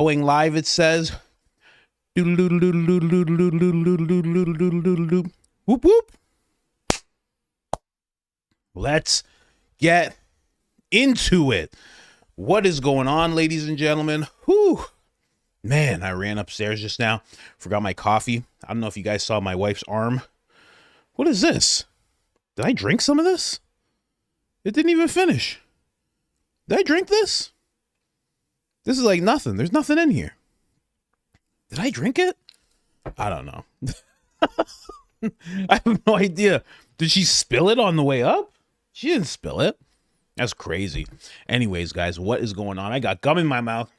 Going live, it says. Whoop whoop. Let's get into it. What is going on, ladies and gentlemen? Whew. Man, I ran upstairs just now. Forgot my coffee. I don't know if you guys saw my wife's arm. What is this? Did I drink some of this? It didn't even finish. Did I drink this? This is like nothing. There's nothing in here. Did I drink it? I don't know. I have no idea. Did she spill it on the way up? She didn't spill it. That's crazy. Anyways, guys, what is going on? I got gum in my mouth.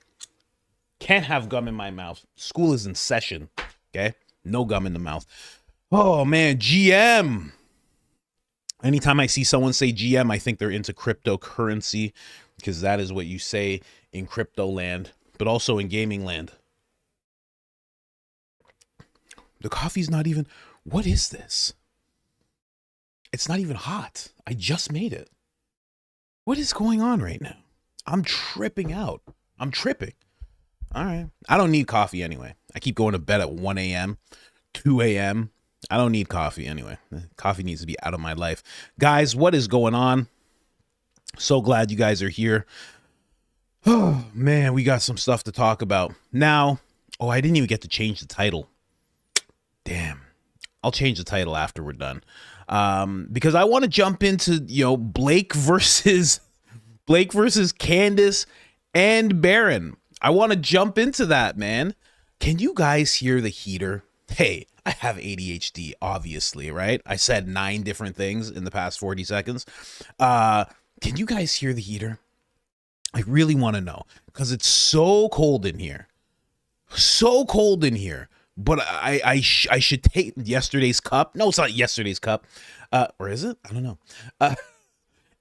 Can't have gum in my mouth. School is in session. Okay? No gum in the mouth. Oh, man. GM. Anytime I see someone say GM, I think they're into cryptocurrency, because that is what you say in crypto land, but also in gaming land. The coffee's not even... What is this? It's not even hot. I just made it. What is going on right now? I'm tripping out. I'm tripping. All right. I don't need coffee anyway. I keep going to bed at 1 a.m., 2 a.m. I don't need coffee anyway. Coffee needs to be out of my life. Guys, what is going on? So glad you guys are here. Oh, man, we got some stuff to talk about. Now, I didn't even get to change the title. Damn. I'll change the title after we're done. Because I want to jump into, Blake versus Candace and Baron. I want to jump into that, man. Can you guys hear the heater? Hey, I have ADHD, obviously, right? I said 9 different things in the past 40 seconds. Can you guys hear the heater? I really want to know, because it's so cold in here. So cold in here. But I should take yesterday's cup. No, it's not yesterday's cup. Or is it? I don't know.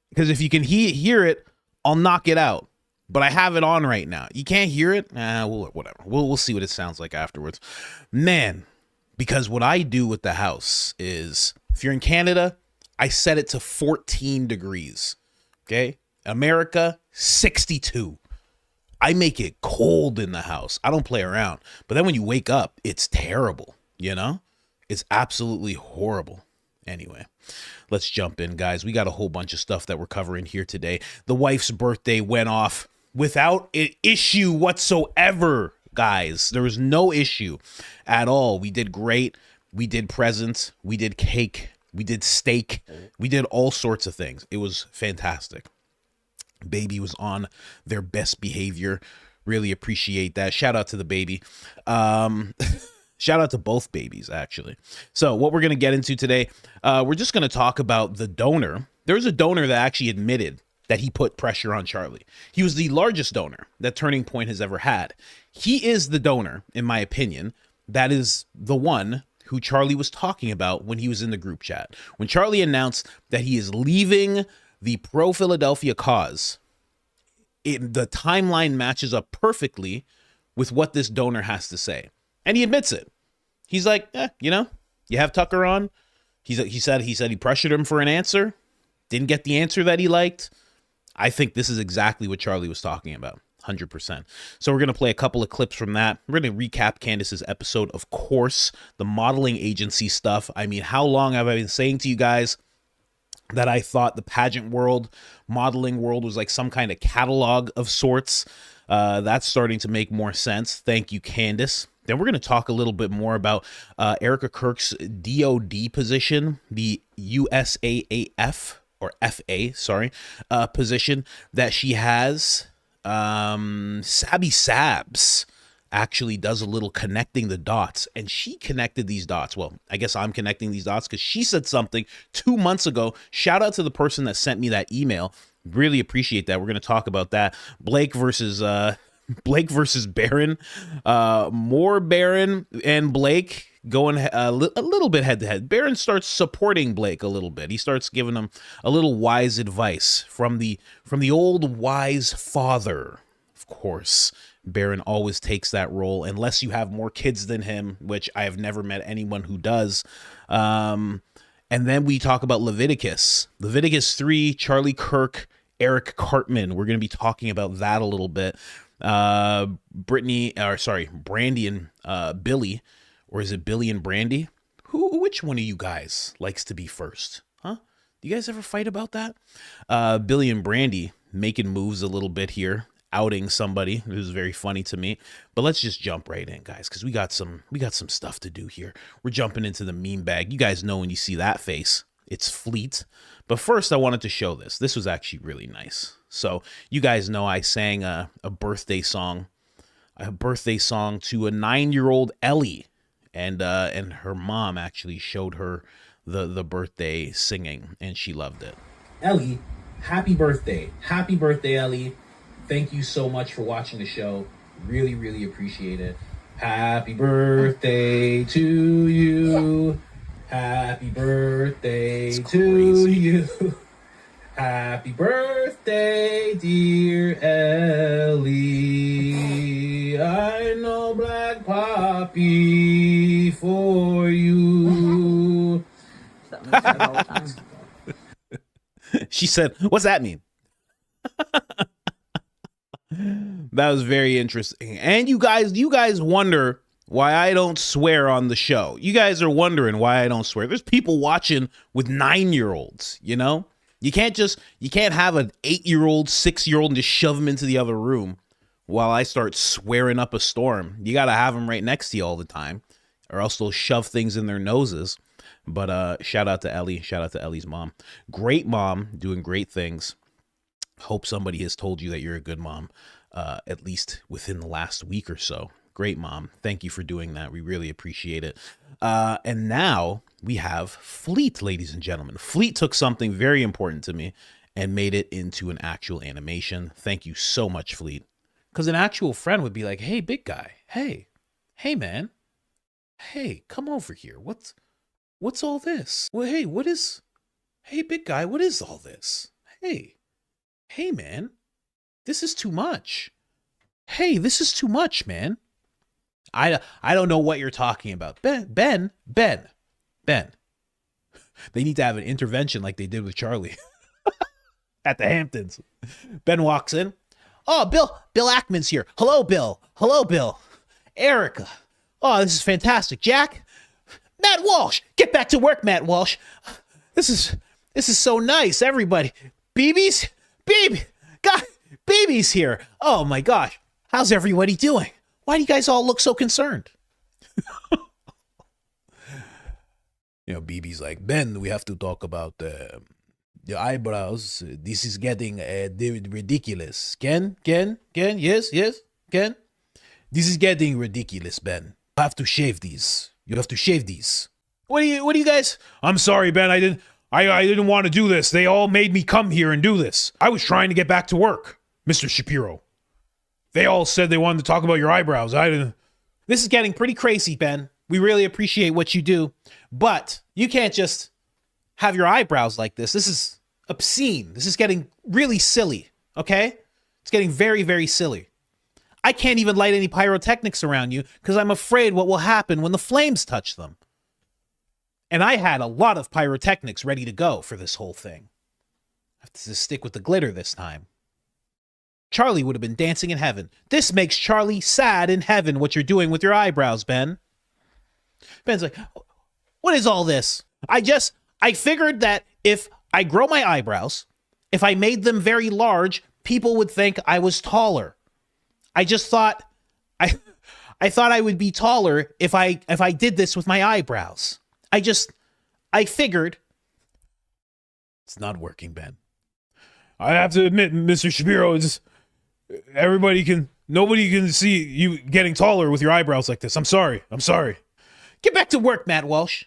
Because if you can hear it, I'll knock it out. But I have it on right now. You can't hear it? Whatever. We'll see what it sounds like afterwards. Man, because what I do with the house is, if you're in Canada, I set it to 14 degrees. Okay? America, 62. I make it cold in the house. I don't play around. But then when you wake up, it's terrible, It's absolutely horrible. Anyway, let's jump in, guys. We got a whole bunch of stuff that we're covering here today. The wife's birthday went off without an issue whatsoever, guys. There was no issue at all. We did great. We did presents. We did cake. We did steak. We did all sorts of things. It was fantastic. Baby was on their best behavior. Really appreciate that. Shout out to the baby. Shout out to both babies, actually. So what we're going to get into today, we're just going to talk about the donor. There's a donor that actually admitted that he put pressure on Charlie. He was the largest donor that Turning Point has ever had. He is the donor, in my opinion, that is the one who Charlie was talking about when he was in the group chat. When Charlie announced that he is leaving the pro-Philadelphia cause, the timeline matches up perfectly with what this donor has to say. And he admits it. He's like, you have Tucker on. He said he pressured him for an answer. Didn't get the answer that he liked. I think this is exactly what Charlie was talking about. 100%. So we're going to play a couple of clips from that. We're going to recap Candace's episode, of course, the modeling agency stuff. I mean, how long have I been saying to you guys that I thought the pageant world, modeling world was like some kind of catalog of sorts? That's starting to make more sense. Thank you, Candace. Then we're going to talk a little bit more about Erika Kirk's DoD position, the USAAF or FA, position that she has. Sabby Sabs actually does a little connecting the dots, and she connected these dots. Well, I guess I'm connecting these dots because she said something 2 months ago. Shout out to the person that sent me that email. Really appreciate that. We're going to talk about that. Blake versus Baron. More Baron and Blake going a little bit head to head. Baron starts supporting Blake a little bit. He starts giving him a little wise advice from the old wise father. Of course, Baron always takes that role unless you have more kids than him, which I have never met anyone who does. And then we talk about Leviticus 3, Charlie Kirk, Eric Cartman. We're going to be talking about that a little bit. Brittany, or sorry, Brandy and Billy, or is it Billy and Brandy? Which one of you guys likes to be first? Huh? Do you guys ever fight about that? Billy and Brandy making moves a little bit here, outing somebody. It was very funny to me. But let's just jump right in, guys, because we got some stuff to do here. We're jumping into the meme bag. You guys know when you see that face, it's Fleet. But first, I wanted to show this. This was actually really nice. So you guys know I sang a birthday song to a 9-year-old Ellie, and her mom actually showed her the birthday singing, and she loved it. Ellie, happy birthday. Happy birthday, Ellie. Thank you so much for watching the show. Really, really appreciate it. Happy birthday to you. Happy birthday to you. Happy birthday, dear Ellie. I know Black Poppy for you. She said, what's that mean? That was very interesting. And you guys wonder why I don't swear on the show. You guys are wondering why I don't swear. There's people watching with 9-year-olds, you know? You can't have an 8-year-old, 6-year-old and just shove them into the other room while I start swearing up a storm. You got to have them right next to you all the time, or else they'll shove things in their noses. But shout out to Ellie. Shout out to Ellie's mom. Great mom, doing great things. Hope somebody has told you that you're a good mom, at least within the last week or so. Great mom. Thank you for doing that. We really appreciate it. And now we have Fleet, ladies and gentlemen. Fleet took something very important to me and made it into an actual animation. Thank you so much, Fleet. Because an actual friend would be like, hey, big guy. Hey, man. Hey, come over here. What's all this? Well, hey, hey, big guy, what is all this? Hey, man, this is too much. Hey, this is too much, man. I don't know what you're talking about. Ben. They need to have an intervention like they did with Charlie at the Hamptons. Ben walks in. Oh, Bill Ackman's here. Hello, Bill. Erika. Oh, this is fantastic. Jack. Matt Walsh. Get back to work, Matt Walsh. This is so nice. Everybody. BB's here. Oh my gosh. How's everybody doing? Why do you guys all look so concerned? BB's like, Ben, we have to talk about the eyebrows. This is getting ridiculous. Ken, yes, Ken. This is getting ridiculous, Ben. You have to shave these. What do you guys? I'm sorry, Ben. I didn't want to do this. They all made me come here and do this. I was trying to get back to work, Mr. Shapiro. They all said they wanted to talk about your eyebrows. I didn't. This is getting pretty crazy, Ben. We really appreciate what you do, but you can't just have your eyebrows like this. This is obscene. This is getting really silly, okay? It's getting very, very silly. I can't even light any pyrotechnics around you because I'm afraid what will happen when the flames touch them. And I had a lot of pyrotechnics ready to go for this whole thing. I have to stick with the glitter this time. Charlie would have been dancing in heaven. This makes Charlie sad in heaven, what you're doing with your eyebrows, Ben. Ben's like, what is all this? I figured that if I grow my eyebrows, if I made them very large, people would think I was taller. I just thought, I thought I would be taller if I did this with my eyebrows. I figured. It's not working, Ben. I have to admit, Mr. Shapiro, nobody can see you getting taller with your eyebrows like this. I'm sorry. Get back to work, Matt Walsh.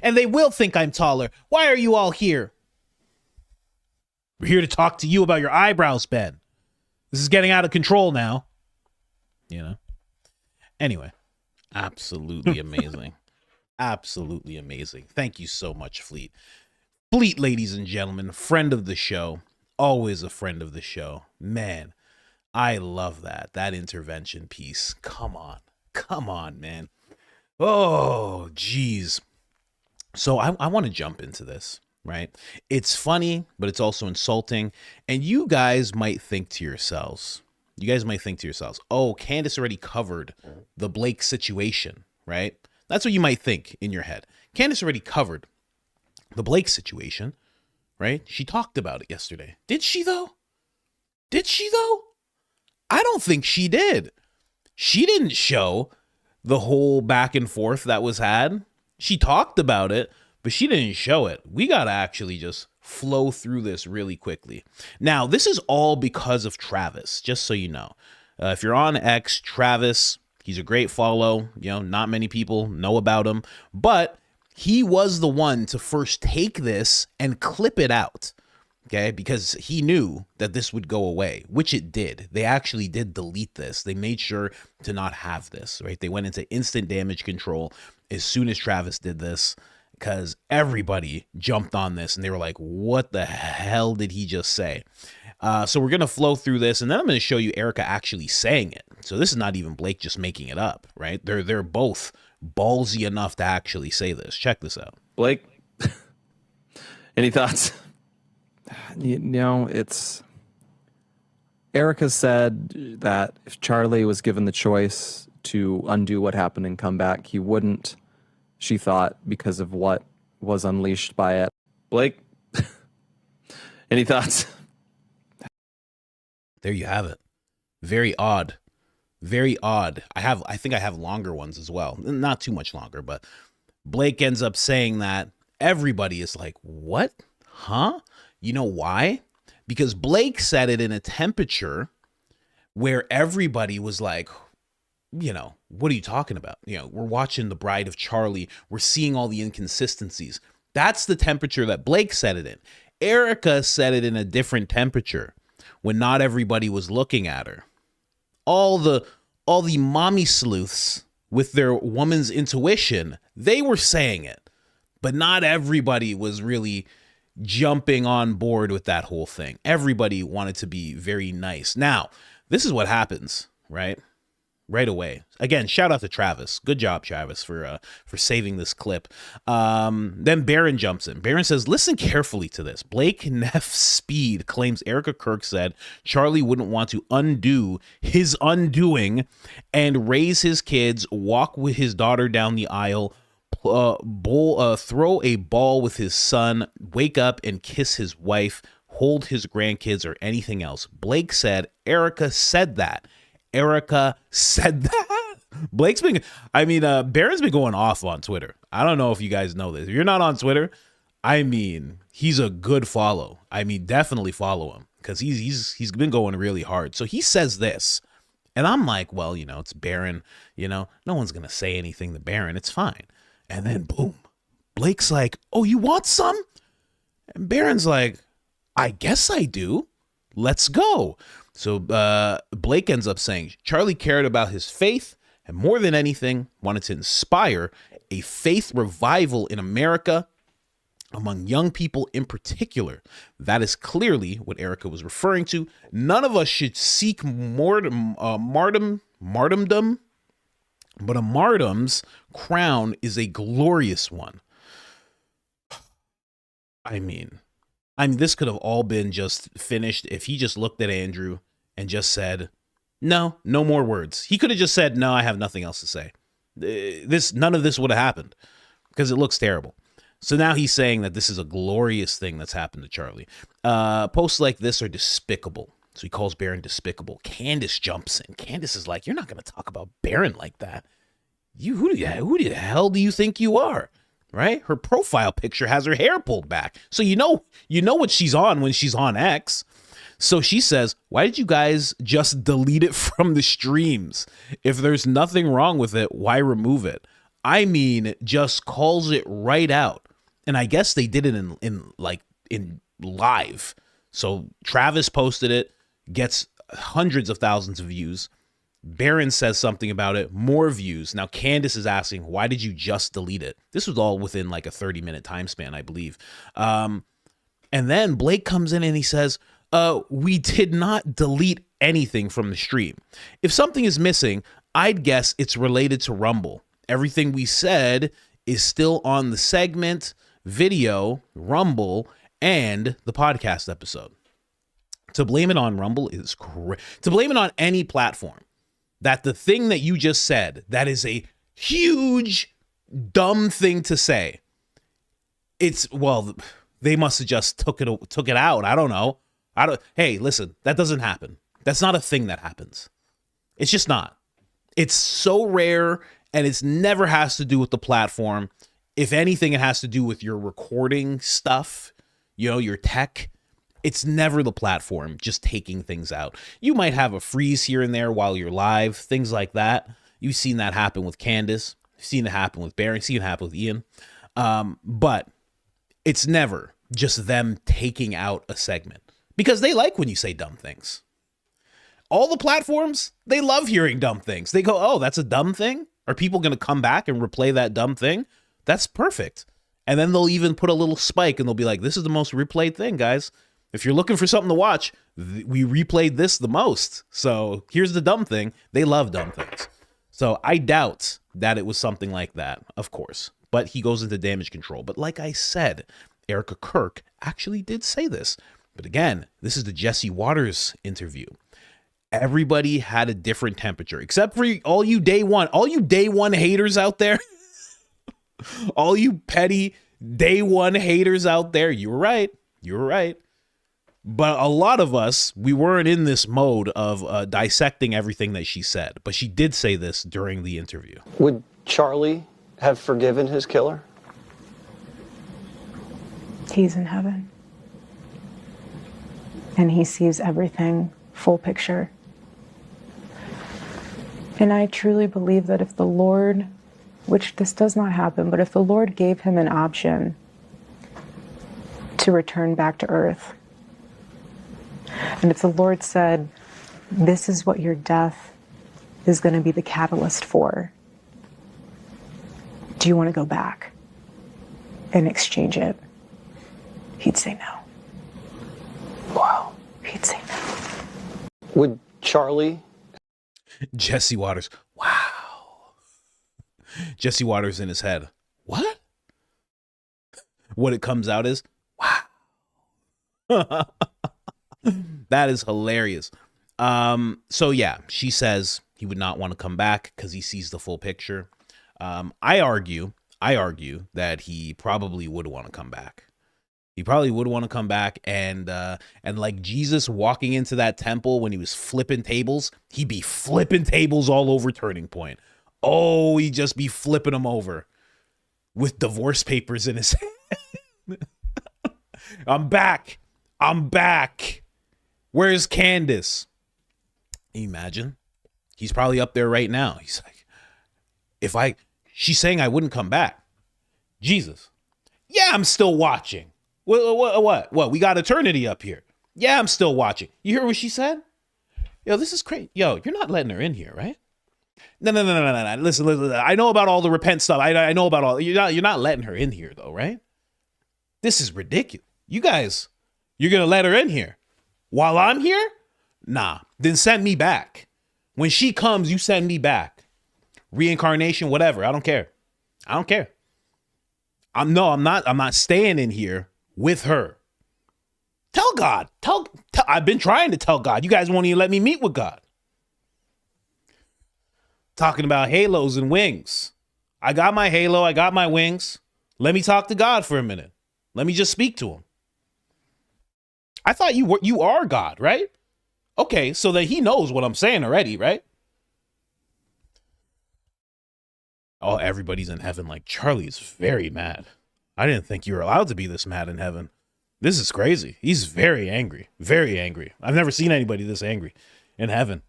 And they will think I'm taller. Why are you all here? We're here to talk to you about your eyebrows, Ben. This is getting out of control now. Anyway, absolutely amazing. Absolutely amazing. Thank you so much, Fleet. Fleet, ladies and gentlemen, friend of the show. Always a friend of the show. Man, I love that intervention piece. Come on, man. Oh, geez. So I want to jump into this, right? It's funny, but it's also insulting. And you guys might think to yourselves, you guys might think to yourselves, oh, Candace already covered the Blake situation, right? That's what you might think in your head. Candace already covered the Blake situation, right? She talked about it yesterday. Did she though? I don't think she did. She didn't show the whole back and forth that was had. She talked about it, but she didn't show it. We got to actually just flow through this really quickly. Now, this is all because of Travis, just so you know. If you're on X, Travis, he's a great follow. You know, not many people know about him, but he was the one to first take this and clip it out. Okay, because he knew that this would go away, which it did. They actually did delete this. They made sure to not have this, right? They went into instant damage control as soon as Travis did this, because everybody jumped on this and they were like, what the hell did he just say? So we're going to flow through this, and then I'm going to show you Erika actually saying it. So this is not even Blake just making it up, right? They're both ballsy enough to actually say this. Check this out. Blake, any thoughts? You know, it's Erika said that if Charlie was given the choice to undo what happened and come back, he wouldn't, she thought, because of what was unleashed by it. Blake, any thoughts? There you have it. Very odd. Very odd. I think I have longer ones as well. Not too much longer, but Blake ends up saying that. Everybody is like, what? Huh? You know why? Because Blake said it in a temperature where everybody was like, you know, what are you talking about? You know, we're watching The Bride of Charlie. We're seeing all the inconsistencies. That's the temperature that Blake said it in. Erika said it in a different temperature when not everybody was looking at her. All the mommy sleuths with their woman's intuition, they were saying it, but not everybody was really jumping on board with that whole thing. Everybody wanted to be very nice. Now, this is what happens, right? Right away. Again, shout out to Travis. Good job, Travis, for saving this clip. Then Baron jumps in. Baron says, listen carefully to this. Blake Neff Speed claims Erika Kirk said Charlie wouldn't want to undo his undoing and raise his kids, walk with his daughter down the aisle, throw a ball with his son, wake up and kiss his wife, hold his grandkids, or anything else. Blake said Erika said that. Erika said that. Baron's been going off on Twitter. I don't know if you guys know this. If you're not on Twitter, he's a good follow. Definitely follow him, because he's been going really hard. So he says this, and I'm like, well, you know, it's Baron. You know, no one's gonna say anything to Baron. It's fine. And then boom, Blake's like, oh, you want some? And Baron's like, I guess I do. Let's go. So Blake ends up saying Charlie cared about his faith and more than anything wanted to inspire a faith revival in America among young people in particular. That is clearly what Erika was referring to. None of us should seek martyrdom, but a martyrdom's crown is a glorious one. This could have all been just finished if he just looked at Andrew and just said, no more words. He could have just said, no, I have nothing else to say. None of this would have happened, because it looks terrible. So now he's saying that this is a glorious thing that's happened to Charlie. Posts like this are despicable. So he calls Baron despicable. Candace jumps in. Candace is like, you're not going to talk about Baron like that. Who the hell do you think you are? Right? Her profile picture has her hair pulled back. So you know what she's on when she's on X. So she says, why did you guys just delete it from the streams? If there's nothing wrong with it, why remove it? Just calls it right out. And I guess they did it in live. So Travis posted it, gets hundreds of thousands of views. Baron says something about it, more views. Now Candace is asking, why did you just delete it? This was all within like a 30-minute time span, I believe. And then Blake comes in and he says, we did not delete anything from the stream. If something is missing, I'd guess it's related to Rumble. Everything we said is still on the segment, video, Rumble, and the podcast episode. To blame it on Rumble is great. To blame it on any platform, that the thing that you just said, that is a huge, dumb thing to say. It's, well, they must have just took it out. I don't know. Hey, listen, that doesn't happen. That's not a thing that happens. It's just not. It's so rare, and it's never has to do with the platform. If anything, it has to do with your recording stuff, you know, your tech. It's never the platform just taking things out. You might have a freeze here and there while you're live, things like that. You've seen that happen with Candace. You've seen it happen with Baron. You've seen it happen with Ian. But it's never just them taking out a segment, because they like when you say dumb things. All the platforms, they love hearing dumb things. They go, oh, that's a dumb thing? Are people going to come back and replay that dumb thing? That's perfect. And then they'll even put a little spike and they'll be like, this is the most replayed thing, guys. If you're looking for something to watch, we replayed this the most. So here's the dumb thing. They love dumb things. So I doubt that it was something like that, of course. But he goes into damage control. But like I said, Erika Kirk actually did say this. But again, this is the Jesse Waters interview. Everybody had a different temperature, except for all you day one haters out there. All you petty day one haters out there. You were right. But a lot of us, we weren't in this mode of dissecting everything that she said. But she did say this during the interview. Would Charlie have forgiven his killer? He's in heaven. And he sees everything, full picture. And I truly believe that if the Lord, which this does not happen, but if the Lord gave him an option to return back to earth, and if the Lord said, this is what your death is going to be the catalyst for, do you want to go back and exchange it? He'd say no. Wow. He'd say no. Would Charlie? Jesse Waters. Wow. Jesse Waters in his head. What? What it comes out is, wow. That is hilarious. So yeah, she says he would not want to come back because he sees the full picture. I argue that he probably would want to come back. He probably would want to come back and like Jesus walking into that temple when he was flipping tables, he'd be flipping tables all over Turning Point. Oh, he'd just be flipping them over with divorce papers in his hand. I'm back. Where's Candace? Imagine. He's probably up there right now. He's like, she's saying I wouldn't come back. Jesus. Yeah, I'm still watching. What? We got eternity up here. Yeah, I'm still watching. You hear what she said? Yo, this is crazy. Yo, you're not letting her in here, right? No. Listen. I know about all the repent stuff. I know about all. You're not letting her in here though, right? This is ridiculous. You guys, you're gonna let her in here while I'm here? Nah. Then send me back. When she comes, you send me back. Reincarnation, whatever. I don't care. I'm not staying in here with her. Tell God. Tell I've been trying to tell God. You guys won't even let me meet with God. Talking about halos and wings. I got my halo. I got my wings. Let me talk to God for a minute. Let me just speak to him. I thought you are God, right? Okay, so that he knows what I'm saying already, right? Oh, everybody's in heaven like Charlie is very mad. I didn't think you were allowed to be this mad in heaven. This is crazy. He's very angry. Very angry. I've never seen anybody this angry in heaven.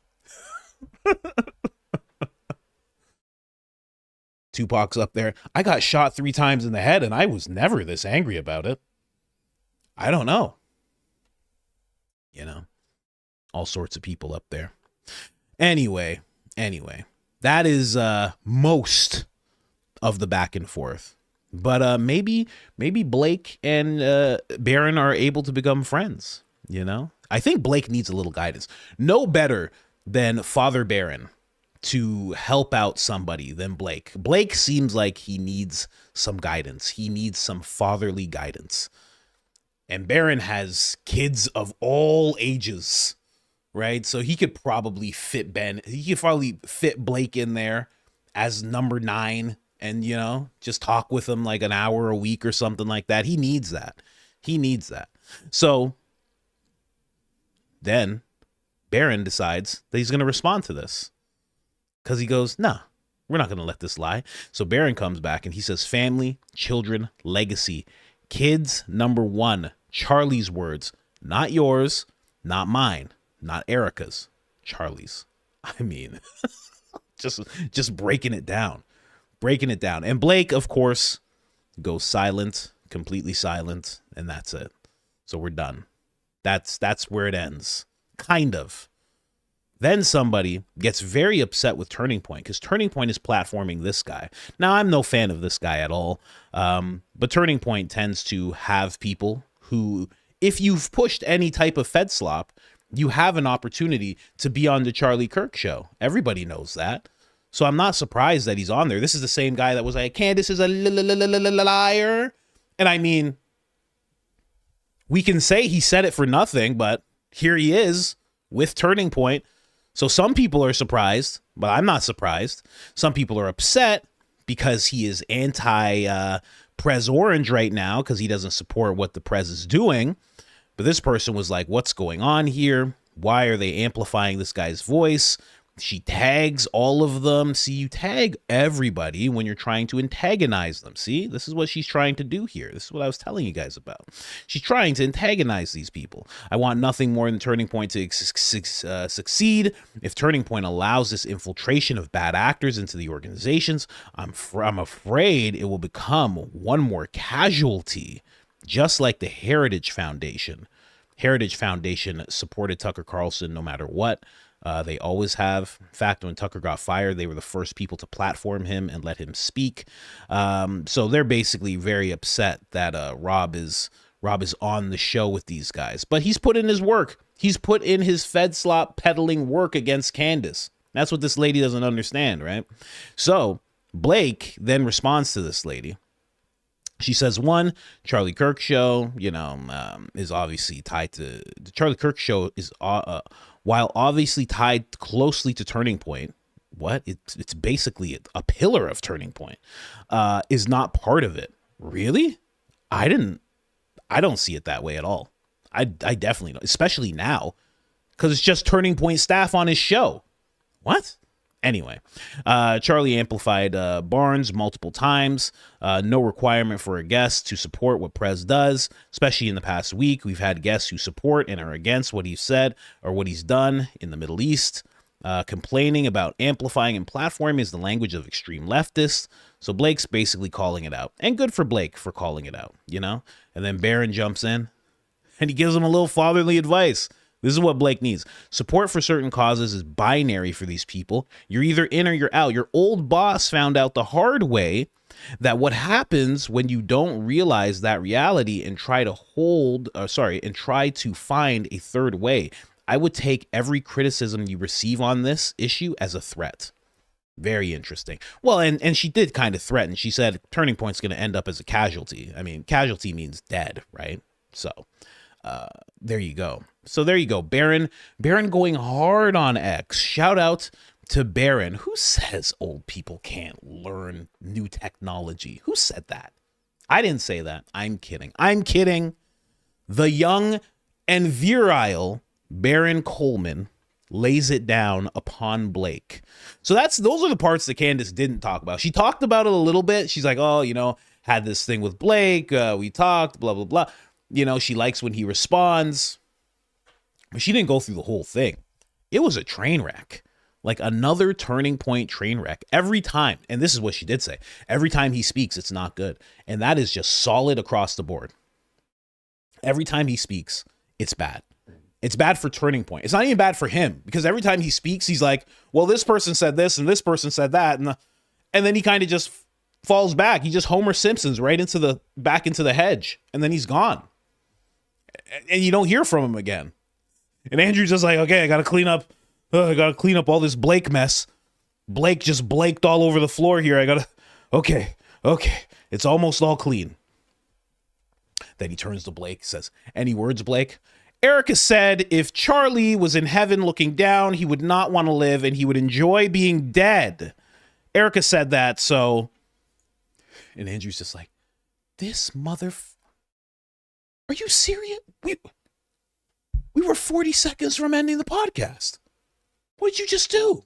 Tupac's up there. I got shot 3 times in the head and I was never this angry about it. I don't know. You know, all sorts of people up there. Anyway, that is most of the back and forth. But maybe Blake and Baron are able to become friends, you know? I think Blake needs a little guidance. No better than Father Baron to help out somebody than Blake. Blake seems like he needs some guidance. He needs some fatherly guidance. And Baron has kids of all ages, right? So he could probably fit Blake in there as number 9 and, you know, just talk with him like an hour a week or something like that. He needs that. So then Baron decides that he's going to respond to this because he goes, nah, we're not going to let this lie. So Baron comes back and he says, family, children, legacy, kids, number 1, Charlie's words, not yours, not mine, not Erika's, Charlie's. I mean, just breaking it down. And Blake, of course, goes silent, completely silent, and that's it. So we're done. That's where it ends. Kind of. Then somebody gets very upset with Turning Point because Turning Point is platforming this guy. Now, I'm no fan of this guy at all, but Turning Point tends to have people who, if you've pushed any type of Fed slop, you have an opportunity to be on the Charlie Kirk show. Everybody knows that. So I'm not surprised that he's on there. This is the same guy that was like, Candace is a liar. And I mean, we can say he said it for nothing, but here he is with Turning Point. So some people are surprised, but I'm not surprised. Some people are upset because he is anti-Prez Orange right now because he doesn't support what the Prez is doing. But this person was like, what's going on here? Why are they amplifying this guy's voice? She tags all of them. See, you tag everybody when you're trying to antagonize them. See, this is what she's trying to do here. This is what I was telling you guys about. She's trying to antagonize these people. I want nothing more than Turning Point to succeed. If Turning Point allows this infiltration of bad actors into the organizations, I'm afraid it will become one more casualty, just like the Heritage Foundation. Heritage Foundation supported Tucker Carlson no matter what. They always have. In fact, when Tucker got fired, they were the first people to platform him and let him speak. So they're basically very upset that Rob is on the show with these guys. But he's put in his work. He's put in his Fed slop peddling work against Candace. That's what this lady doesn't understand, right? So Blake then responds to this lady. She says, one, Charlie Kirk show, is obviously tied to the Charlie Kirk show is while obviously tied closely to Turning Point. What? It's basically a pillar of Turning Point, is not part of it. Really? I don't see it that way at all. I definitely don't, especially now, because it's just Turning Point staff on his show. What? Anyway, Charlie amplified Barnes multiple times. No requirement for a guest to support what Prez does, especially in the past week. We've had guests who support and are against what he's said or what he's done in the Middle East. Complaining about amplifying and platforming is the language of extreme leftists. So Blake's basically calling it out. And good for Blake for calling it out, And then Baron jumps in and he gives him a little fatherly advice. This is what Blake needs. Support for certain causes is binary for these people. You're either in or you're out. Your old boss found out the hard way that what happens when you don't realize that reality and try to find a third way. I would take every criticism you receive on this issue as a threat. Very interesting. Well, and she did kind of threaten. She said Turning Point's going to end up as a casualty. I mean, casualty means dead, right? So there you go. Baron going hard on X. Shout out to Baron. Who says old people can't learn new technology? Who said that? I didn't say that. I'm kidding. The young and virile Baron Coleman lays it down upon Blake. So those are the parts that Candace didn't talk about. She talked about it a little bit. She's like, had this thing with Blake. We talked, blah, blah, blah. She likes when he responds. But she didn't go through the whole thing. It was a train wreck. Like another Turning Point train wreck. Every time, and this is what she did say, every time he speaks, it's not good. And that is just solid across the board. Every time he speaks, it's bad. It's bad for Turning Point. It's not even bad for him, because every time he speaks, he's like, well, this person said this and this person said that. And then he kind of just falls back. He just Homer Simpsons right back into the hedge. And then he's gone. And you don't hear from him again. And Andrew's just like, okay, I got to clean up all this Blake mess. Blake just Blaked all over the floor here. Okay. It's almost all clean. Then he turns to Blake, says, "Any words, Blake?" Erika said if Charlie was in heaven looking down, he would not want to live and he would enjoy being dead. Erika said that, so... And Andrew's just like, this Are you serious? We were 40 seconds from ending the podcast. What did you just do?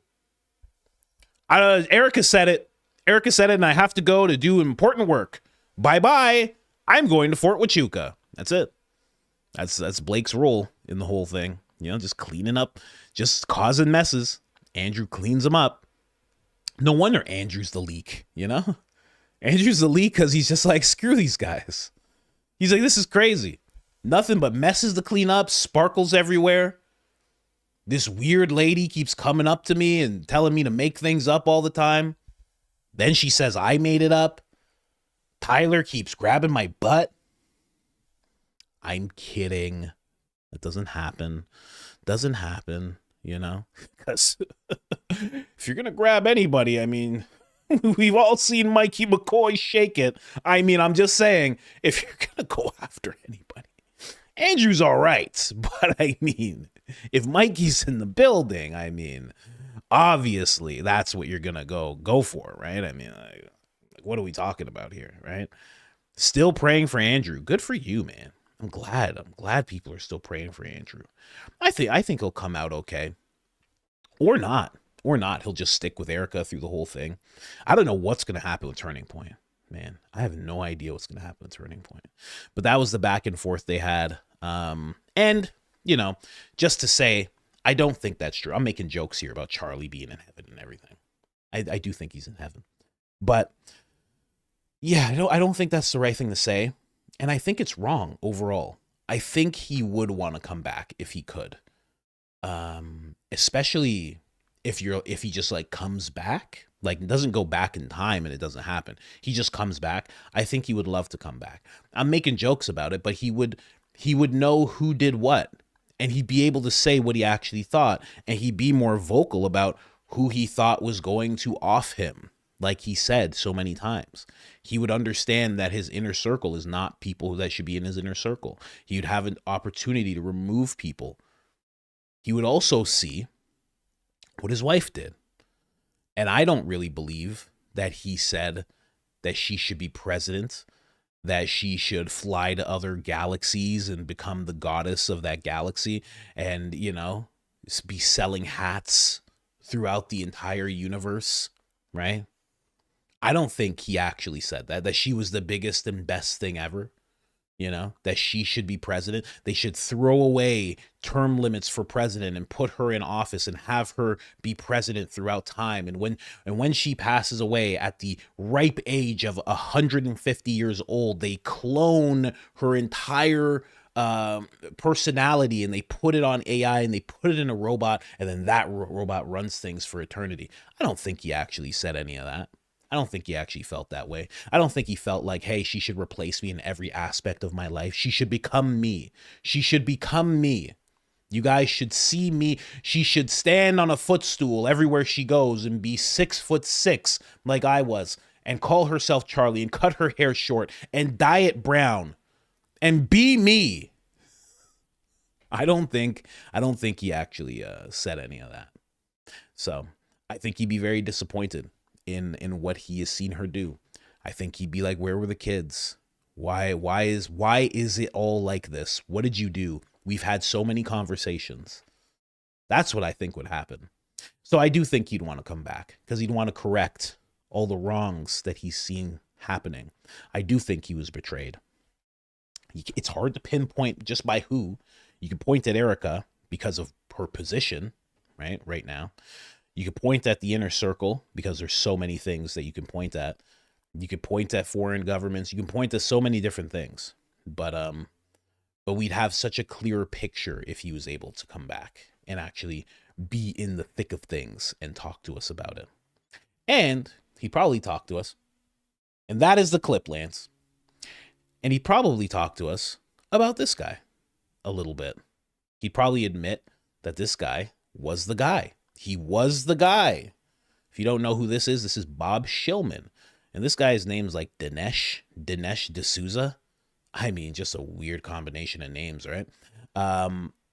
Erika said it. Erika said it, and I have to go to do important work. Bye-bye. I'm going to Fort Huachuca. That's it. That's Blake's role in the whole thing. You know, just cleaning up, just causing messes. Andrew cleans them up. No wonder Andrew's the leak, you know? Andrew's the leak because he's just like, screw these guys. He's like, this is crazy. Nothing but messes to clean up, sparkles everywhere. This weird lady keeps coming up to me and telling me to make things up all the time. Then she says I made it up. Tyler keeps grabbing my butt. I'm kidding. That doesn't happen. Doesn't happen, you know? Because if you're going to grab anybody, I mean, we've all seen Mikey McCoy shake it. I mean, I'm just saying, if you're going to go after anybody, Andrew's all right. But I mean, if Mikey's in the building, I mean, obviously that's what you're going to go for, right? I mean, like, what are we talking about here, right? Still praying for Andrew. Good for you, man. I'm glad people are still praying for Andrew. I think he'll come out okay. Or not. He'll just stick with Erika through the whole thing. I don't know what's going to happen with Turning Point. Man, I have no idea what's going to happen with Turning Point. But that was the back and forth they had. And, you know, just to say, I don't think that's true. I'm making jokes here about Charlie being in heaven and everything. I do think he's in heaven. But, yeah, I don't think that's the right thing to say. And I think it's wrong overall. I think he would want to come back if he could. Especially if he just like comes back, like doesn't go back in time and it doesn't happen. He just comes back. I think he would love to come back. I'm making jokes about it, but he would know who did what, and he'd be able to say what he actually thought, and he'd be more vocal about who he thought was going to off him. Like he said so many times, he would understand that his inner circle is not people that should be in his inner circle. He would have an opportunity to remove people. He would also see what his wife did. And I don't really believe that he said that she should be president, that she should fly to other galaxies and become the goddess of that galaxy and, you know, be selling hats throughout the entire universe, right? I don't think he actually said that she was the biggest and best thing ever, you know, that she should be president. They should throw away term limits for president and put her in office and have her be president throughout time. And when she passes away at the ripe age of 150 years old, they clone her entire personality and they put it on AI and they put it in a robot, and then that robot runs things for eternity. I don't think he actually said any of that. I don't think he actually felt that way. I don't think he felt like, hey, she should replace me in every aspect of my life. She should become me. She should become me. You guys should see me. She should stand on a footstool everywhere she goes and be 6'6" like I was, and call herself Charlie and cut her hair short and dye it brown and be me. I don't think he actually said any of that. So I think he'd be very disappointed in what he has seen her do. I think he'd be like, where were the kids? Why is it all like this? What did you do? We've had so many conversations. That's what I think would happen. So I do think he'd want to come back because he'd want to correct all the wrongs that he's seen happening. I do think he was betrayed. It's hard to pinpoint just by who. You can point at Erika because of her position, right now. You could point at the inner circle because there's so many things that you can point at. You could point at foreign governments. You can point to so many different things. But we'd have such a clearer picture if he was able to come back and actually be in the thick of things and talk to us about it. And he'd probably talk to us. And that is the clip, Lance. And he'd probably talk to us about this guy a little bit. He'd probably admit that this guy was the guy. He was the guy. If you don't know who this is Bob Shillman. And this guy's name is like Dinesh D'Souza. I mean, just a weird combination of names, right?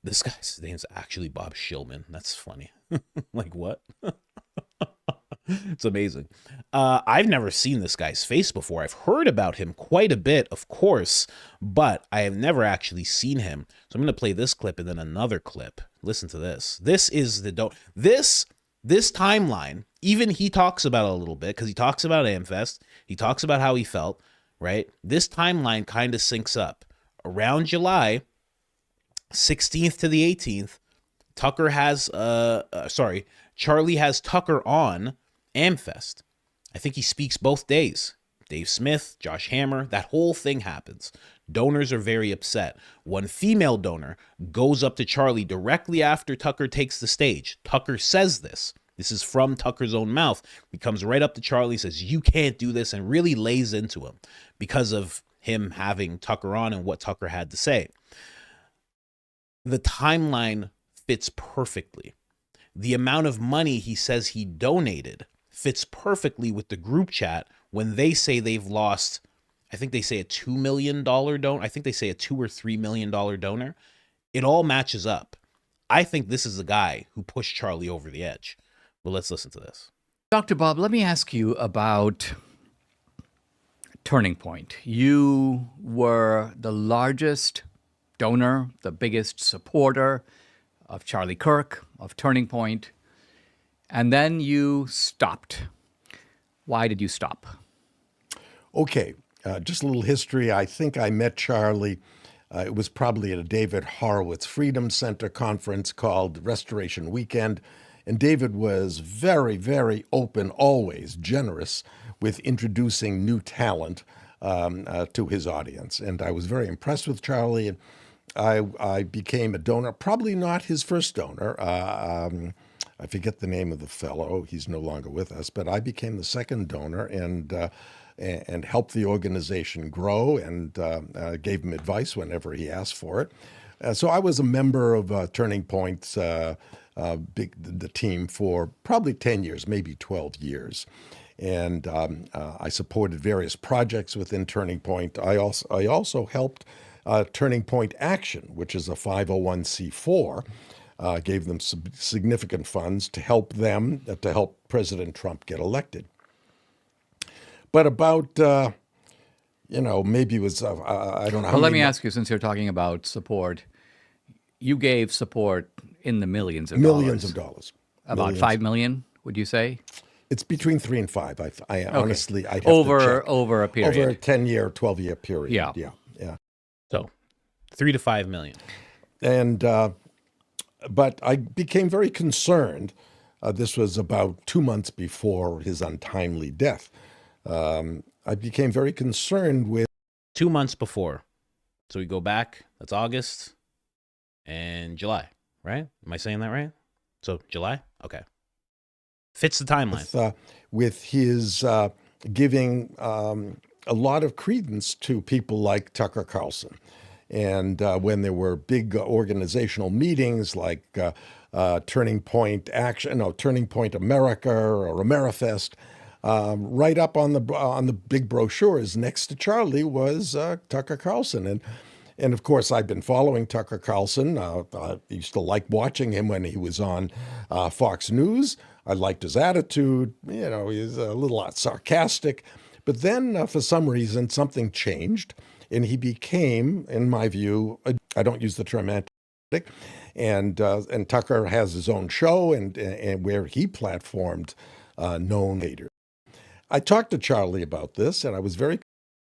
This guy's name's actually Bob Shillman. That's funny. Like, what? It's amazing. I've never seen this guy's face before. I've heard about him quite a bit, of course, but I have never actually seen him. So I'm going to play this clip and then another clip. Listen to this. This is the this timeline. Even he talks about it a little bit because he talks about Amfest. He talks about how he felt, right? This timeline kind of syncs up. Around July 16th to the 18th, Charlie has Tucker on Amfest. I think he speaks both days. Dave Smith, Josh Hammer, that whole thing happens. Donors are very upset. One female donor goes up to Charlie directly after Tucker takes the stage. Tucker says this. This is from Tucker's own mouth. He comes right up to Charlie, says, "You can't do this," and really lays into him because of him having Tucker on and what Tucker had to say. The timeline fits perfectly. The amount of money he says he donated fits perfectly with the group chat when they say they've lost, I think they say a $2 million donor. I think they say a $2 or $3 million donor. It all matches up. I think this is the guy who pushed Charlie over the edge. But let's listen to this. Dr. Bob, let me ask you about Turning Point. You were the largest donor, the biggest supporter of Charlie Kirk, of Turning Point, and then you stopped. Why did you stop? Okay, just a little history. I think I met Charlie. It was probably at a David Horowitz Freedom Center conference called Restoration Weekend. And David was very, very open, always generous with introducing new talent to his audience. And I was very impressed with Charlie. And I became a donor, probably not his first donor. I forget the name of the fellow. He's no longer with us. But I became the second donor and helped the organization grow and gave him advice whenever he asked for it. So I was a member of Turning Point's the team for probably 10 years, maybe 12 years. And I supported various projects within Turning Point. I also helped Turning Point Action, which is a 501c4, gave them some significant funds to help them, to help President Trump get elected. But about, maybe it was, I don't know how Well, let many me ask you, since you're talking about support, you gave support in the millions of dollars. About Millions. 5 million, would you say? It's between 3 and 5. I honestly, I'd have over to check. over a period. Over a 10-year, 12-year period. Yeah. Yeah. So 3 to 5 million. And, but I became very concerned. This was about 2 months before his untimely death. I became very concerned with 2 months before. So we go back, that's August and July, right? Am I saying that right? So July? Okay. Fits the timeline. With his giving a lot of credence to people like Tucker Carlson. And when there were big organizational meetings like Turning Point Action, Turning Point America or AmeriFest, right up on the big brochures next to Charlie was Tucker Carlson. And of course, I've been following Tucker Carlson. I used to like watching him when he was on Fox News. I liked his attitude. He's a little sarcastic. But then for some reason, something changed. And he became, in my view, I don't use the term anti-Semitic, and Tucker has his own show and where he platformed known haters. I talked to Charlie about this, and I was very.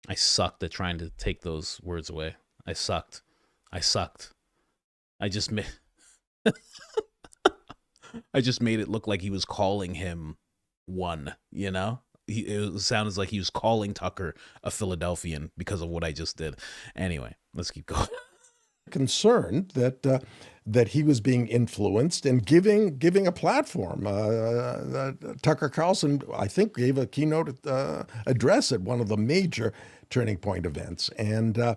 I sucked at trying to take those words away. I sucked. I just made it look like he was calling him one, It sounded like he was calling Tucker a Philadelphian because of what I just did. Anyway, let's keep going. Concerned that he was being influenced and giving a platform. Tucker Carlson, I think, gave a keynote address at one of the major Turning Point events, and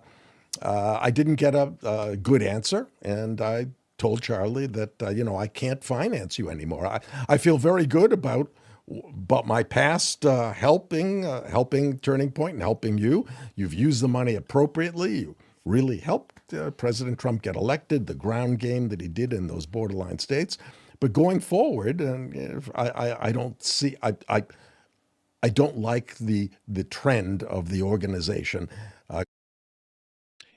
I didn't get a good answer, and I told Charlie that I can't finance you anymore. I feel very good about but my past helping Turning Point and helping you've used the money appropriately. You really helped President Trump get elected, the ground game that he did in those borderline states. But going forward, I don't see, I don't like the trend of the organization.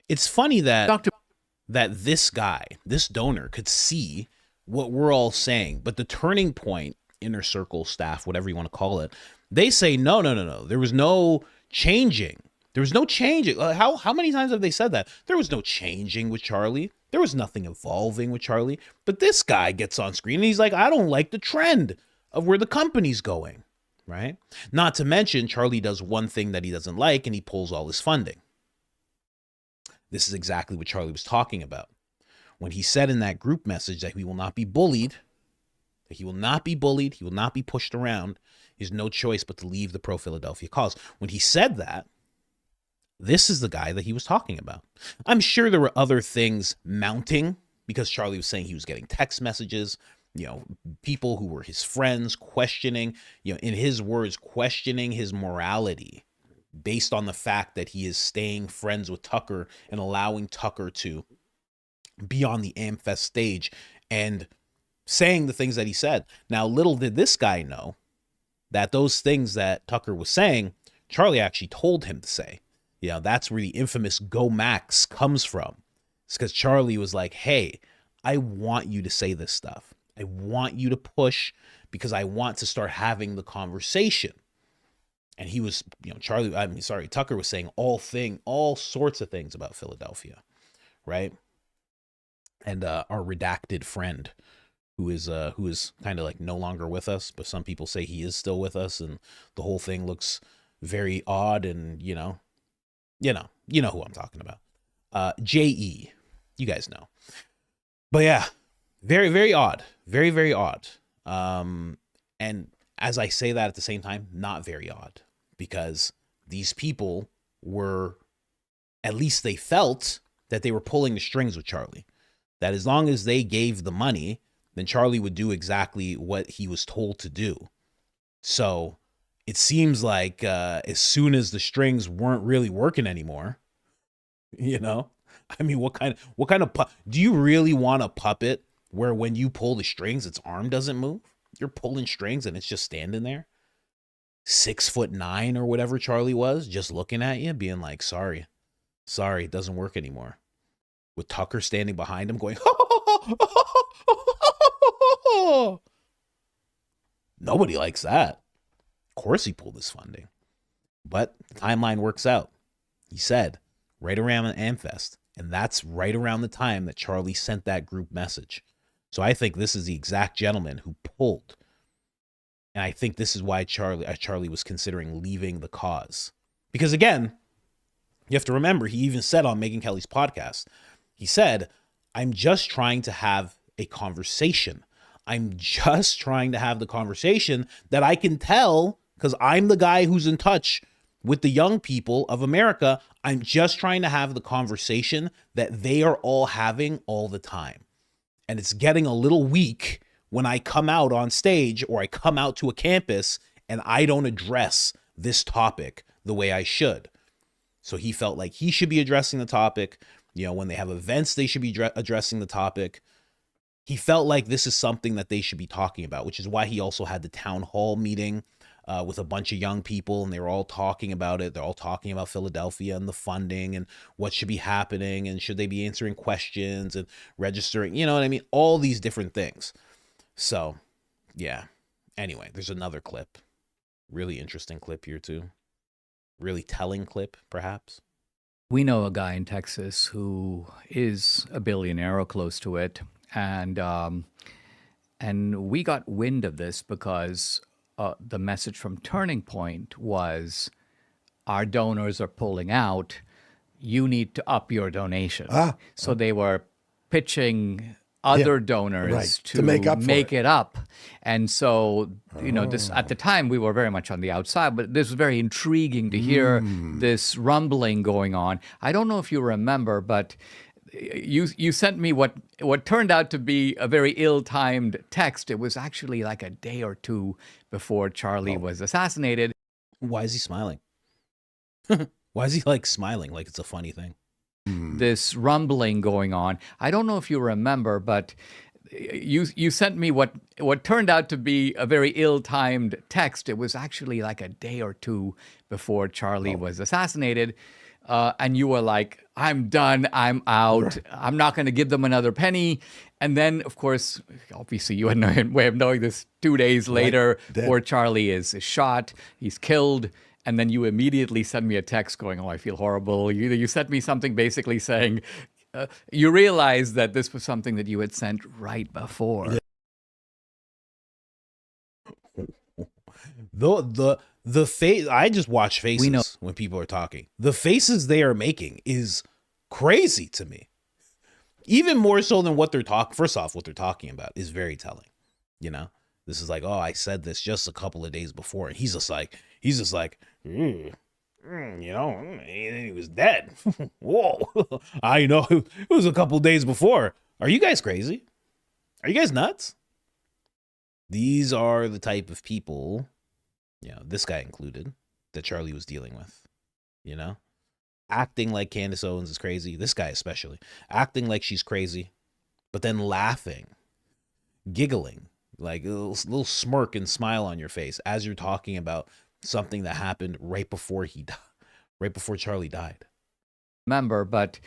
It's funny that this guy, this donor, could see what we're all saying, but the Turning Point inner circle staff, whatever you want to call it, they say no. There was no changing. There was no changing. How many times have they said that? There was no changing with Charlie. There was nothing evolving with Charlie. But this guy gets on screen and he's like, I don't like the trend of where the company's going, right? Not to mention, Charlie does one thing that he doesn't like, and he pulls all his funding. This is exactly what Charlie was talking about when he said in that group message that he will not be bullied, he will not be pushed around. He has no choice but to leave the pro-Philadelphia cause. When he said that, this is the guy that he was talking about. I'm sure there were other things mounting because Charlie was saying he was getting text messages, people who were his friends questioning, in his words, questioning his morality, based on the fact that he is staying friends with Tucker and allowing Tucker to be on the Amfest stage and saying the things that he said. Now, little did this guy know that those things that Tucker was saying, Charlie actually told him to say. That's where the infamous Go Max comes from. It's because Charlie was like, hey, I want you to say this stuff. I want you to push because I want to start having the conversation. And he was, Tucker was saying all sorts of things about Philadelphia, right? And our redacted friend, who is kind of like no longer with us, but some people say he is still with us, and the whole thing looks very odd. And you know who I'm talking about. J.E., you guys know. But yeah, very, very odd, very, very odd. And as I say that at the same time, not very odd. Because these people were, at least they felt that they were pulling the strings with Charlie. That as long as they gave the money, then Charlie would do exactly what he was told to do. So it seems like as soon as the strings weren't really working anymore, I mean, what kind of do you really want a puppet where when you pull the strings, its arm doesn't move? You're pulling strings and it's just standing there. 6'9" or whatever Charlie was, just looking at you, being like, sorry, it doesn't work anymore. With Tucker standing behind him going, nobody likes that. Of course he pulled his funding. But the timeline works out. He said, right around the Amfest. And that's right around the time that Charlie sent that group message. So I think this is the exact gentleman who pulled. And I think this is why Charlie was considering leaving the cause. Because again, you have to remember, he even said on Megyn Kelly's podcast, he said, I'm just trying to have a conversation. I'm just trying to have the conversation that I can tell, because I'm the guy who's in touch with the young people of America. I'm just trying to have the conversation that they are all having all the time. And it's getting a little weak when I come out on stage or I come out to a campus and I don't address this topic the way I should. So he felt like he should be addressing the topic. When they have events, they should be addressing the topic. He felt like this is something that they should be talking about, which is why he also had the town hall meeting with a bunch of young people, and they were all talking about it. They're all talking about Philadelphia and the funding and what should be happening and should they be answering questions and registering, you know what I mean? All these different things. So, yeah. Anyway, there's another clip. Really interesting clip here, too. Really telling clip, perhaps. We know a guy in Texas who is a billionaire or close to it. And we got wind of this because the message from Turning Point was, our donors are pulling out. You need to up your donation. So they were pitching other donors to make it up. And so, this at the time we were very much on the outside, but this was very intriguing to hear this rumbling going on. I don't know if you remember, but you sent me what turned out to be a very ill-timed text. It was actually like a day or two before Charlie was assassinated. Why is he smiling? Why is he like smiling like it's a funny thing? This rumbling going on. I don't know if you remember, but you sent me what turned out to be a very ill-timed text. It was actually like a day or two before Charlie was assassinated. And you were like, I'm done, I'm out, I'm not going to give them another penny. And then, of course, obviously you had no way of knowing this 2 days later, poor Charlie is shot, he's killed. And then you immediately sent me a text going, oh, I feel horrible. You sent me something basically saying, you realize that this was something that you had sent right before. The face, I just watch faces when people are talking. The faces they are making is crazy to me. Even more so than what they're talking. First off, what they're talking about is very telling. You know, this is like, oh, I said this just a couple of days before, and he's just like, you know, he was dead. Whoa, I know it was a couple of days before. Are you guys crazy? Are you guys nuts? These are the type of people, you know, this guy included, that Charlie was dealing with, you know, acting like Candace Owens is crazy. This guy especially acting like she's crazy, but then laughing, giggling, like a little smirk and smile on your face as you're talking about something that happened right before right before Charlie died. Remember, but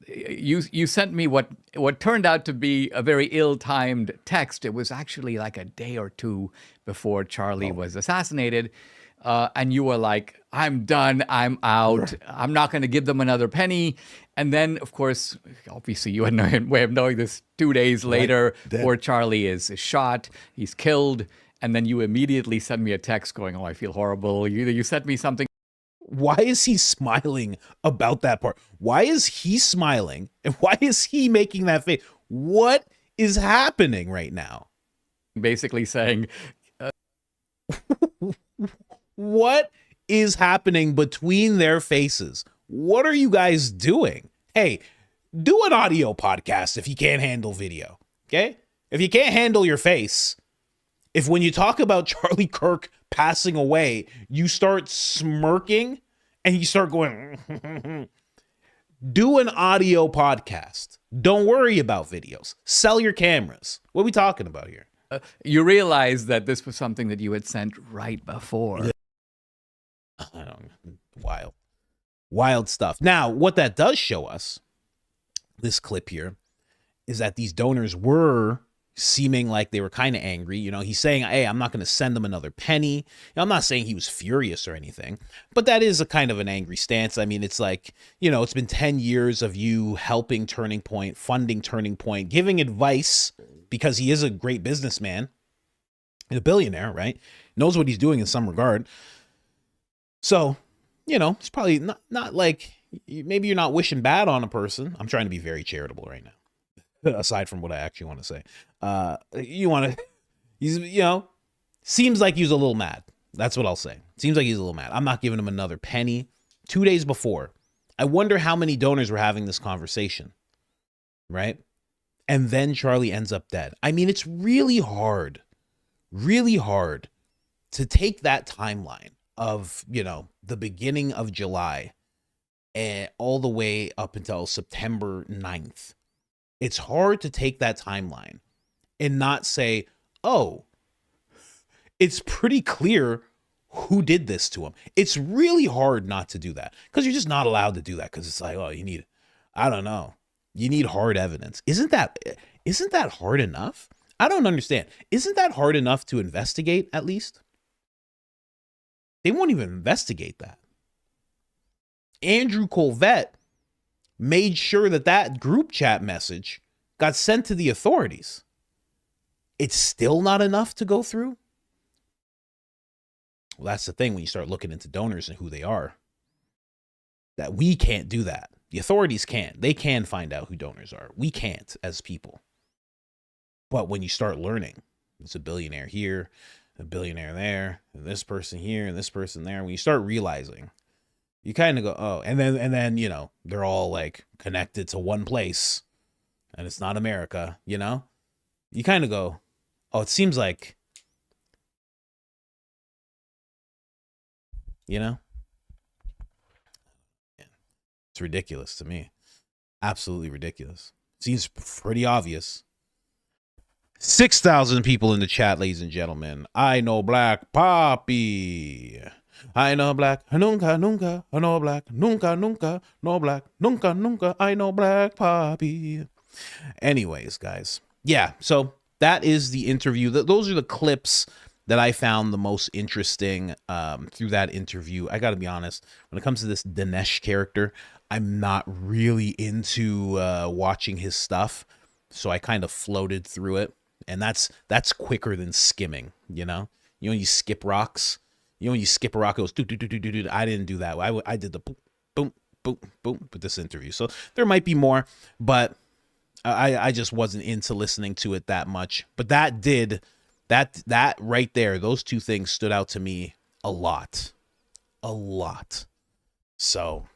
you sent me what turned out to be a very ill-timed text. It was actually like a day or two before Charlie was assassinated. And you were like, I'm done, I'm out, I'm not going to give them another penny. And then, of course, obviously you had no way of knowing this 2 days later, poor Charlie is shot, he's killed. And then you immediately sent me a text going, oh, I feel horrible. You sent me something. Why is he smiling about that part? Why is he smiling? And why is he making that face? What is happening right now? Basically saying, what is happening between their faces? What are you guys doing? Hey, do an audio podcast if you can't handle video, okay? If you can't handle your face, if when you talk about Charlie Kirk passing away, you start smirking and you start going, do an audio podcast. Don't worry about videos. Sell your cameras. What are we talking about here? You realize that this was something that you had sent right before. I don't know. Wild stuff. Now, what that does show us, this clip here, is that these donors were seeming like they were kind of angry. You know, he's saying, hey, I'm not going to send them another penny. You know, I'm not saying he was furious or anything, but that is a kind of an angry stance. I mean, it's like, you know, it's been 10 years of you helping Turning Point, funding Turning Point, giving advice, because he is a great businessman and a billionaire, right? Knows what he's doing in some regard. So, you know, it's probably not like, maybe you're not wishing bad on a person. I'm trying to be very charitable right now, aside from what I actually want to say. He's, you know, seems like he's a little mad. That's what I'll say. Seems like he's a little mad. I'm not giving him another penny. 2 days before. I wonder how many donors were having this conversation, right? And then Charlie ends up dead. I mean, it's really hard to take that timeline of, you know, the beginning of July and all the way up until September 9th. It's hard to take that timeline and not say, oh, it's pretty clear who did this to him. It's really hard not to do that, because you're just not allowed to do that, because it's like, oh, you need, I don't know, you need hard evidence. Isn't that hard enough? I don't understand. Isn't that hard enough to investigate at least? They won't even investigate that. Andrew Colvette made sure that group chat message got sent to the authorities. It's still not enough to go through. Well, that's the thing when you start looking into donors and who they are. That we can't do that. The authorities can't. They can find out who donors are. We can't as people. But when you start learning, it's a billionaire here, a billionaire there, and this person here, and this person there. When you start realizing, You kind of go, oh, and then, you know, they're all like connected to one place and it's not America, you know? You kind of go, oh, it seems like, you know? It's ridiculous to me. Absolutely ridiculous. Seems pretty obvious. 6,000 people in the chat, ladies and gentlemen. I know Black Poppy. I know Black, nunca, nunca. I know Black, nunca, nunca. No Black, nunca, nunca. I know Black Poppy. Anyways, guys. Yeah, so that is the interview. Those are the clips that I found the most interesting through that interview. I got to be honest, when it comes to this Dinesh character, I'm not really into watching his stuff. So I kind of floated through it. And that's quicker than skimming, you know? You know, you skip rocks. You know, when you skip a rock, it goes, do, do, do, do, do, do. I didn't do that. I did the boom, boom, boom, boom with this interview. So there might be more, but I just wasn't into listening to it that much. But that right there, those two things stood out to me a lot. A lot. So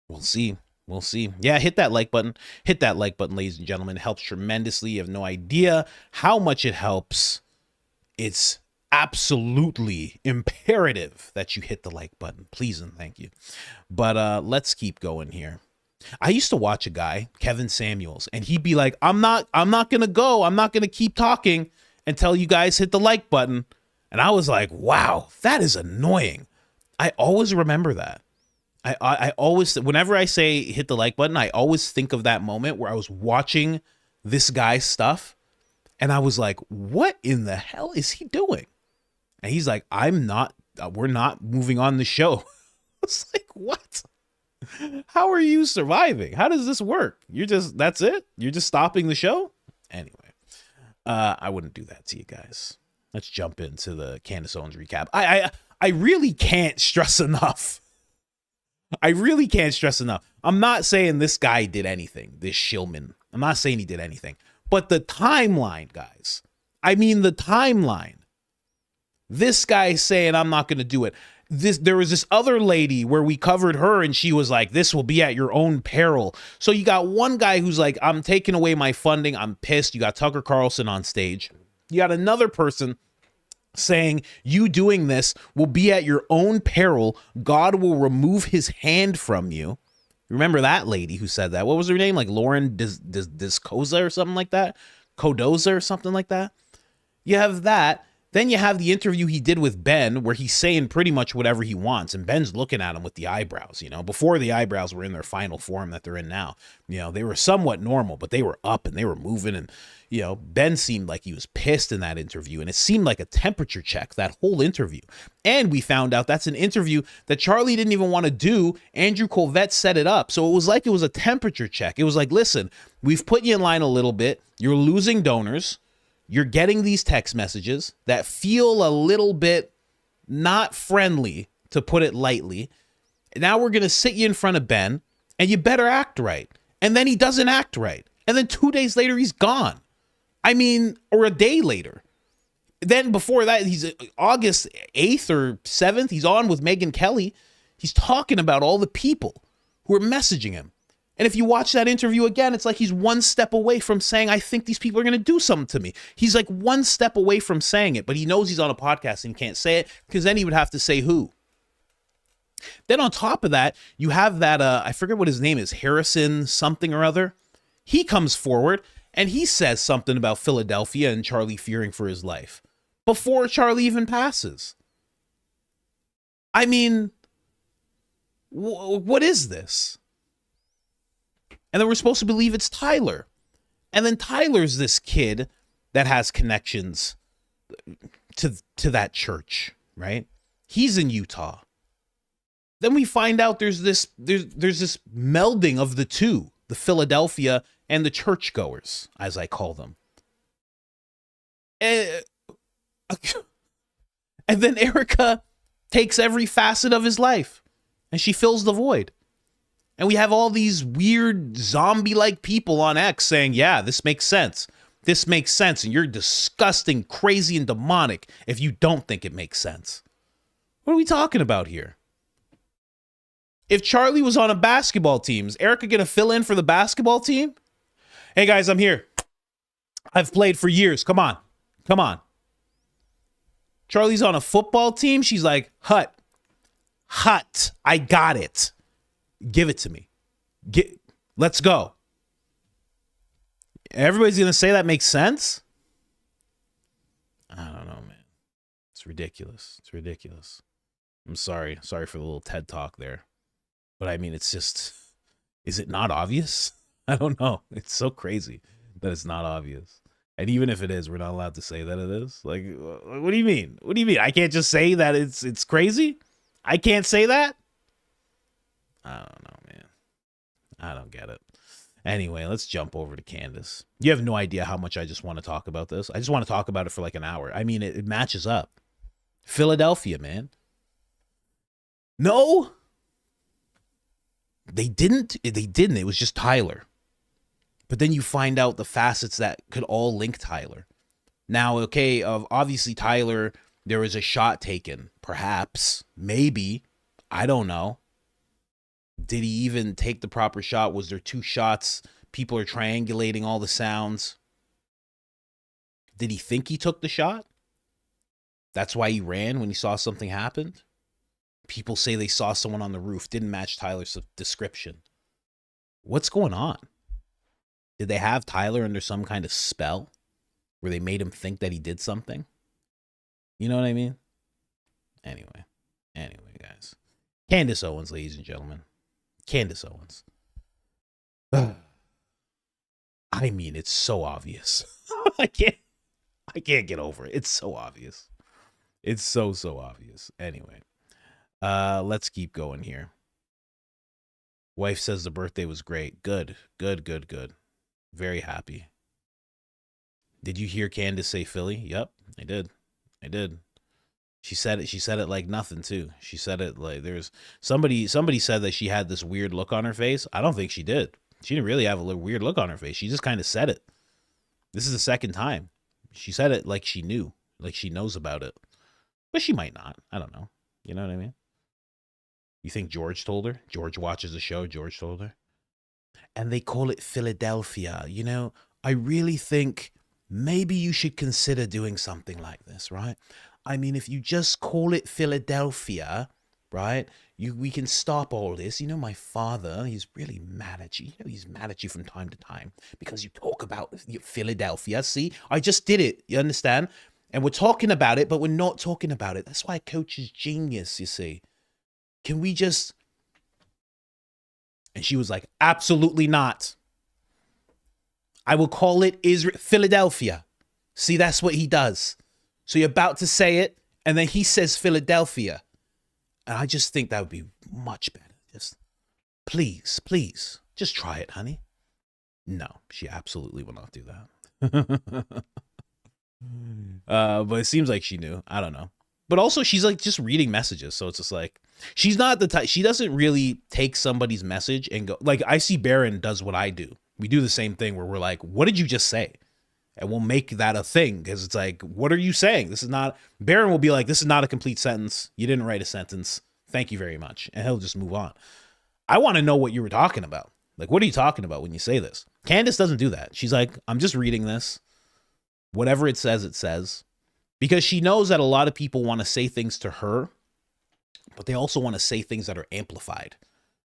we'll see. We'll see. Yeah, hit that like button. Hit that like button, ladies and gentlemen. It helps tremendously. You have no idea how much it helps. It's absolutely imperative that you hit the like button. Please and thank you. But let's keep going here. I used to watch a guy, Kevin Samuels, and he'd be like, I'm not going to go. I'm not going to keep talking until you guys hit the like button. And I was like, wow, that is annoying. I always remember that. I always, whenever I say hit the like button, I always think of that moment where I was watching this guy's stuff and I was like, what in the hell is he doing? And he's like, we're not moving on the show. I was like, what? How are you surviving? How does this work? That's it? You're just stopping the show? Anyway, I wouldn't do that to you guys. Let's jump into the Candace Owens recap. I really can't stress enough. I really can't stress enough. I'm not saying this guy did anything, this Shillman. I'm not saying he did anything. But the timeline, guys. I mean, the timeline. This guy saying, I'm not going to do it. There was this other lady where we covered her and she was like, this will be at your own peril. So you got one guy who's like, I'm taking away my funding. I'm pissed. You got Tucker Carlson on stage. You got another person saying you doing this will be at your own peril. God will remove his hand from you. Remember that lady who said that? What was her name? Like Lauren Discoza or something like that? Codoza or something like that? You have that. Then you have the interview he did with Ben where he's saying pretty much whatever he wants. And Ben's looking at him with the eyebrows, you know, before the eyebrows were in their final form that they're in now. You know, they were somewhat normal, but they were up and they were moving. And, you know, Ben seemed like he was pissed in that interview. And it seemed like a temperature check, that whole interview. And we found out that's an interview that Charlie didn't even want to do. Andrew Colvette set it up. So it was like it was a temperature check. It was like, listen, we've put you in line a little bit. You're losing donors. You're getting these text messages that feel a little bit not friendly, to put it lightly. Now we're going to sit you in front of Ben, and you better act right. And then he doesn't act right. And then 2 days later, he's gone. I mean, or a day later. Then before that, he's August 8th or 7th, he's on with Megyn Kelly. He's talking about all the people who are messaging him. And if you watch that interview again, it's like he's one step away from saying, I think these people are going to do something to me. He's like one step away from saying it, but he knows he's on a podcast and he can't say it because then he would have to say who. Then on top of that, you have that, I forget what his name is, Harrison something or other. He comes forward and he says something about Philadelphia and Charlie fearing for his life before Charlie even passes. I mean, what is this? And then we're supposed to believe it's Tyler. And then Tyler's this kid that has connections to that church, right? He's in Utah. Then we find out there's this melding of the two, the Philadelphia and the churchgoers, as I call them. And then Erika takes every facet of his life and she fills the void. And we have all these weird zombie-like people on X saying, yeah, this makes sense. This makes sense. And you're disgusting, crazy, and demonic if you don't think it makes sense. What are we talking about here? if Charlie was on a basketball team, is Erika going to fill in for the basketball team? Hey, guys, I'm here. I've played for years. Come on. Come on. Charlie's on a football team. She's like, Hut, I got it. Give it to me. Let's go. Everybody's going to say that makes sense? I don't know, man. It's ridiculous. It's ridiculous. I'm sorry. Sorry for the little TED talk there. But I mean, it's just, is it not obvious? I don't know. It's so crazy that it's not obvious. And even if it is, we're not allowed to say that it is. Like, what do you mean? What do you mean? I can't just say that it's crazy? I can't say that? I don't know, man. I don't get it. Anyway, let's jump over to Candace. You have no idea how much I just want to talk about this. I just want to talk about it for like an hour. I mean, it matches up. Philadelphia, man. No. They didn't. It was just Tyler. But then you find out the facets that could all link Tyler. Now, okay, obviously Tyler, there was a shot taken. Perhaps. Maybe. I don't know. Did he even take the proper shot? Was there two shots? People are triangulating all the sounds. Did he think he took the shot? That's why he ran when he saw something happened? People say they saw someone on the roof. Didn't match Tyler's description. What's going on? Did they have Tyler under some kind of spell where they made him think that he did something? You know what I mean? Anyway, guys. Candace Owens, ladies and gentlemen. Candace Owens. I mean, it's so obvious. I can't get over it. It's so obvious. It's so obvious. Anyway, let's keep going here. Wife says the birthday was great. Good. Very happy. Did you hear Candace say Philly? Yep, I did. She said it like nothing too. She said it like there's somebody said that she had this weird look on her face. I don't think she did. She didn't really have a weird look on her face. She just kind of said it. This is the second time. She said it like she knew, like she knows about it. But she might not. I don't know. You know what I mean? You think George told her? George watches the show. George told her. And they call it Philadelphia. You know, I really think maybe you should consider doing something like this, right? I mean, if you just call it Philadelphia, right, we can stop all this. You know, my father, he's really mad at you. You know, he's mad at you from time to time because you talk about Philadelphia. See, I just did it. You understand? And we're talking about it, but we're not talking about it. That's why Coach is genius, you see. Can we just... And she was like, absolutely not. I will call it Philadelphia. See, that's what he does. So you're about to say it, and then he says Philadelphia. And I just think that would be much better. Just, please, just try it, honey. No, she absolutely will not do that. But it seems like she knew. I don't know. But also, she's like just reading messages. So it's just like, she's not the type, she doesn't really take somebody's message and go, like, I see Baron does what I do. We do the same thing where we're like, what did you just say? And we'll make that a thing because it's like, what are you saying? This is not, Baron will be like, this is not a complete sentence. You didn't write a sentence. Thank you very much. And he'll just move on. I want to know what you were talking about. Like, what are you talking about when you say this? Candace doesn't do that. She's like, I'm just reading this. Whatever it says, it says. Because she knows that a lot of people want to say things to her, but they also want to say things that are amplified,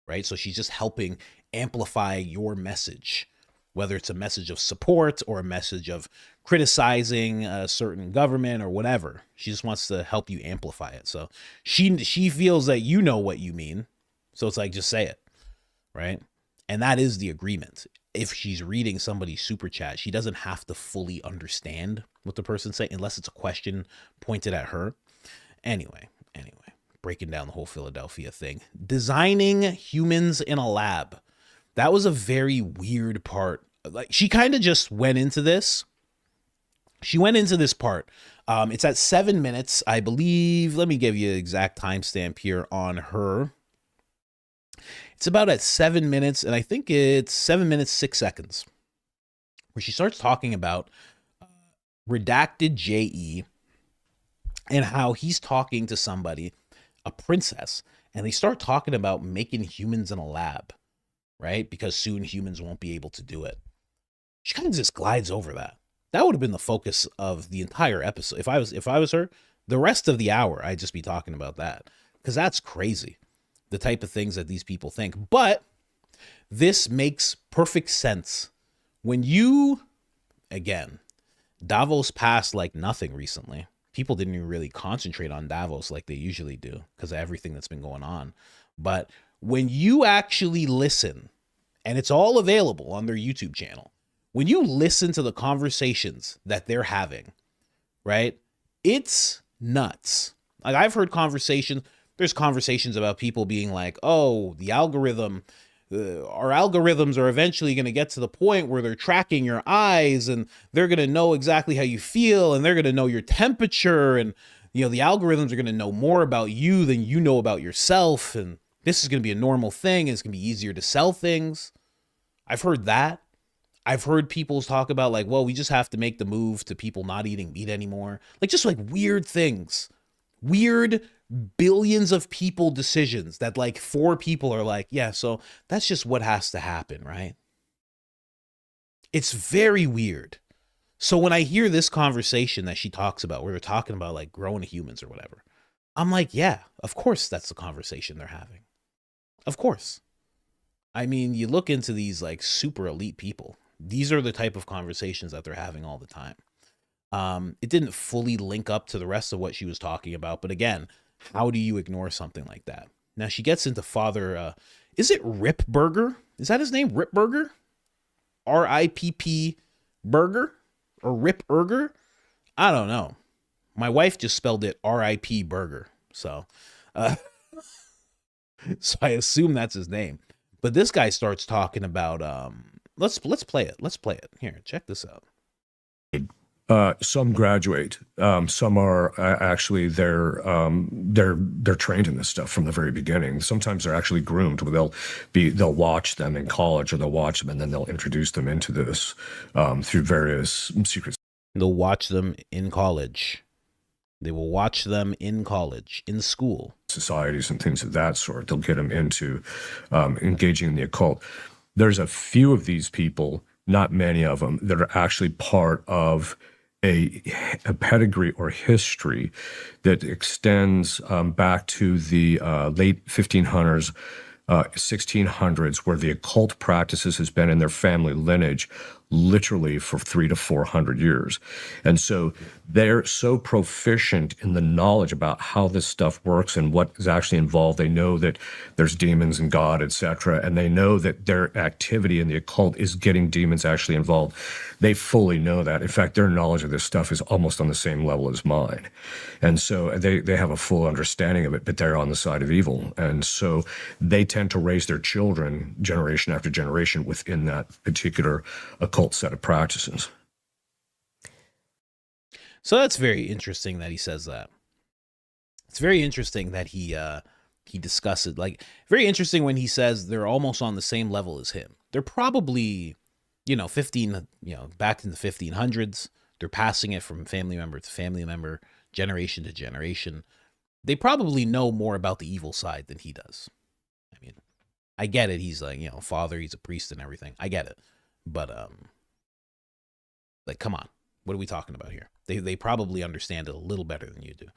right? So she's just helping amplify your message, whether it's a message of support or a message of criticizing a certain government or whatever. She just wants to help you amplify it. So she feels that you know what you mean. So it's like, just say it, right? And that is the agreement. If she's reading somebody's super chat, she doesn't have to fully understand what the person's saying unless it's a question pointed at her. Anyway, breaking down the whole Philadelphia thing. Designing humans in a lab. That was a very weird part. Like, she kind of just went into this. She went into this part. It's at 7 minutes, I believe. Let me give you an exact timestamp here on her. It's about at 7 minutes, and I think it's 7 minutes, 6 seconds, where she starts talking about redacted JE and how he's talking to somebody, a princess, and they start talking about making humans in a lab, right? Because soon humans won't be able to do it. She kind of just glides over that. That would have been the focus of the entire episode. If I was her, the rest of the hour, I'd just be talking about that, because that's crazy, the type of things that these people think. But this makes perfect sense when you, again, Davos passed like nothing recently. People didn't even really concentrate on Davos like they usually do because of everything that's been going on. But when you actually listen, and it's all available on their YouTube channel, when you listen to the conversations that they're having, right, it's nuts. Like, I've heard conversations, there's conversations about people being like, oh, the algorithm, our algorithms are eventually going to get to the point where they're tracking your eyes and they're going to know exactly how you feel and they're going to know your temperature, and the algorithms are going to know more about you than you know about yourself, and this is going to be a normal thing and it's going to be easier to sell things. I've heard that. I've heard people talk about like, well, we just have to make the move to people not eating meat anymore. Like, just like weird things, weird billions of people decisions that like 4 people are like, yeah, so that's just what has to happen, right? It's very weird. So when I hear this conversation that she talks about, where they're talking about like growing humans or whatever, I'm like, yeah, of course that's the conversation they're having. Of course. I mean, you look into these like super elite people, these are the type of conversations that they're having all the time. It didn't fully link up to the rest of what she was talking about, but again, how do you ignore something like that? Now she gets into Father, is it Rip Burger? Is that his name? Rip Burger? R-I-P-P Burger? Or Rip Burger? I don't know. My wife just spelled it R-I-P Burger. So I assume that's his name. But this guy starts talking about, let's play it. Let's play it. Here, check this out. Some graduate. Some are actually they're trained in this stuff from the very beginning. Sometimes they're actually groomed. Where they'll watch them in college, or they'll watch them and then they'll introduce them into this through various secret. They'll watch them in college. They will watch them in college, in school, societies and things of that sort. They'll get them into engaging in the occult. There's a few of these people, not many of them, that are actually part of a pedigree or history that extends back to the late 1500s, 1600s, where the occult practices has been in their family lineage literally for 300 to 400 years. And so they're so proficient in the knowledge about how this stuff works and what is actually involved. They know that there's demons and God, etc. And they know that their activity in the occult is getting demons actually involved. They fully know that. In fact, their knowledge of this stuff is almost on the same level as mine. And so they have a full understanding of it, but they're on the side of evil. And so they tend to raise their children generation after generation within that particular occult set of practices. So that's very interesting that he says that. It's very interesting that he discusses, like, very interesting when he says they're almost on the same level as him. They're probably, back in the 1500s, they're passing it from family member to family member, generation to generation. They probably know more about the evil side than he does. I mean, I get it. He's like, father, he's a priest and everything. I get it. But, like, come on. What are we talking about here? They probably understand it a little better than you do.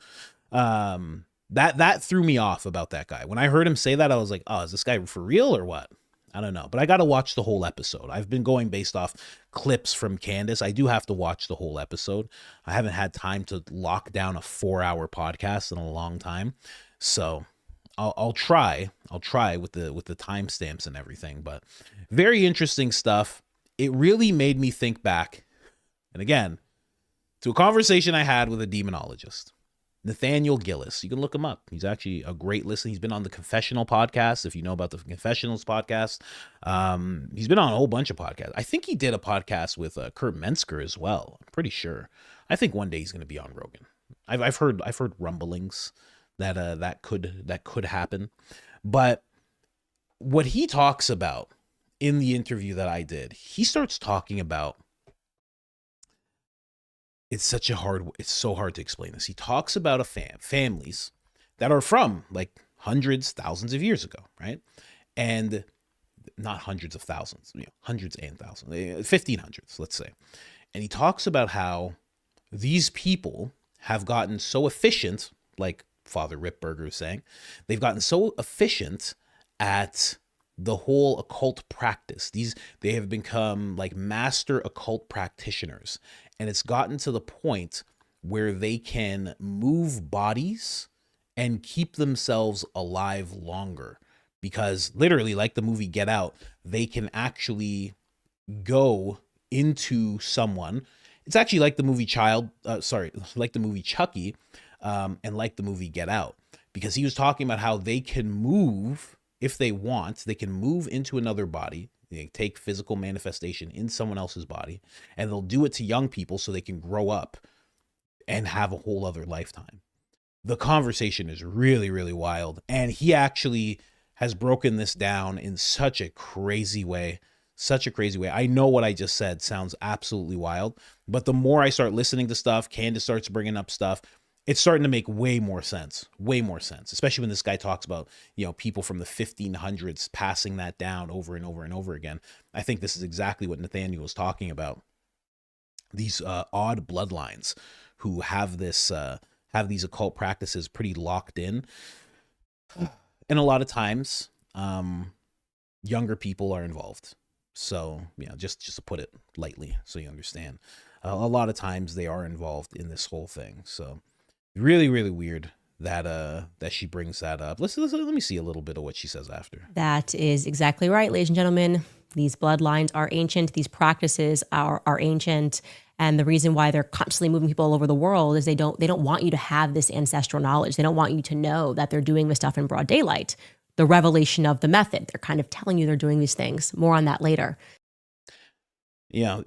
That threw me off about that guy. When I heard him say that, I was like, oh, is this guy for real or what? I don't know. But I got to watch the whole episode. I've been going based off clips from Candace. I do have to watch the whole episode. I haven't had time to lock down a 4-hour podcast in a long time. So I'll try with the timestamps and everything. But very interesting stuff. It really made me think back, and again, to a conversation I had with a demonologist, Nathaniel Gillis. You can look him up. He's actually a great listen. He's been on the Confessional podcast, if you know about the Confessionals podcast. He's been on a whole bunch of podcasts. I think he did a podcast with Kurt Mensker as well. I'm pretty sure. I think one day he's going to be on Rogan. I've heard rumblings that that could happen. But what he talks about in the interview that I did, he starts talking about, it's so hard to explain this. He talks about families that are from like hundreds, thousands of years ago, right? And not hundreds of thousands, hundreds and thousands, 1500s, let's say. And he talks about how these people have gotten so efficient, like Father Ripperger is saying, they've gotten so efficient at the whole occult practice. They have become like master occult practitioners. And it's gotten to the point where they can move bodies and keep themselves alive longer. Because literally, like the movie Get Out, they can actually go into someone. It's actually like the movie like the movie Chucky, and like the movie Get Out, because he was talking about how they can move, if they want, they can move into another body. They take physical manifestation in someone else's body, and they'll do it to young people so they can grow up and have a whole other lifetime. The conversation is really, really wild. And he actually has broken this down in such a crazy way. I know what I just said sounds absolutely wild, but the more I start listening to stuff, Candace starts bringing up stuff, it's starting to make way more sense, especially when this guy talks about, people from the 1500s passing that down over and over and over again. I think this is exactly what Nathaniel was talking about. These odd bloodlines who have these occult practices pretty locked in. And a lot of times, younger people are involved. So, just to put it lightly, so you understand. A lot of times they are involved in this whole thing. So, really, really weird that she brings that up. Let me see a little bit of what she says after. That is exactly right, ladies and gentlemen. These bloodlines are ancient. These practices are ancient. And the reason why they're constantly moving people all over the world is they don't want you to have this ancestral knowledge. They don't want you to know that they're doing this stuff in broad daylight. The revelation of the method. They're kind of telling you they're doing these things. More on that later.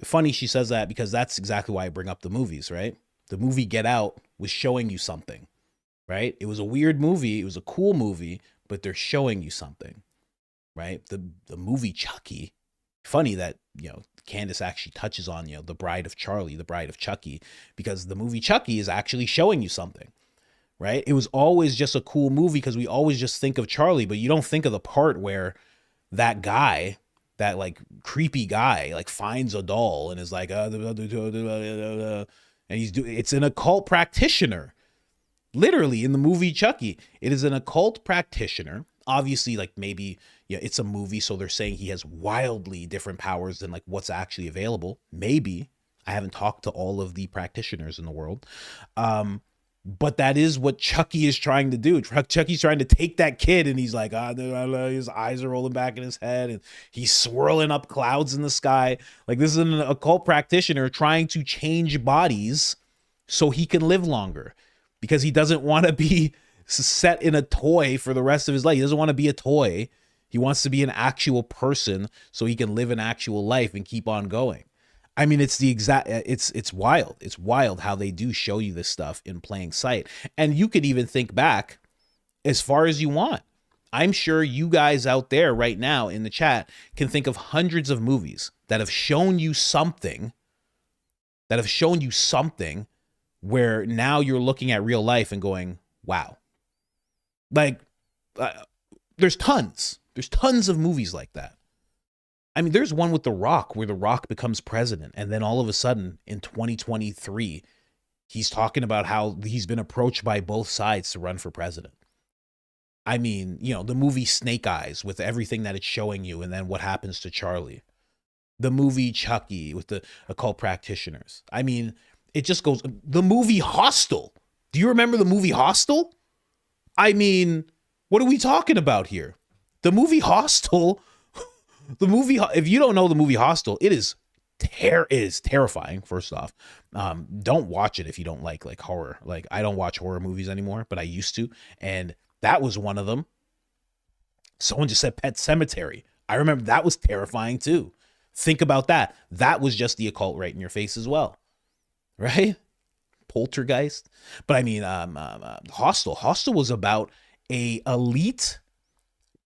Funny she says that, because that's exactly why I bring up the movies, right? The movie Get Out was showing you something, right? It was a weird movie. It was a cool movie, but they're showing you something, right? The movie Chucky, funny that, Candace actually touches on, the bride of Charlie, the bride of Chucky, because the movie Chucky is actually showing you something, right? It was always just a cool movie because we always just think of Charlie, but you don't think of the part where that guy, that like creepy guy, like finds a doll and is like, and it's an occult practitioner. Literally in the movie Chucky, it is an occult practitioner. Obviously, like maybe, it's a movie, so they're saying he has wildly different powers than like what's actually available. Maybe. I haven't talked to all of the practitioners in the world. But that is what Chucky is trying to do. Chucky's trying to take that kid, and he's like, his eyes are rolling back in his head, and he's swirling up clouds in the sky. Like, this is an occult practitioner trying to change bodies so he can live longer, because he doesn't want to be set in a toy for the rest of his life. He doesn't want to be a toy. He wants to be an actual person so he can live an actual life and keep on going. I mean, it's wild. It's wild how they do show you this stuff in plain sight. And you could even think back as far as you want. I'm sure you guys out there right now in the chat can think of hundreds of movies that have shown you something, where now you're looking at real life and going, wow. Like, there's tons of movies like that. I mean, there's one with The Rock where The Rock becomes president, and then all of a sudden in 2023, he's talking about how he's been approached by both sides to run for president. I mean, the movie Snake Eyes with everything that it's showing you, and then what happens to Charlie. The movie Chucky with the occult practitioners. I mean, it just goes. The movie Hostel. Do you remember the movie Hostel? I mean, what are we talking about here? The movie Hostel. If you don't know the movie Hostel, it is terrifying. First off, don't watch it if you don't like horror. Like, I don't watch horror movies anymore, but I used to, and that was one of them. Someone just said Pet Sematary. I remember that was terrifying too. Think about that. That was just the occult right in your face as well, right? Poltergeist. But I mean, Hostel. Hostel was about a elite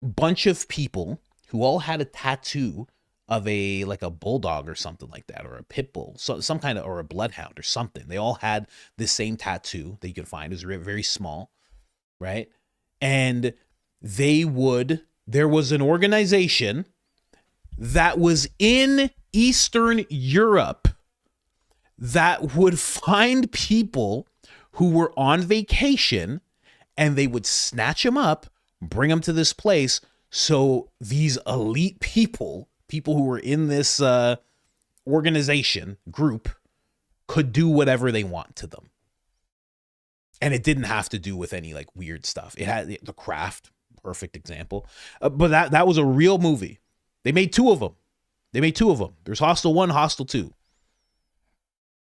bunch of people who all had a tattoo of a bulldog or something like that, or a pit bull, so some kind of, or a bloodhound or something. They all had the same tattoo that you can find. It was very small, right? And there was an organization that was in Eastern Europe that would find people who were on vacation, and they would snatch them up, bring them to this place, so these elite people who were in this organization group, could do whatever they want to them. And it didn't have to do with any like weird stuff. It had The Craft, perfect example. But that was a real movie. They made two of them. There's Hostel 1, Hostel 2.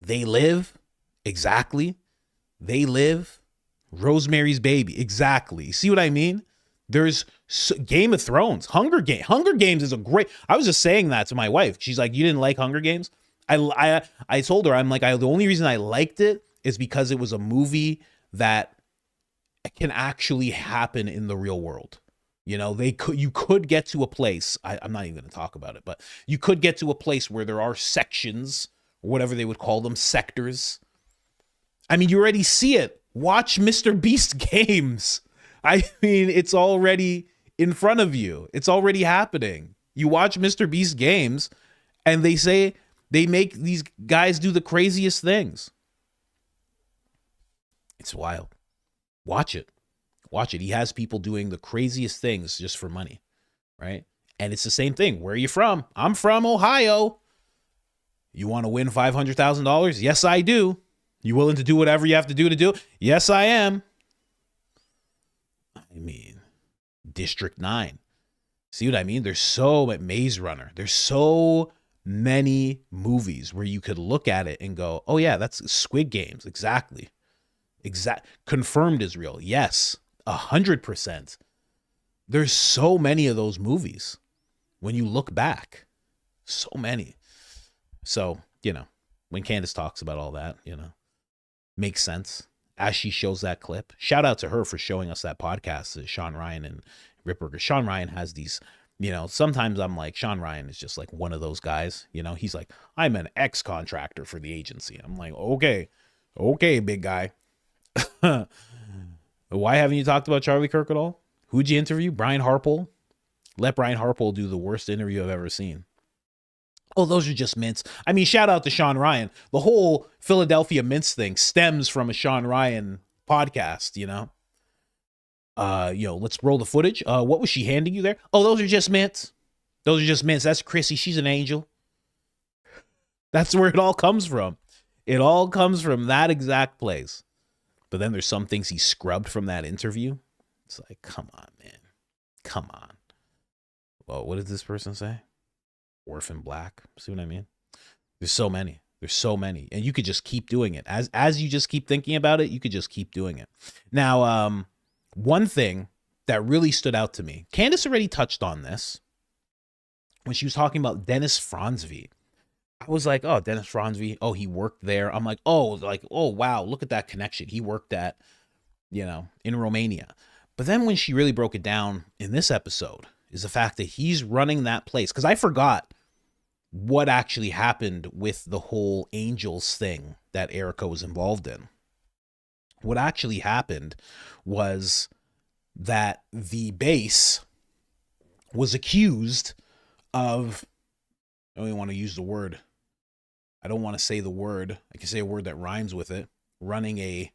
They Live, exactly. They Live, Rosemary's Baby, exactly. See what I mean? There's Game of Thrones, Hunger Games is a great. I was just saying that to my wife. She's like, "You didn't like Hunger Games?" I told her, I'm like, the only reason I liked it is because it was a movie that can actually happen in the real world. You know, you could get to a place. I'm not even going to talk about it, but you could get to a place where there are sections, or whatever they would call them, sectors. I mean, you already see it. Watch Mr. Beast Games. I mean, it's already in front of you. It's already happening. You watch Mr. Beast Games, and they make these guys do the craziest things. It's wild. Watch it. He has people doing the craziest things just for money, right? And it's the same thing. Where are you from? I'm from Ohio. You want to win $500,000? Yes, I do. You willing to do whatever you have to do? Yes, I am. I mean, District 9. See what I mean? Maze Runner. There's so many movies where you could look at it and go, oh yeah, that's Squid Games. Exactly. Confirmed is real. Yes, 100%. There's so many of those movies when you look back. So many. So, when Candace talks about all that, makes sense. As she shows that clip, shout out to her for showing us that podcast, Sean Ryan and Ripper. Sean Ryan has these, sometimes I'm like, Sean Ryan is just like one of those guys, he's like, I'm an ex-contractor for the agency. I'm like, okay, big guy. Why haven't you talked about Charlie Kirk at all? Who'd you interview? Brian Harpole? Let Brian Harpole do the worst interview I've ever seen. Oh, those are just mints. I mean, shout out to Sean Ryan. The whole Philadelphia mints thing stems from a Sean Ryan podcast, let's roll the footage. What was she handing you there? Oh, those are just mints. That's Chrissy. She's an angel. That's where it all comes from. It all comes from that exact place. But then there's some things he scrubbed from that interview. It's like, come on, man. Come on. Well, what did this person say? Orphan Black. See what I mean? There's so many. And you could just keep doing it. As you just keep thinking about it, you could just keep doing it. Now, one thing that really stood out to me, Candace already touched on this when she was talking about Dennis Franzvi. I was like, oh, Dennis Franzvi. Oh, he worked there. I'm like, oh, wow, look at that connection. He worked at, in Romania. But then when she really broke it down in this episode is the fact that he's running that place. Because I forgot what actually happened with the whole angels thing that Erika was involved in. What actually happened was that the base was accused of, I don't even want to use the word. I don't want to say the word. I can say a word that rhymes with it. Running a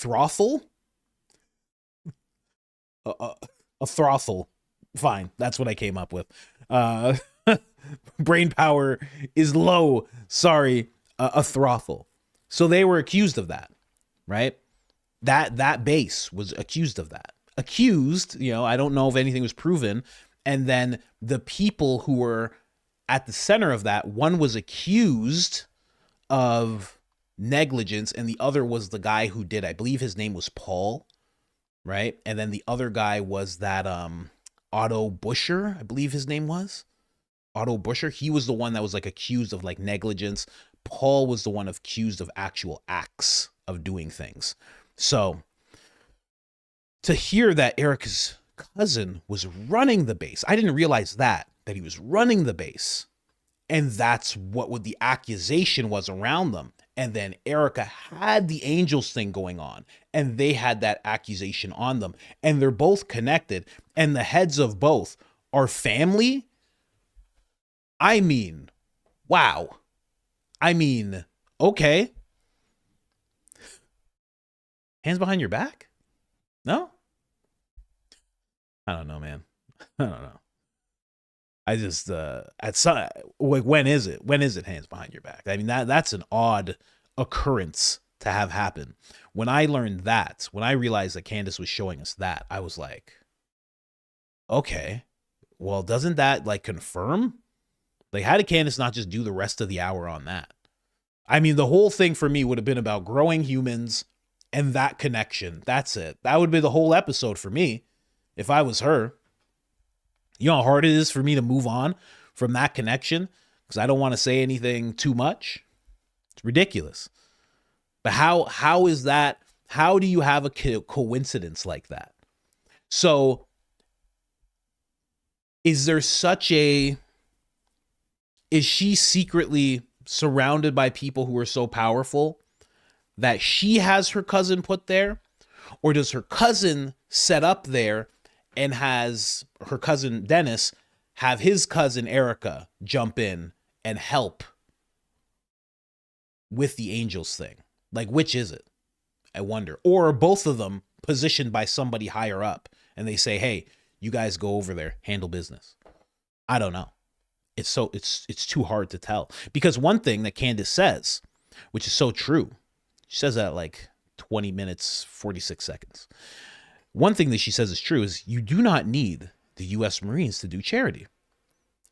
brothel. A brothel. Fine. That's what I came up with. Brain power is low. Sorry. A brothel. So they were accused of that, right? That base was accused of that. Accused, I don't know if anything was proven. And then the people who were at the center of that, one was accused of negligence and the other was the guy who did, I believe his name was Paul, right? And then the other guy was that Otto Buscher, I believe his name was. Otto Buscher, he was the one that was like accused of like negligence. Paul was the one accused of actual acts of doing things. So to hear that Erika's cousin was running the base, I didn't realize that he was running the base, and that's what the accusation was around them. And then Erika had the angels thing going on, and they had that accusation on them, and they're both connected, and the heads of both are family. I mean, wow. I mean, okay. Hands behind your back? No? I don't know, man. I don't know. I just at some, when is it? When is it hands behind your back? I mean, that's an odd occurrence to have happen. When I learned that, when I realized that Candace was showing us that, I was like, okay, well, doesn't that like confirm? Like, how did Candace not just do the rest of the hour on that? I mean, the whole thing for me would have been about growing humans and that connection. That's it. That would be the whole episode for me if I was her. You know how hard it is for me to move on from that connection because I don't want to say anything too much. It's ridiculous. But how is that? How do you have a coincidence like that? So is there such a... Is she secretly surrounded by people who are so powerful that she has her cousin put there? Or does her cousin set up there and has her cousin Dennis have his cousin Erika jump in and help with the angels thing? Like, which is it? I wonder. Or are both of them positioned by somebody higher up and they say, hey, you guys go over there, handle business? I don't know. It's too hard to tell. Because one thing that Candace says, which is so true, she says that at like 20 minutes, 46 seconds. One thing that she says is true is you do not need the U.S. Marines to do charity.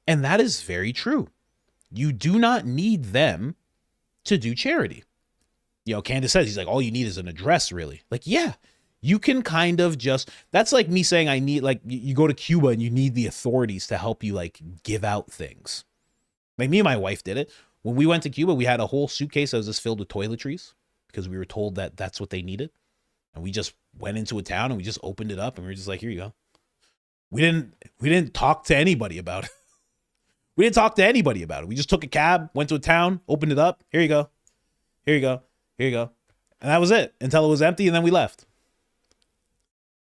And that is very true. You do not need them to do charity. You know, Candace says, he's like, all you need is an address, really. Like, yeah, you can kind of just, that's like me saying I need, like, you go to Cuba and you need the authorities to help you, like, give out things. Like, me and my wife did it. When we went to Cuba, we had a whole suitcase that was just filled with toiletries because we were told that that's what they needed. And we just went into a town and we just opened it up and we were just like, here you go. We didn't talk to anybody about it. We didn't talk to anybody about it. We just took a cab, went to a town, opened it up. Here you go. Here you go. Here you go. And that was it until it was empty and then we left.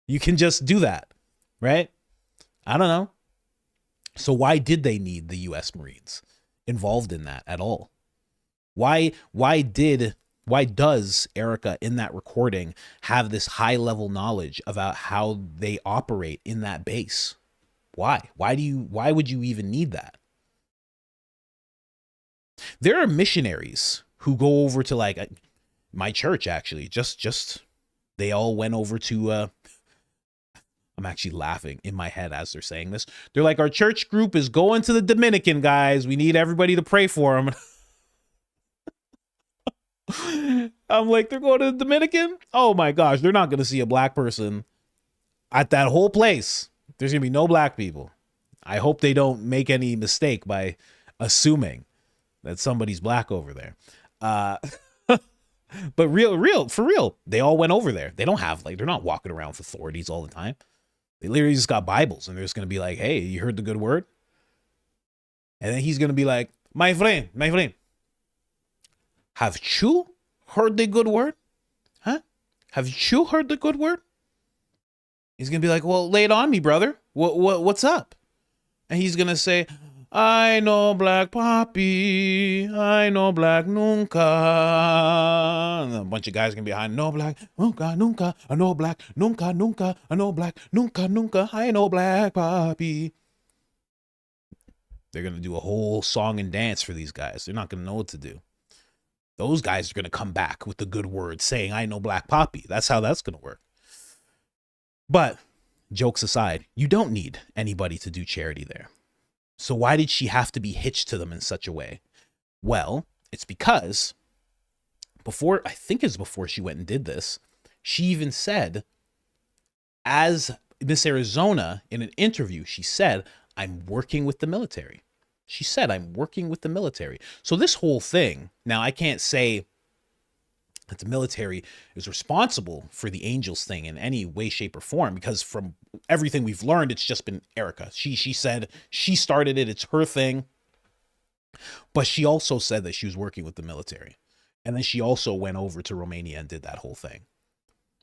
You can just do that, right? I don't know. So why did they need the U.S. Marines involved in that at all? Why does Erika in that recording have this high level knowledge about how they operate in that base? Why would you even need that? There are missionaries who go over to, like, my church, actually, just they all went over to, I'm actually laughing in my head as they're saying this. They're like, our church group is going to the Dominican, guys. We need everybody to pray for them. I'm like, they're going to the Dominican? Oh my gosh, they're not going to see a black person at that whole place. There's going to be no black people. I hope they don't make any mistake by assuming that somebody's black over there. But for real, they all went over there. They don't have, like, they're not walking around with authorities all the time. They literally just got Bibles and they're just going to be like, hey, you heard the good word? And then he's going to be like, my friend, have you heard the good word? Huh? Have you heard the good word? He's going to be like, well, lay it on me, brother. What's up? And he's going to say, I know black papi, I know black nunca. And a bunch of guys are going to be behind, no black, nunca, nunca, I know black, nunca, nunca, I know black, nunca, nunca, I know black papi. They're going to do a whole song and dance for these guys. They're not going to know what to do. Those guys are going to come back with the good word saying, I know black papi. That's how that's going to work. But jokes aside, you don't need anybody to do charity there. So why did she have to be hitched to them in such a way? Well, it's because before she went and did this, she even said, as Miss Arizona in an interview, she said, I'm working with the military. She said, I'm working with the military. So this whole thing, now I can't say that the military is responsible for the angels thing in any way, shape, or form, because from everything we've learned, it's just been Erika. She said she started it. It's her thing. But she also said that she was working with the military. And then she also went over to Romania and did that whole thing.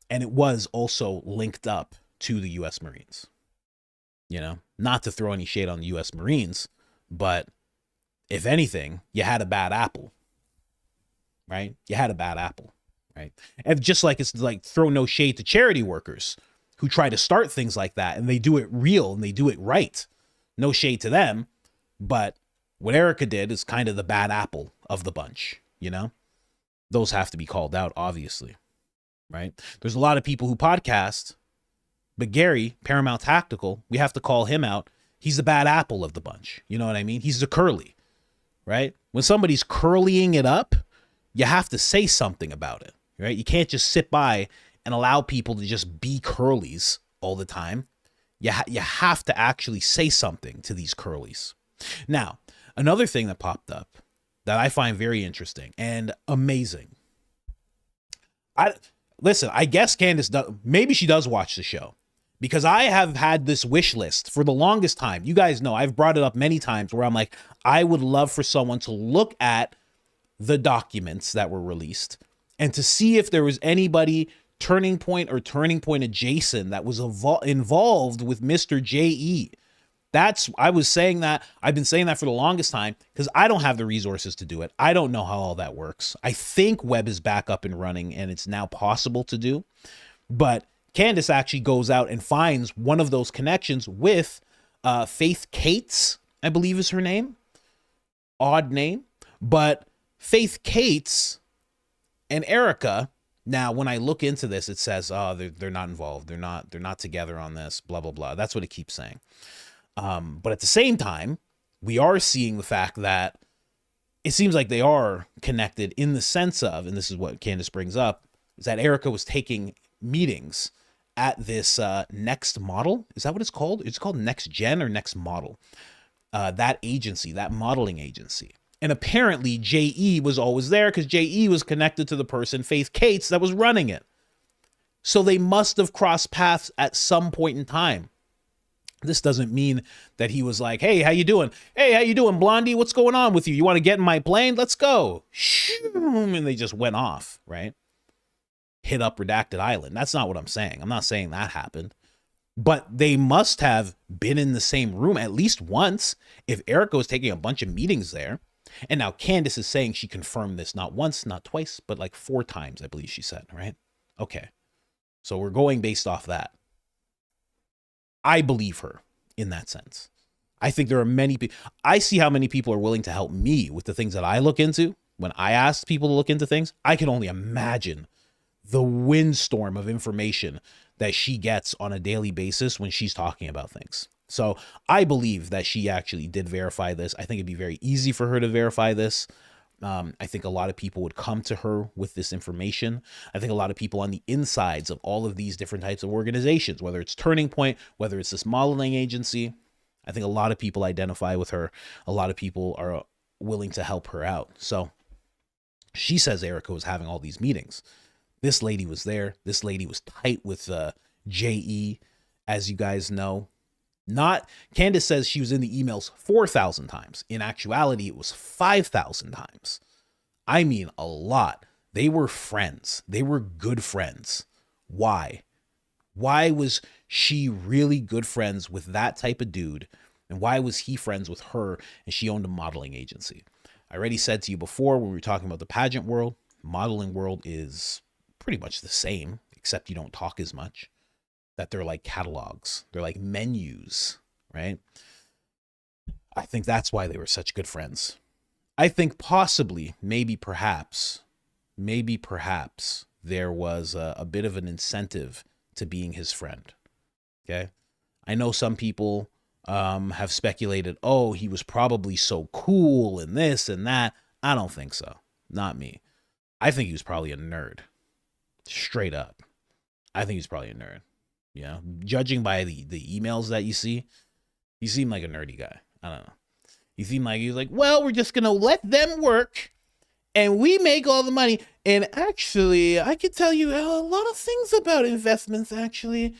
And it was also linked up to the U.S. Marines. You know, not to throw any shade on the U.S. Marines, but if anything, you had a bad apple, right? You had a bad apple, right? And just like it's like throw no shade to charity workers who try to start things like that, and they do it real and they do it right. No shade to them, but what Erika did is kind of the bad apple of the bunch, you know? Those have to be called out, obviously, right? There's a lot of people who podcast, but Gary, Paramount Tactical, we have to call him out. He's the bad apple of the bunch. You know what I mean? He's the curly, right? When somebody's curlying it up, you have to say something about it, right? You can't just sit by and allow people to just be curlies all the time. You have to actually say something to these curlies. Now, another thing that popped up that I find very interesting and amazing. Listen, I guess Candace maybe she does watch the show, because I have had this wish list for the longest time. You guys know I've brought it up many times where I'm like, I would love for someone to look at the documents that were released and to see if there was anybody Turning Point or Turning Point adjacent that was involved with Mr. J.E. I was saying that. I've been saying that for the longest time because I don't have the resources to do it. I don't know how all that works. I think Web is back up and running and it's now possible to do. But Candace actually goes out and finds one of those connections with Faith Cates, I believe is her name. Odd name. But Faith Cates and Erika, now when I look into this, it says, oh, they're not involved. They're not together on this, blah, blah, blah. That's what it keeps saying. But at the same time, we are seeing the fact that it seems like they are connected in the sense of, and this is what Candace brings up, is that Erika was taking meetings at this Next Model. Is that what it's called? It's called Next Gen or Next Model. That agency, that modeling agency. And apparently J.E. was always there because J.E. was connected to the person, Faith Cates, that was running it. So they must have crossed paths at some point in time. This doesn't mean that he was like, hey, how you doing? Hey, how you doing, Blondie? What's going on with you? You want to get in my plane? Let's go. And they just went off, right? Hit up Redacted Island. That's not what I'm saying. I'm not saying that happened. But they must have been in the same room at least once if Erika was taking a bunch of meetings there. And now Candace is saying she confirmed this not once, not twice, but like 4 times, I believe she said, right? Okay. So we're going based off that. I believe her in that sense. I think there are many people. I see how many people are willing to help me with the things that I look into. When I ask people to look into things, I can only imagine the windstorm of information that she gets on a daily basis when she's talking about things. So I believe that she actually did verify this. I think it'd be very easy for her to verify this. I think a lot of people would come to her with this information. I think a lot of people on the insides of all of these different types of organizations, whether it's Turning Point, whether it's this modeling agency, I think a lot of people identify with her. A lot of people are willing to help her out. So she says Erika was having all these meetings. This lady was there. This lady was tight with J.E., as you guys know. Candace says she was in the emails 4,000 times. In actuality, it was 5,000 times. I mean, a lot. They were friends. They were good friends. Why? Why was she really good friends with that type of dude? And why was he friends with her and she owned a modeling agency? I already said to you before when we were talking about the pageant world, modeling world is pretty much the same, except you don't talk as much. That they're like catalogs. They're like menus, right? I think that's why they were such good friends. I think possibly, maybe perhaps there was a bit of an incentive to being his friend. Okay. I know some people have speculated, oh, he was probably so cool and this and that. I don't think so. Not me. I think he was probably a nerd. Straight up. I think he's probably a nerd. You know, judging by the emails that you see, he seemed like a nerdy guy. I don't know. He seemed like he was like, well, we're just going to let them work and we make all the money. And actually, I could tell you a lot of things about investments, actually.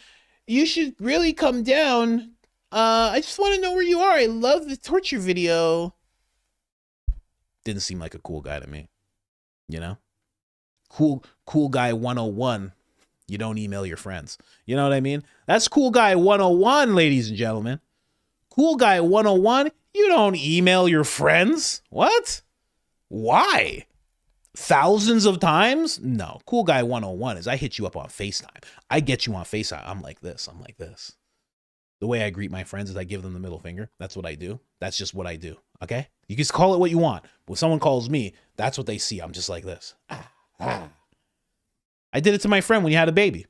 You should really come down. I just want to know where you are. I love the torture video. Didn't seem like a cool guy to me, you know? cool guy 101. You don't email your friends. You know what I mean? That's cool guy 101, ladies and gentlemen. Cool guy 101. You don't email your friends. What? Why? Thousands of times? No. Cool guy 101 is I hit you up on FaceTime. I get you on FaceTime. I'm like this. I'm like this. The way I greet my friends is I give them the middle finger. That's what I do. That's just what I do. Okay? You can call it what you want. When someone calls me, that's what they see. I'm just like this. I did it to my friend when he had a baby.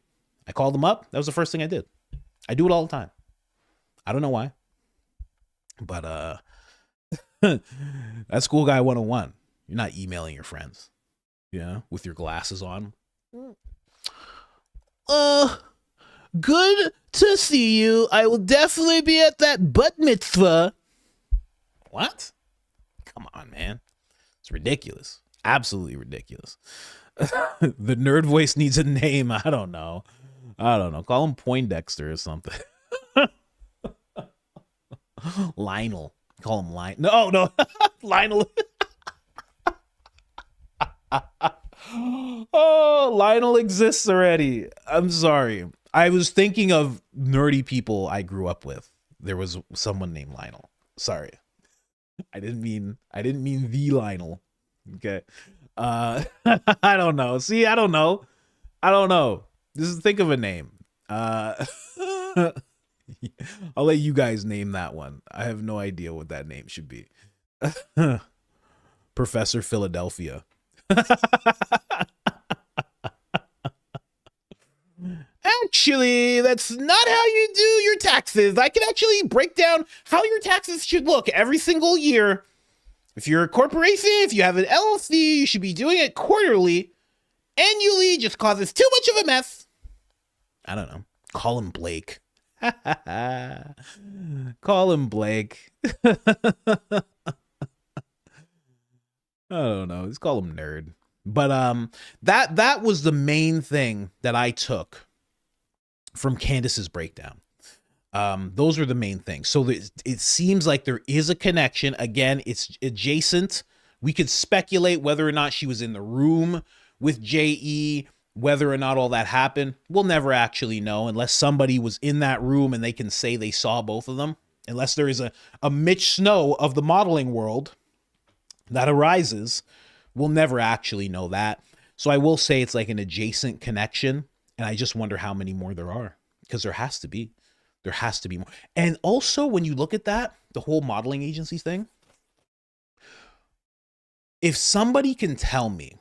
I called him up. That was the first thing I did. I do it all the time. I don't know why. But that's cool guy 101. You're not emailing your friends. Yeah, with your glasses on. Good to see you. I will definitely be at that bat mitzvah. What? Come on, man. It's ridiculous. Absolutely ridiculous. The nerd voice needs a name. I don't know. Call him Poindexter or something. Lionel. Call him Lionel. No. Lionel. Oh, Lionel exists already. I'm sorry. I was thinking of nerdy people I grew up with. There was someone named Lionel. Sorry. I didn't mean the Lionel. Okay. I don't know. See, I don't know. Just think of a name. I'll let you guys name that one. I have no idea what that name should be. Professor Philadelphia. Actually, that's not how you do your taxes. I can actually break down how your taxes should look every single year. If you're a corporation, if you have an LLC, you should be doing it quarterly. Annually just causes too much of a mess. I don't know. Call him Blake. Call him Blake. I don't know. Let's call him Nerd. But that was the main thing that I took from Candace's breakdown. Those were the main things. So it seems like there is a connection. Again, it's adjacent. We could speculate whether or not she was in the room with JE, whether or not all that happened. We'll never actually know unless somebody was in that room and they can say they saw both of them. Unless there is a Mitch Snow of the modeling world that arises, we'll never actually know that. So I will say it's like an adjacent connection. And I just wonder how many more there are, because there has to be. There has to be more. And also, when you look at that, the whole modeling agencies thing, if somebody can tell me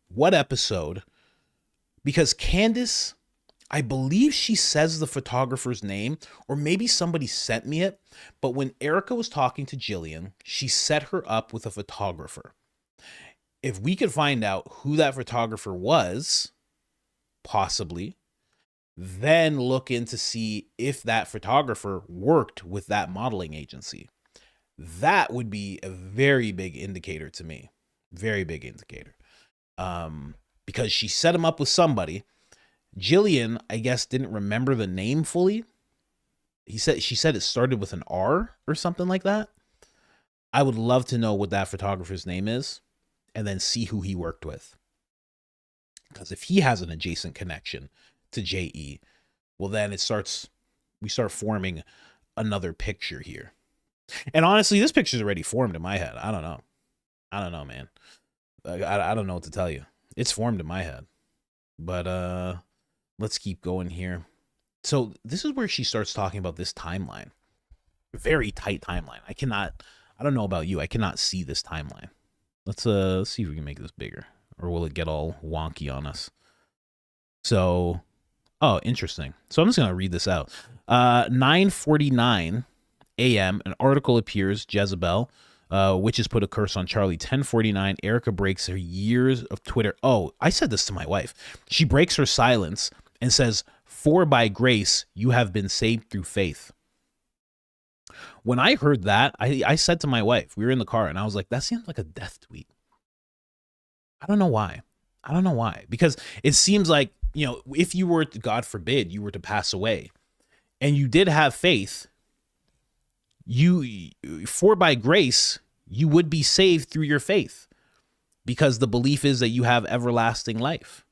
what episode, because Candace, I believe she says the photographer's name, or maybe somebody sent me it, but when Erika was talking to Jillian, she set her up with a photographer. If we could find out who that photographer was, possibly, then look in to see if that photographer worked with that modeling agency. That would be a very big indicator to me. Very big indicator. Because she set him up with somebody. Jillian, I guess, didn't remember the name fully. She said it started with an R or something like that. I would love to know what that photographer's name is and then see who he worked with. Because if he has an adjacent connection to JE, well, then we start forming another picture here. And honestly, this picture's already formed in my head. I don't know, man. I don't know what to tell you. It's formed in my head. But let's keep going here. So this is where she starts talking about this timeline. Very tight timeline. I don't know about you. I cannot see this timeline. Let's see if we can make this bigger. Or will it get all wonky on us? So, oh, interesting. So I'm just going to read this out. 9:49 a.m., an article appears, Jezebel, witches put a curse on Charlie. 10:49, Erika breaks her years of Twitter. Oh, I said this to my wife. She breaks her silence and says, "For by grace you have been saved through faith." When I heard that, I said to my wife, we were in the car, and I was like, that seems like a death tweet. I don't know why. Because it seems like, if you were to, God forbid, you were to pass away and you did have faith, for by grace, you would be saved through your faith. because the belief is that you have everlasting life.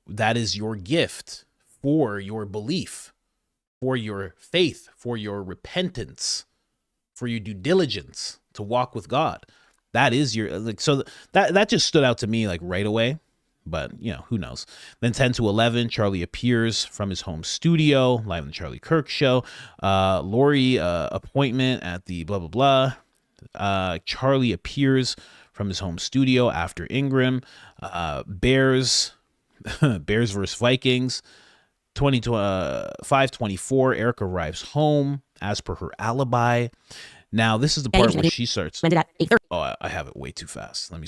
That is your gift for your belief, for your faith, for your repentance, for your due diligence to walk with God. That is your, like, so that just stood out to me like right away, but you know, who knows. Then 10 to 11, Charlie appears from his home studio, live on the Charlie Kirk show. Lori, appointment at the blah, blah, blah. Charlie appears from his home studio after Ingram. Bears versus Vikings. 5:24, Erika arrives home as per her alibi. Now this is the part where she starts. Oh, I have it way too fast. Let me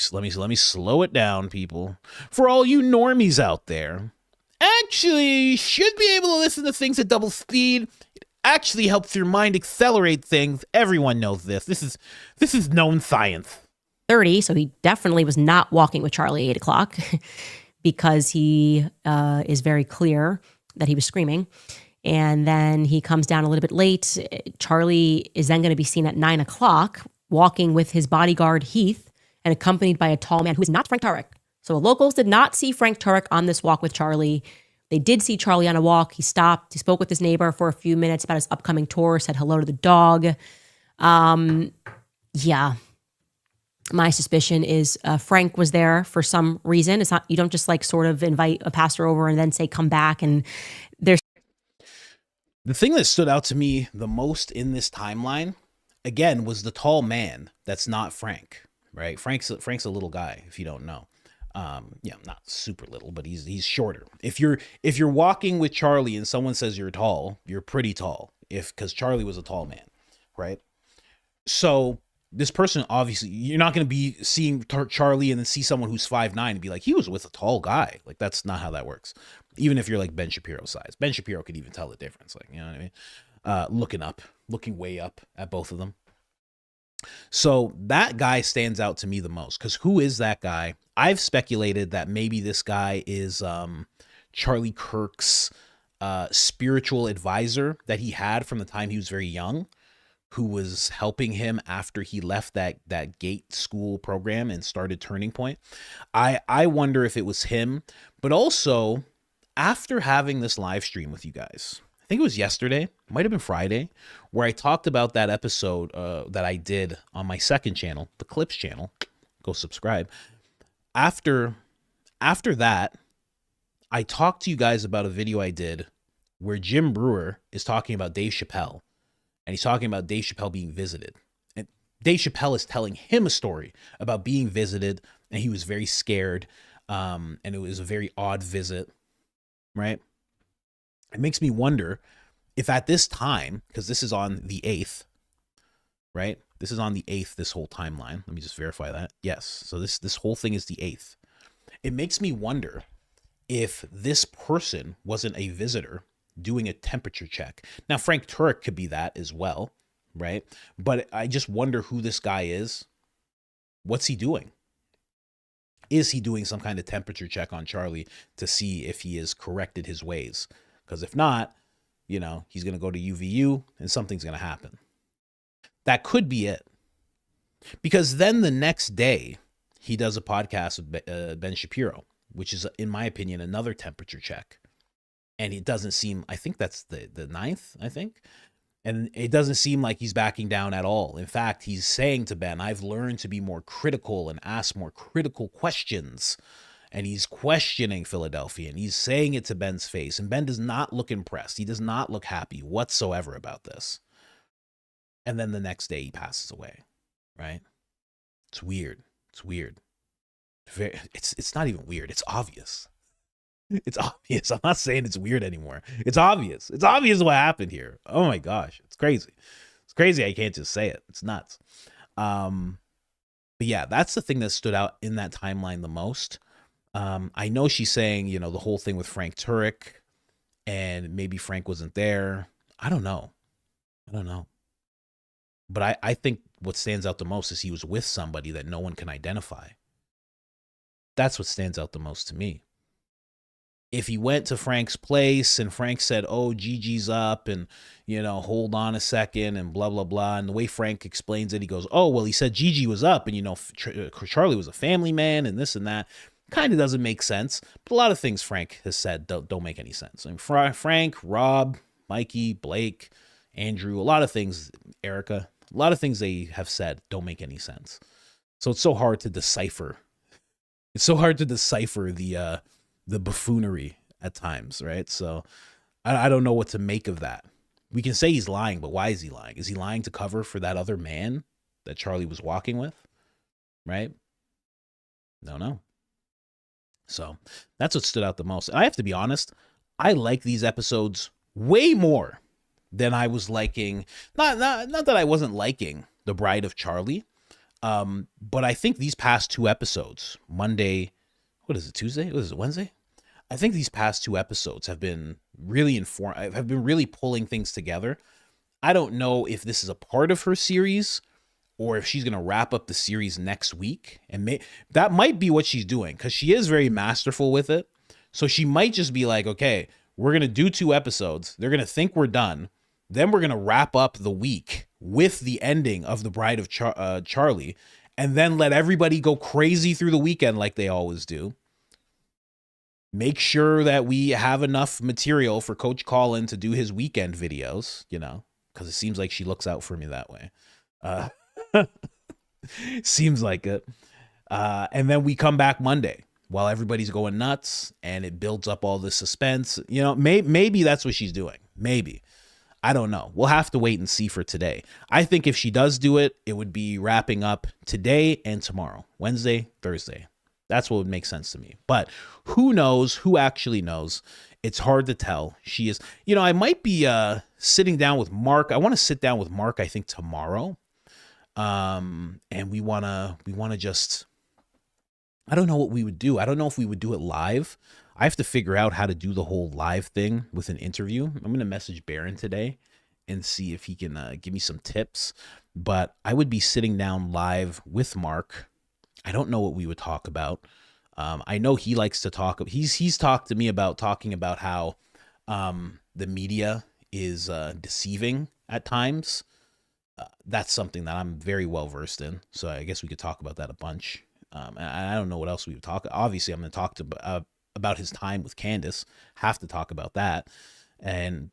slow it down, people. For all you normies out there, actually, you should be able to listen to things at double speed. It actually helps your mind accelerate things. Everyone knows this. This is known science. 30, so he definitely was not walking with Charlie at 8 o'clock because he is very clear that he was screaming. And then he comes down a little bit late. Charlie is then going to be seen at 9 o'clock walking with his bodyguard Heath and accompanied by a tall man who is not Frank Turek. So locals did not see Frank Turek on this walk with Charlie. They did see Charlie on a walk. He stopped. He spoke with his neighbor for a few minutes about his upcoming tour, said hello to the dog. Yeah. My suspicion is Frank was there for some reason. It's not, you don't just like sort of invite a pastor over and then say, come back. And there's the thing that stood out to me the most in this timeline, again, was the tall man. That's not Frank, right? Frank's a little guy, if you don't know. Yeah, not super little, but he's shorter. If you're walking with Charlie and someone says you're tall, you're pretty tall. Because Charlie was a tall man, right? So this person, obviously, you're not going to be seeing Charlie and then see someone who's 5'9" and be like, he was with a tall guy. Like, that's not how that works. Even if you're like Ben Shapiro size. Ben Shapiro could even tell the difference. Like, you know what I mean? Looking way up at both of them. So that guy stands out to me the most. Because who is that guy? I've speculated that maybe this guy is Charlie Kirk's spiritual advisor that he had from the time he was very young, who was helping him after he left that gate school program and started Turning Point. I wonder if it was him, but also after having this live stream with you guys, I think it was yesterday, might have been Friday, where I talked about that episode that I did on my second channel, the Clips channel. Go subscribe. After that, I talked to you guys about a video I did where Jim Brewer is talking about Dave Chappelle. And he's talking about Dave Chappelle being visited. And Dave Chappelle is telling him a story about being visited, and he was very scared, and it was a very odd visit, right? It makes me wonder if at this time, because this is on the 8th, right? This is on the 8th, this whole timeline. Let me just verify that. Yes, so this whole thing is the 8th. It makes me wonder if this person wasn't a visitor doing a temperature check. Now, Frank Turek could be that as well, right? But I just wonder who this guy is. What's he doing? Is he doing some kind of temperature check on Charlie to see if he has corrected his ways? Because if not, you know, he's going to go to UVU and something's going to happen. That could be it. Because then the next day, he does a podcast with Ben Shapiro, which is, in my opinion, another temperature check. And it doesn't seem, I think that's the 9th, I think. And it doesn't seem like he's backing down at all. In fact, he's saying to Ben, I've learned to be more critical and ask more critical questions. And he's questioning Philadelphia, and he's saying it to Ben's face. And Ben does not look impressed. He does not look happy whatsoever about this. And then the next day he passes away, right? It's weird. It's weird. It's not even weird. It's obvious. It's obvious. I'm not saying it's weird anymore. It's obvious. It's obvious what happened here. Oh my gosh. It's crazy. It's crazy. I can't just say it. It's nuts. But yeah, that's the thing that stood out in that timeline the most. I know she's saying, you know, the whole thing with Frank Turek and maybe Frank wasn't there. I don't know. But I think what stands out the most is he was with somebody that no one can identify. That's what stands out the most to me. if he went to Frank's place and Frank said, oh, Gigi's up and, you know, hold on a second and blah, blah, blah. And the way Frank explains it, he goes, oh, well, he said Gigi was up and, you know, Charlie was a family man and this and that. Kind of doesn't make sense. But a lot of things Frank has said don't make any sense. I mean, Frank, Rob, Mikey, Blake, Andrew, a lot of things, Erika, a lot of things they have said don't make any sense. So it's so hard to decipher. It's so hard to decipher the buffoonery at times, right? So I don't know what to make of that. We can say he's lying, but why is he lying? Is he lying to cover for that other man that Charlie was walking with? Right? No. So that's what stood out the most. I have to be honest, I like these episodes way more than I was liking. Not that I wasn't liking The Bride of Charlie, but I think these past two episodes, Monday, what is it, Tuesday? What is it, Wednesday? I think these past two episodes have been really have been really pulling things together. I don't know if this is a part of her series or if she's going to wrap up the series next week. And that might be what she's doing because she is very masterful with it. So she might just be like, okay, we're going to do 2 episodes. They're going to think we're done. Then we're going to wrap up the week with the ending of The Bride of Charlie and then let everybody go crazy through the weekend like they always do. Make sure that we have enough material for Coach Colin to do his weekend videos, you know, because it seems like she looks out for me that way. Seems like it. And then we come back Monday while everybody's going nuts and it builds up all the suspense. You know, maybe that's what she's doing. Maybe. I don't know. We'll have to wait and see for today. I think if she does do it, it would be wrapping up today and tomorrow, Wednesday, Thursday. That's what would make sense to me. But who knows? Who actually knows? It's hard to tell. She is, you know, I might be sitting down with Mark. I want to sit down with Mark, I think, tomorrow. And we want to just, I don't know what we would do. I don't know if we would do it live. I have to figure out how to do the whole live thing with an interview. I'm going to message Baron today and see if he can give me some tips. But I would be sitting down live with Mark. I don't know what we would talk about. I know he likes to talk. He's talked to me about talking about how the media is deceiving at times. That's something that I'm very well versed in. So I guess we could talk about that a bunch. I don't know what else we would talk. Obviously, I'm going to talk about his time with Candace. Have to talk about that. And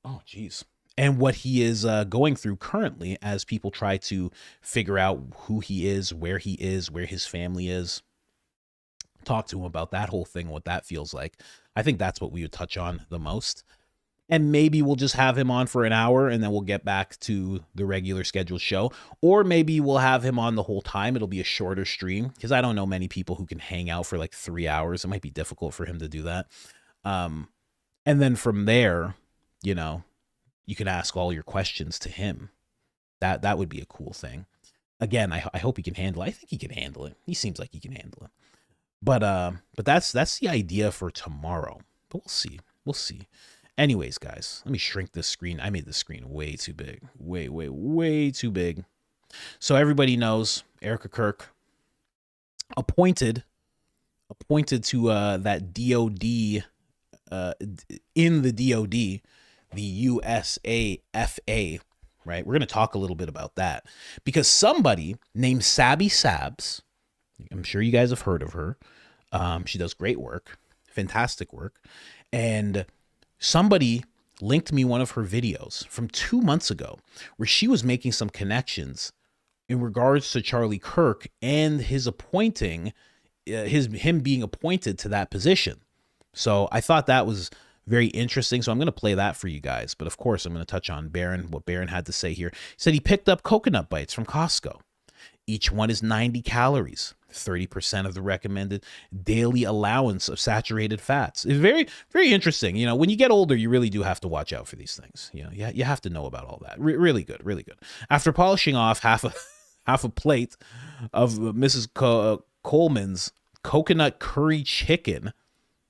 oh, geez. And what he is going through currently as people try to figure out who he is, where his family is. Talk to him about that whole thing, what that feels like. I think that's what we would touch on the most. And maybe we'll just have him on for an hour and then we'll get back to the regular scheduled show. Or maybe we'll have him on the whole time. It'll be a shorter stream because I don't know many people who can hang out for like 3 hours. It might be difficult for him to do that. And then from there, you know, you can ask all your questions to him. That would be a cool thing. Again, I hope he can handle it. I think he can handle it. He seems like he can handle it. But that's the idea for tomorrow. But we'll see. We'll see. Anyways, guys, let me shrink this screen. I made the screen way too big. Way too big. So everybody knows Erika Kirk appointed to that DoD in the DoD, the USAFA, right? We're going to talk a little bit about that because somebody named Sabby Sabs, I'm sure you guys have heard of her. She does great work, fantastic work. And somebody linked me one of her videos from 2 months ago where she was making some connections in regards to Charlie Kirk and his appointing, him being appointed to that position. So I thought that was very interesting. So I'm going to play that for you guys. But of course, I'm going to touch on what Baron had to say here. He said he picked up coconut bites from Costco. Each one is 90 calories, 30% of the recommended daily allowance of saturated fats. It's very, very interesting. You know, when you get older, you really do have to watch out for these things. You know, you have to know about all that. Really good, really good. After polishing off half a plate of Mrs. Coleman's coconut curry chicken,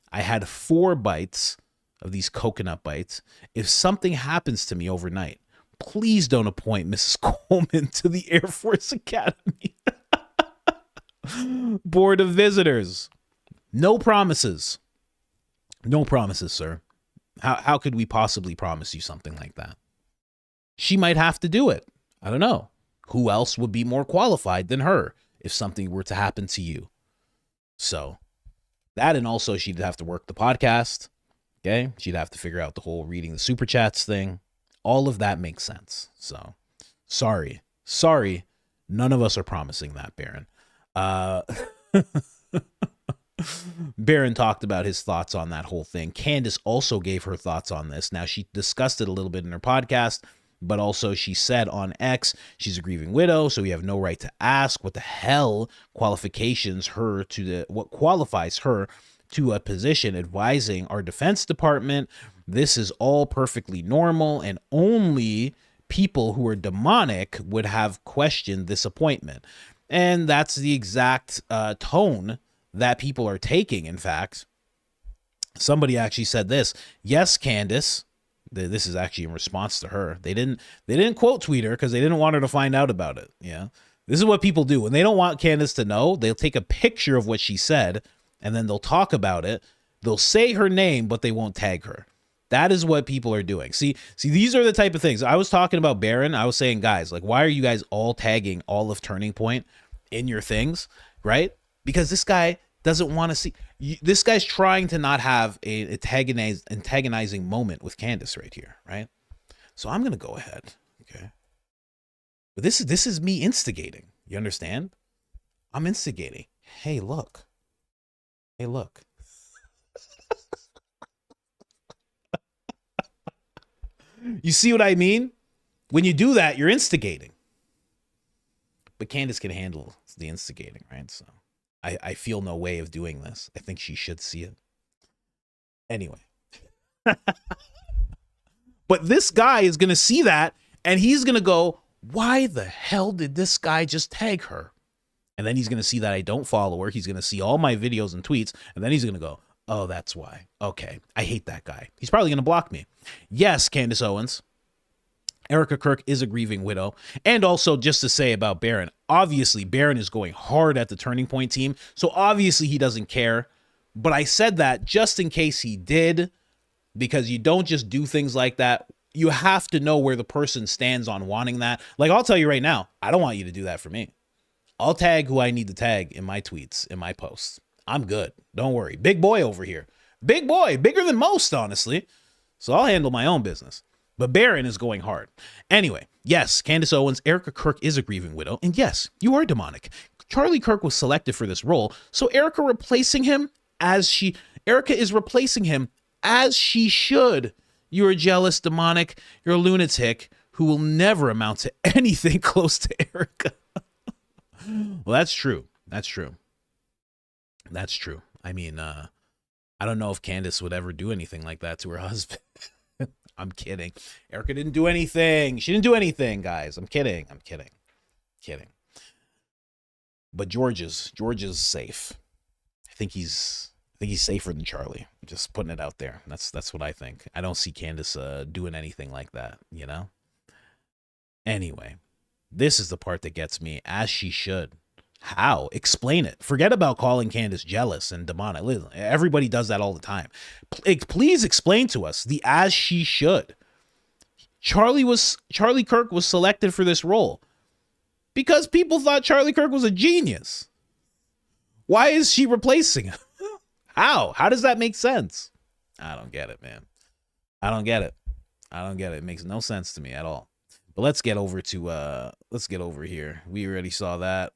I had 4 bites of these coconut bites. If something happens to me overnight, please don't appoint Mrs. Coleman to the Air Force Academy. Board of Visitors. No promises. No promises, sir. How could we possibly promise you something like that? She might have to do it. I don't know. Who else would be more qualified than her if something were to happen to you? So that, and also she'd have to work the podcast. Okay. She'd have to figure out the whole reading the super chats thing. All of that makes sense. So sorry. None of us are promising that, Baron. Baron talked about his thoughts on that whole thing. Candace also gave her thoughts on this. Now, she discussed it a little bit in her podcast, but also she said on X, she's a grieving widow, so we have no right to ask what the hell qualifies her to a position advising our Defense Department. This is all perfectly normal, and only people who are demonic would have questioned this appointment. And that's the exact tone that people are taking. In fact, somebody actually said this. Yes, Candace. This is actually in response to her. They didn't quote tweet her because they didn't want her to find out about it. Yeah. This is what people do. When they don't want Candace to know, they'll take a picture of what she said and then they'll talk about it. They'll say her name, but they won't tag her. That is what people are doing. See, these are the type of things. I was talking about Baron. I was saying, guys, like, why are you guys all tagging all of Turning Point in your things, right? Because this guy doesn't want to see. This guy's trying to not have a antagonizing moment with Candace right here, right? So I'm gonna go ahead, okay. But this is me instigating. You understand? I'm instigating. Hey, look. Hey, look. You see what I mean? When you do that, you're instigating. But Candace can handle the instigating, right? So I feel no way of doing this. I think she should see it. Anyway. But this guy is going to see that, and he's going to go, why the hell did this guy just tag her? And then he's going to see that I don't follow her. He's going to see all my videos and tweets, and then he's going to go, oh, that's why. Okay, I hate that guy. He's probably going to block me. Yes, Candace Owens. Erika Kirk is a grieving widow. And also, just to say about Baron, obviously Baron is going hard at the Turning Point team, so obviously he doesn't care. But I said that just in case he did, because you don't just do things like that. You have to know where the person stands on wanting that. Like, I'll tell you right now, I don't want you to do that for me. I'll tag who I need to tag in my tweets, in my posts. I'm good. Don't worry. Big boy over here. Big boy. Bigger than most, honestly. So I'll handle my own business. But Baron is going hard. Anyway, yes, Candace Owens, Erika Kirk is a grieving widow. And yes, you are demonic. Charlie Kirk was selected for this role. So Erika is replacing him as she should. You're a jealous demonic. You're a lunatic who will never amount to anything close to Erika. Well, that's true. That's true. That's true. I mean, I don't know if Candace would ever do anything like that to her husband. I'm kidding. Erika didn't do anything. She didn't do anything, guys. I'm kidding. Kidding. But George is safe. I think he's safer than Charlie. I'm just putting it out there. That's what I think. I don't see Candace doing anything like that, you know? Anyway, this is the part that gets me, as she should. How? Explain it. Forget about calling Candace jealous and demonic. Listen, everybody does that all the time. Please explain to us the as she should. Charlie Kirk was selected for this role because people thought Charlie Kirk was a genius. Why is she replacing him? How? How does that make sense? I don't get it, man. I don't get it. It makes no sense to me at all. But let's get over here. We already saw that.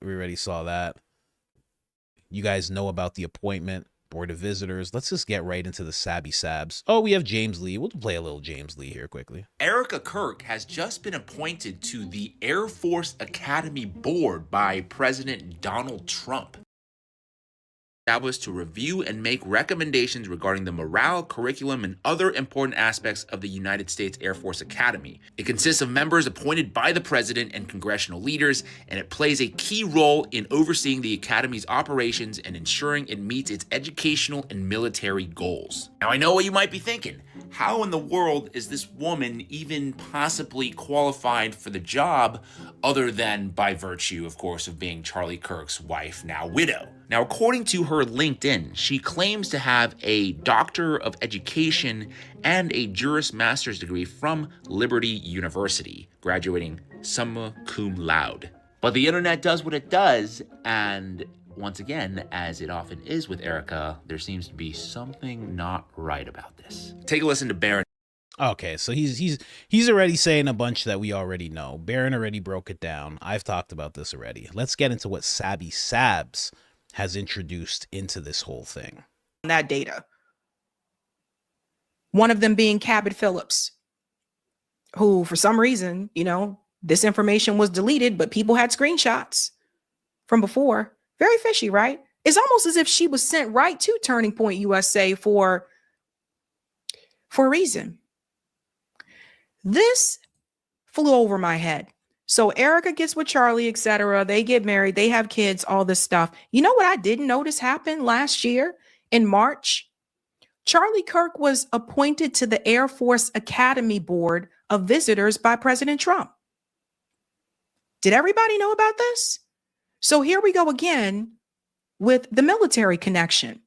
You guys know about the appointment, Board of Visitors. Let's just get right into the Sabby Sabs. Oh, we have James Lee. We'll play a little James Lee here quickly. Erika Kirk has just been appointed to the Air Force Academy Board by President Donald Trump. Established to review and make recommendations regarding the morale, curriculum, and other important aspects of the United States Air Force Academy. It consists of members appointed by the president and congressional leaders, and it plays a key role in overseeing the Academy's operations and ensuring it meets its educational and military goals. Now, I know what you might be thinking. How in the world is this woman even possibly qualified for the job, other than by virtue, of course, of being Charlie Kirk's wife, now widow? Now, according to her LinkedIn, she claims to have a Doctor of Education and a Juris Master's degree from Liberty University, graduating summa cum laude. But the internet does what it does, and once again, as it often is with Erika, there seems to be something not right about this. Take a listen to Baron. Okay, so he's already saying a bunch that we already know. Baron already broke it down. I've talked about this already. Let's get into what Sabby Sabs has introduced into this whole thing. That data. One of them being Cabot Phillips, who for some reason, this information was deleted, but people had screenshots from before. Very fishy, right? It's almost as if she was sent right to Turning Point USA for a reason. This flew over my head. So Erika gets with Charlie, etc. They get married. They have kids, all this stuff. You know what I didn't notice happened last year in March? Charlie Kirk was appointed to the Air Force Academy Board of Visitors by President Trump. Did everybody know about this? So here we go again with the military connection.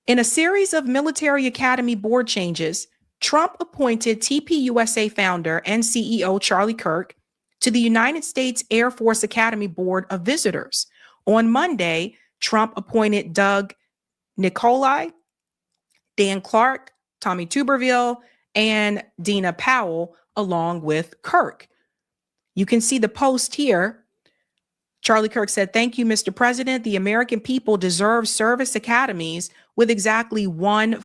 In a series of military academy board changes, Trump appointed TPUSA founder and CEO Charlie Kirk to the United States Air Force Academy Board of Visitors. On Monday, Trump appointed Doug Nicolai, Dan Clark, Tommy Tuberville, and Dina Powell, along with Kirk. You can see the post here. Charlie Kirk said, "Thank you, Mr. President. The American people deserve service academies with exactly one."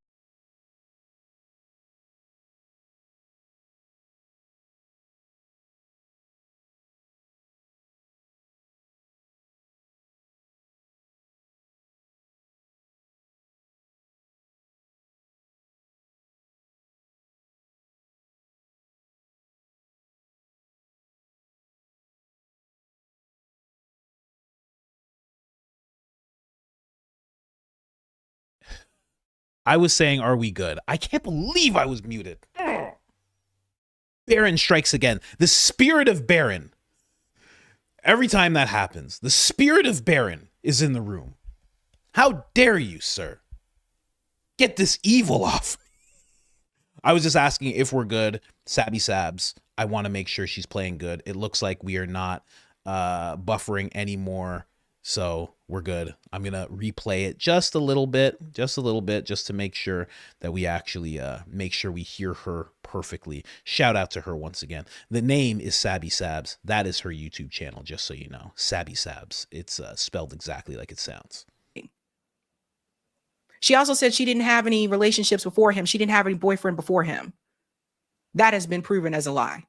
I was saying, are we good? I can't believe I was muted. Baron strikes again. The spirit of Baron. Every time that happens, the spirit of Baron is in the room. How dare you, sir? Get this evil off me. I was just asking if we're good. Sabby Sabs. I want to make sure she's playing good. It looks like we are not buffering anymore. So we're good. I'm going to replay it just a little bit, just to make sure that we actually make sure we hear her perfectly. Shout out to her once again. The name is Sabby Sabs. That is her YouTube channel, just so you know. Sabby Sabs. It's spelled exactly like it sounds. She also said she didn't have any relationships before him. She didn't have any boyfriend before him. That has been proven as a lie.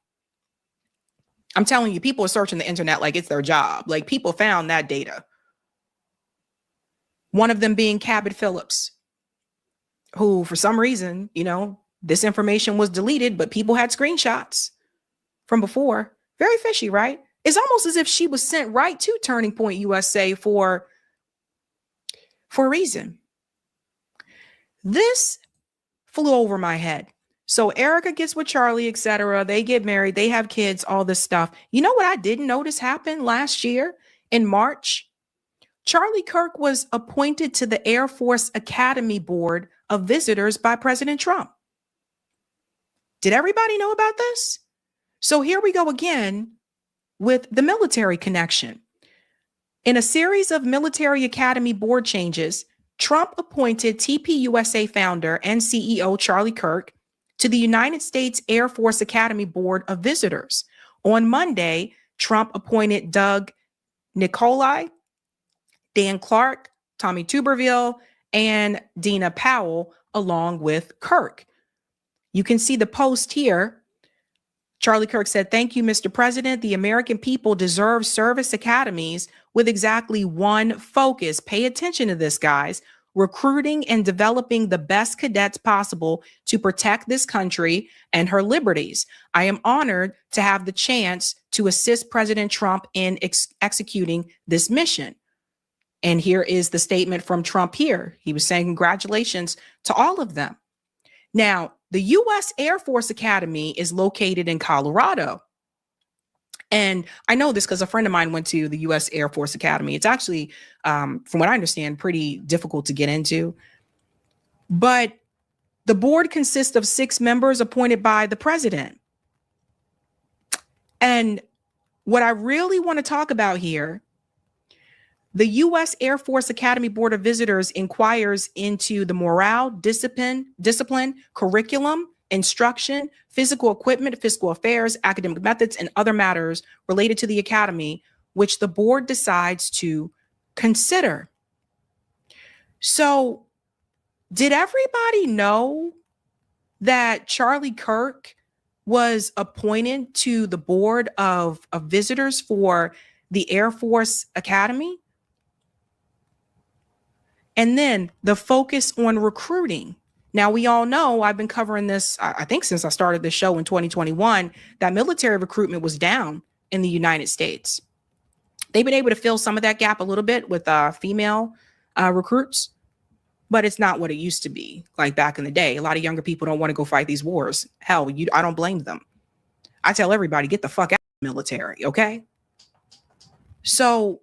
I'm telling you, people are searching the internet like it's their job. Like, people found that data. One of them being Cabot Phillips, who for some reason, this information was deleted, but people had screenshots from before. Very fishy, right? It's almost as if she was sent right to Turning Point USA for a reason. This flew over my head. So Erika gets with Charlie, etc. They get married. They have kids, all this stuff. You know what I didn't notice happened last year in March? Charlie Kirk was appointed to the Air Force Academy Board of Visitors by President Trump. Did everybody know about this? So here we go again with the military connection. In a series of military academy board changes, Trump appointed TPUSA founder and CEO Charlie Kirk to the United States Air Force Academy Board of Visitors. On Monday, Trump appointed Doug Nicolai, Dan Clark, Tommy Tuberville, and Dina Powell, along with Kirk. You can see the post here. Charlie Kirk said, "Thank you, Mr. President. The American people deserve service academies with exactly one focus." Pay attention to this, guys. Recruiting and developing the best cadets possible to protect this country and her liberties. I am honored to have the chance to assist President Trump in executing this mission. And here is the statement from Trump here. He was saying congratulations to all of them. Now, the U.S. Air Force Academy is located in Colorado. And I know this because a friend of mine went to the U.S. Air Force Academy. It's actually, from what I understand, pretty difficult to get into. But the board consists of 6 members appointed by the president. And what I really want to talk about here, the U.S. Air Force Academy Board of Visitors inquires into the morale, discipline, curriculum, instruction, physical equipment, fiscal affairs, academic methods, and other matters related to the academy, which the board decides to consider. So, did everybody know that Charlie Kirk was appointed to the board of visitors for the Air Force Academy? And then the focus on recruiting. Now, we all know, I've been covering this, I think since I started this show in 2021, that military recruitment was down in the United States. They've been able to fill some of that gap a little bit with female recruits, but it's not what it used to be like back in the day. A lot of younger people don't want to go fight these wars. Hell, I don't blame them. I tell everybody, get the fuck out of the military, okay? So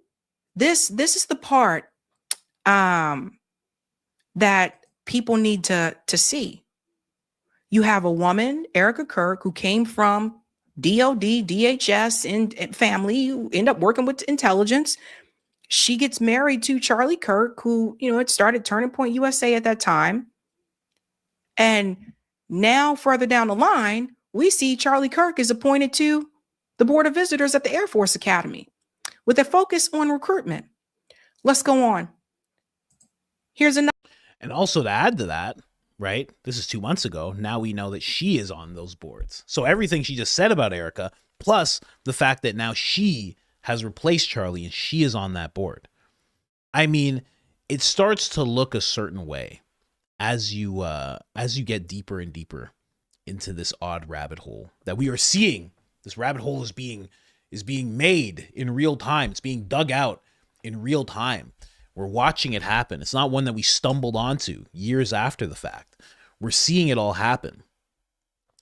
this is the part that people need to see. You have a woman, Erika Kirk, who came from DoD, DHS, and family, who end up working with intelligence. She gets married to Charlie Kirk, who, it started Turning Point USA at that time. And now further down the line, we see Charlie Kirk is appointed to the Board of Visitors at the Air Force Academy with a focus on recruitment. Let's go on. Here's another. And also to add to that, right? This is 2 months ago. Now we know that she is on those boards. So everything she just said about Erika, plus the fact that now she has replaced Charlie and she is on that board. I mean, it starts to look a certain way as you get deeper and deeper into this odd rabbit hole that we are seeing. This rabbit hole is being made in real time. It's being dug out in real time. We're watching it happen. It's not one that we stumbled onto years after the fact. We're seeing it all happen.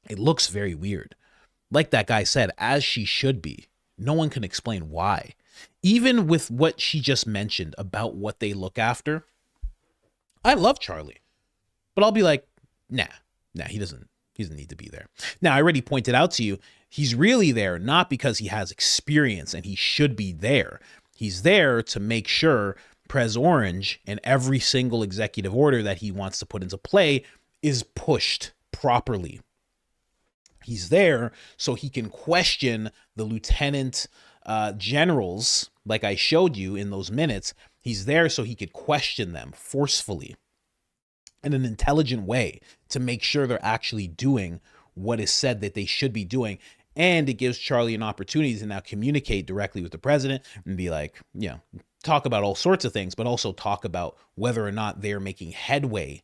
It looks very weird. Like that guy said, as she should be. No one can explain why. Even with what she just mentioned about what they look after, I love Charlie. But I'll be like, nah, he doesn't need to be there. Now, I already pointed out to you, he's really there not because he has experience and he should be there. He's there to make sure Pres Orange and every single executive order that he wants to put into play is pushed properly. He's there so he can question the lieutenant generals, like I showed you in those minutes. He's there so he could question them forcefully in an intelligent way to make sure they're actually doing what is said that they should be doing. And it gives Charlie an opportunity to now communicate directly with the president and be like, talk about all sorts of things, but also talk about whether or not they're making headway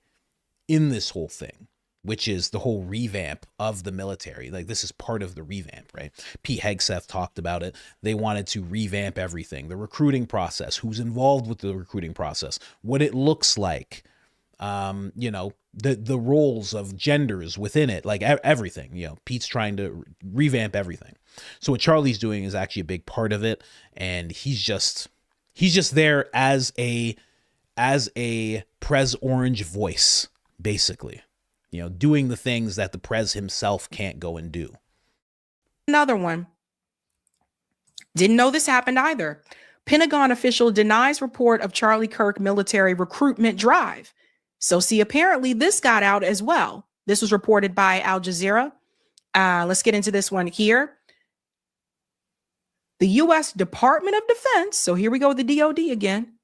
in this whole thing, which is the whole revamp of the military. Like, this is part of the revamp, right? Pete Hegseth talked about it. They wanted to revamp everything, the recruiting process, who's involved with the recruiting process, what it looks like, the roles of genders within it, like everything. Pete's trying to revamp everything. So what Charlie's doing is actually a big part of it, and he's just there as a Pres Orange voice, basically, doing the things that the Pres himself can't go and do. Another one. Didn't know this happened either. Pentagon official denies report of Charlie Kirk military recruitment drive. So see, apparently this got out as well. This was reported by Al Jazeera. Let's get into this one here. The U.S. Department of Defense, so here we go with the DoD again,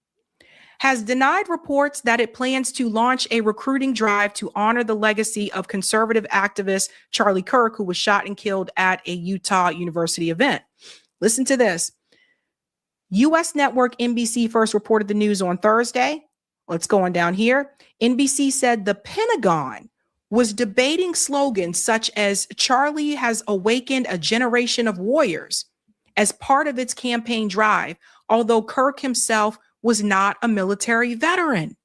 has denied reports that it plans to launch a recruiting drive to honor the legacy of conservative activist Charlie Kirk, who was shot and killed at a Utah University event. Listen to this. U.S. network NBC first reported the news on Thursday. Let's go on down here. NBC said the Pentagon was debating slogans such as Charlie has awakened a generation of warriors as part of its campaign drive, although Kirk himself was not a military veteran.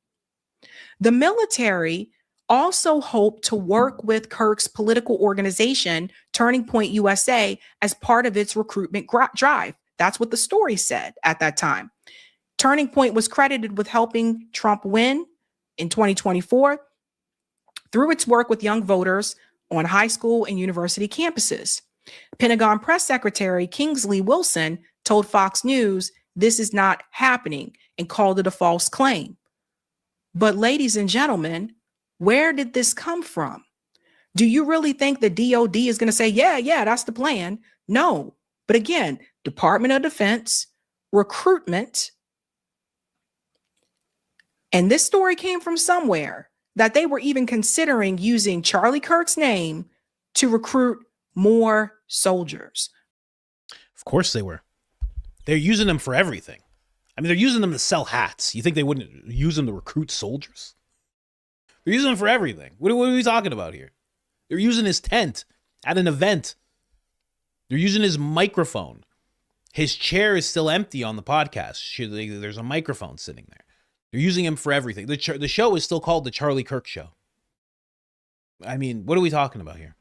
The military also hoped to work with Kirk's political organization, Turning Point USA, as part of its recruitment drive. That's what the story said at that time. Turning Point was credited with helping Trump win in 2024 through its work with young voters on high school and university campuses. Pentagon Press Secretary Kingsley Wilson told Fox News this is not happening and called it a false claim. But ladies and gentlemen, where did this come from? Do you really think the DoD is going to say, yeah, that's the plan? No. But again, Department of Defense, recruitment. And this story came from somewhere that they were even considering using Charlie Kirk's name to recruit more soldiers. Of course they were. They're using them for everything. I mean, they're using them to sell hats. You think they wouldn't use them to recruit soldiers? They're using them for everything. What are we talking about here? They're using his tent at an event. They're using his microphone. His chair is still empty on the podcast. There's a microphone sitting there. They're using him for everything. The show is still called The Charlie Kirk Show. I mean, what are we talking about here?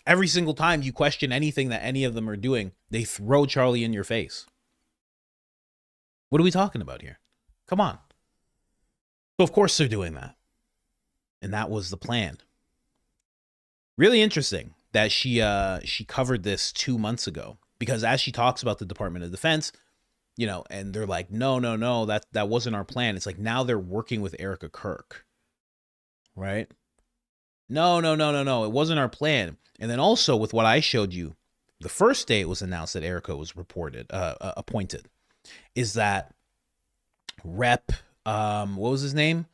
Every single time you question anything that any of them are doing, they throw Charlie in your face. What are we talking about here? Come on. So of course they're doing that. And that was the plan. Really interesting that she covered this 2 months ago, because as she talks about the Department of Defense, you know, and they're like, no, that wasn't our plan. It's like now they're working with Erika Kirk, right? No, it wasn't our plan. And then also with what I showed you, the first day it was announced that Erika was appointed, is that Rep, what was his name?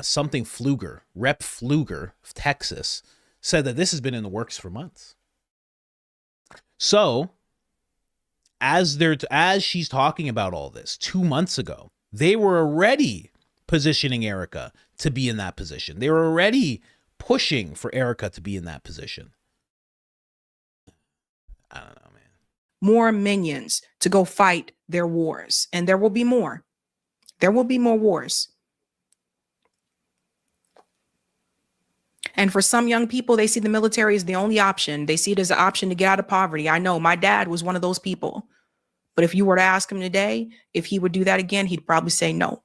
Something Pfluger, Rep Pfluger of Texas, said that this has been in the works for months. So as she's talking about all this 2 months ago, they were already positioning Erika to be in that position. They were already pushing for Erika to be in that position. I don't know, man. More minions to go fight their wars. And there will be more. There will be more wars. And for some young people, they see the military as the only option. They see it as an option to get out of poverty. I know my dad was one of those people. But if you were to ask him today if he would do that again, he'd probably say no.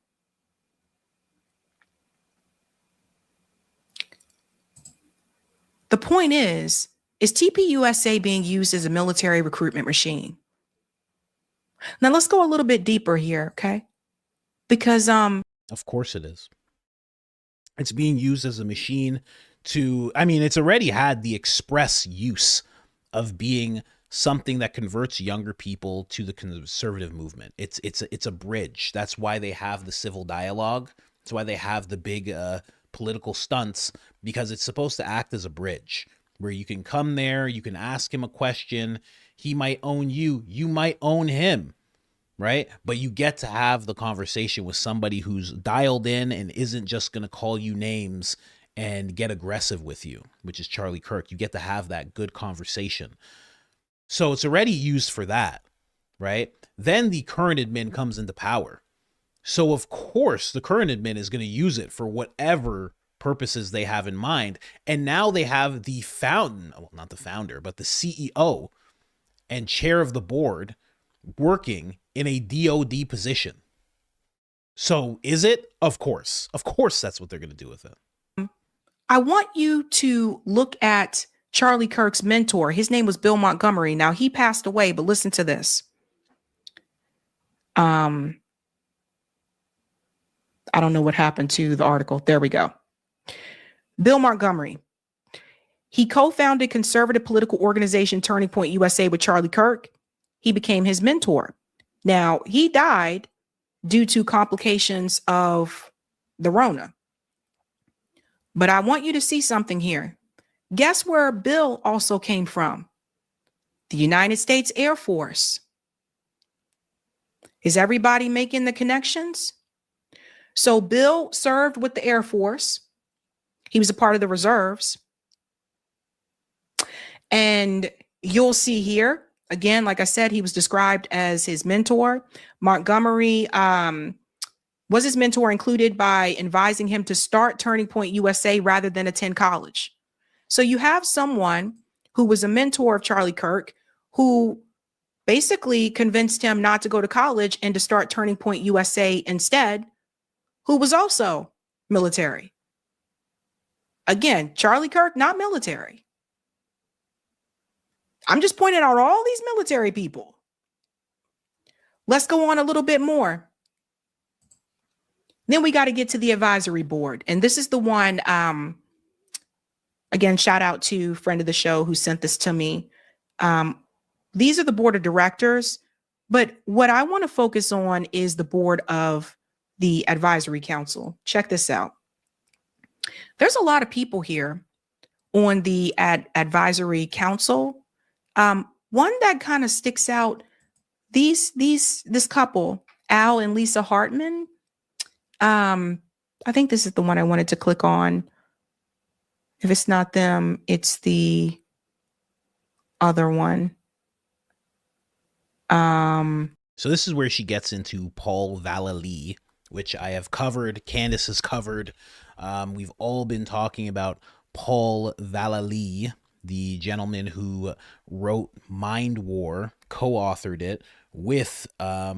The point is TPUSA being used as a military recruitment machine? Now let's go a little bit deeper here, okay? Because of course it is. It's being used as a machine to, I mean, it's already had the express use of being something that converts younger people to the conservative movement. It's a bridge. That's why they have the civil dialogue. That's why they have the big political stunts, because it's supposed to act as a bridge where you can come there, you can ask him a question. He might own you. You might own him, right? But you get to have the conversation with somebody who's dialed in and isn't just going to call you names and get aggressive with you, which is Charlie Kirk. You get to have that good conversation. So it's already used for that, right? Then the current admin comes into power. So of course the current admin is going to use it for whatever purposes they have in mind. And now they have the not the founder, but the CEO and chair of the board working in a DoD position. So is it? Of course that's what they're going to do with it. I want you to look at Charlie Kirk's mentor. His name was Bill Montgomery. Now he passed away, but listen to this. I don't know what happened to the article. There we go. Bill Montgomery. He co-founded conservative political organization Turning Point USA with Charlie Kirk. He became his mentor. Now, he died due to complications of the Rona. But I want you to see something here. Guess where Bill also came from? The United States Air Force. Is everybody making the connections? So Bill served with the Air Force. He was a part of the reserves. And you'll see here, again, like I said, he was described as his mentor. Montgomery Was his mentor included by advising him to start Turning Point USA rather than attend college? So you have someone who was a mentor of Charlie Kirk who basically convinced him not to go to college and to start Turning Point USA instead, who was also military. Again, Charlie Kirk, not military. I'm just pointing out all these military people. Let's go on a little bit more. Then we got to get to the advisory board. And this is the one, again, shout out to friend of the show who sent this to me. These are the board of directors, but what I want to focus on is the board of the advisory council. Check this out. There's a lot of people here on the advisory council. One that kind of sticks out, this couple, Al and Lisa Hartman. I think this is the one I wanted to click on. If it's not them, it's the other one. So this is where she gets into Paul Vallely, which I have covered. Candace has covered. We've all been talking about Paul Vallely, the gentleman who wrote Mind War, co-authored it with, I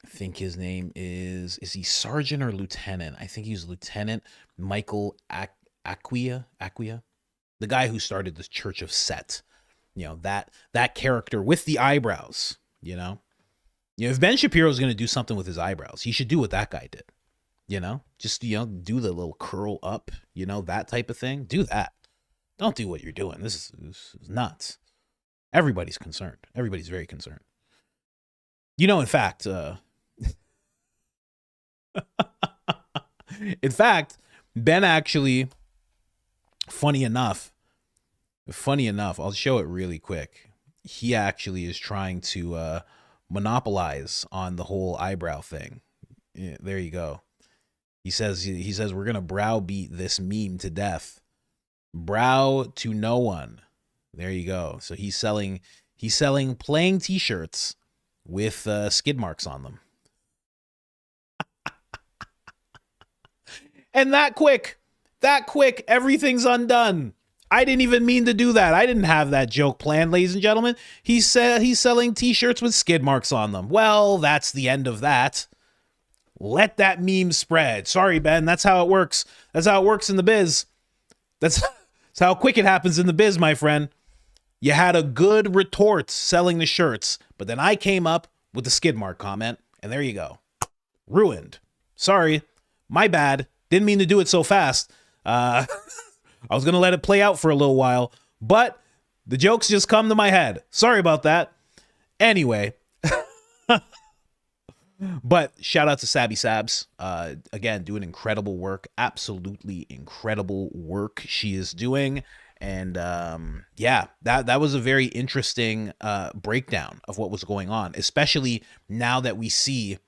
think his name is he sergeant or lieutenant? I think he's Lieutenant Michael Acquia, the guy who started the Church of Set. You know, that character with the eyebrows, you know, if Ben Shapiro is going to do something with his eyebrows, he should do what that guy did, you know, just, do the little curl up, that type of thing. Do that. Don't do what you're doing. This is nuts. Everybody's concerned. Everybody's very concerned. In fact, Ben actually, funny enough, I'll show it really quick. He actually is trying to monopolize on the whole eyebrow thing. Yeah, there you go. He says we're going to browbeat this meme to death. Brow to no one. There you go. So he's selling playing t-shirts with skid marks on them. And that quick, everything's undone. I didn't even mean to do that. I didn't have that joke planned, ladies and gentlemen. He said he's selling t-shirts with skid marks on them. Well, that's the end of that. Let that meme spread. Sorry, Ben. That's how it works. That's how it works in the biz. That's how quick it happens in the biz, my friend. You had a good retort selling the shirts, but then I came up with the skid mark comment, and there you go. Ruined. Sorry. My bad. Didn't mean to do it so fast. I was going to let it play out for a little while, but the jokes just come to my head. Sorry about that. Anyway. But shout out to Sabby Sabs. Again, doing incredible work. Absolutely incredible work she is doing. And yeah, that was a very interesting breakdown of what was going on, especially now that we see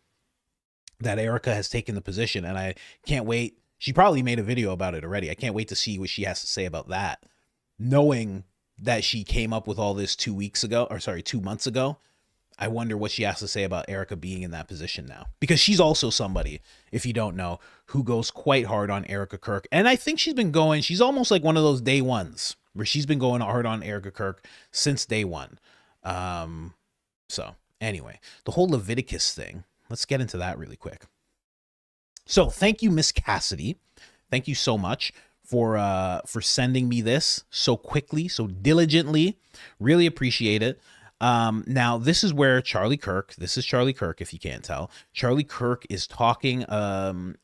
that Erika has taken the position. And I can't wait. She probably made a video about it already. I can't wait to see what she has to say about that. Knowing that she came up with all this 2 months ago. I wonder what she has to say about Erika being in that position now. Because she's also somebody, if you don't know, who goes quite hard on Erika Kirk. And I think she's almost like one of those day ones where she's been going hard on Erika Kirk since day one. So anyway, the whole Leviticus thing, let's get into that really quick. So thank you, Miss Cassidy. Thank you so much for sending me this so quickly, so diligently. Really appreciate it. Now this is where Charlie Kirk, if you can't tell, Charlie Kirk is talking.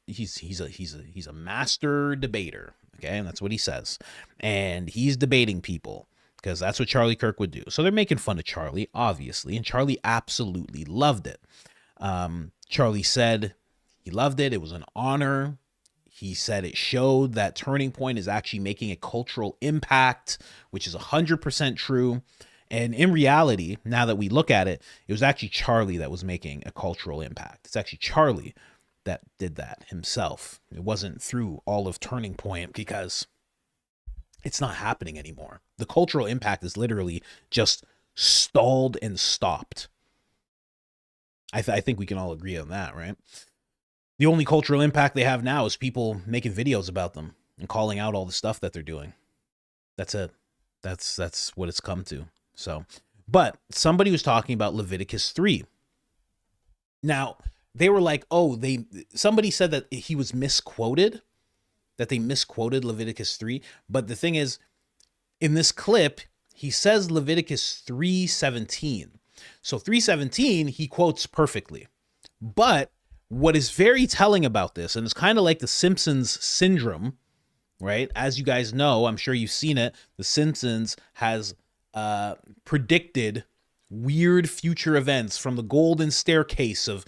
He's a master debater. Okay. And that's what he says. And he's debating people because that's what Charlie Kirk would do. So they're making fun of Charlie, obviously. And Charlie absolutely loved it. Charlie said he loved it. It was an honor. He said it showed that Turning Point is actually making a cultural impact, which is 100% true. And in reality, now that we look at it, it was actually Charlie that was making a cultural impact. It's actually Charlie that did that himself. It wasn't through all of Turning Point because it's not happening anymore. The cultural impact is literally just stalled and stopped. I think we can all agree on that, right? The only cultural impact they have now is people making videos about them and calling out all the stuff that they're doing. That's it. That's what it's come to. So, but somebody was talking about Leviticus 3. Now, they were like, oh, somebody said that he was misquoted, that they misquoted Leviticus 3. But the thing is, in this clip, he says Leviticus 3:17. So 3:17, he quotes perfectly. But what is very telling about this, and it's kind of like the Simpsons syndrome, right? As you guys know, I'm sure you've seen it. The Simpsons has predicted weird future events, from the golden staircase of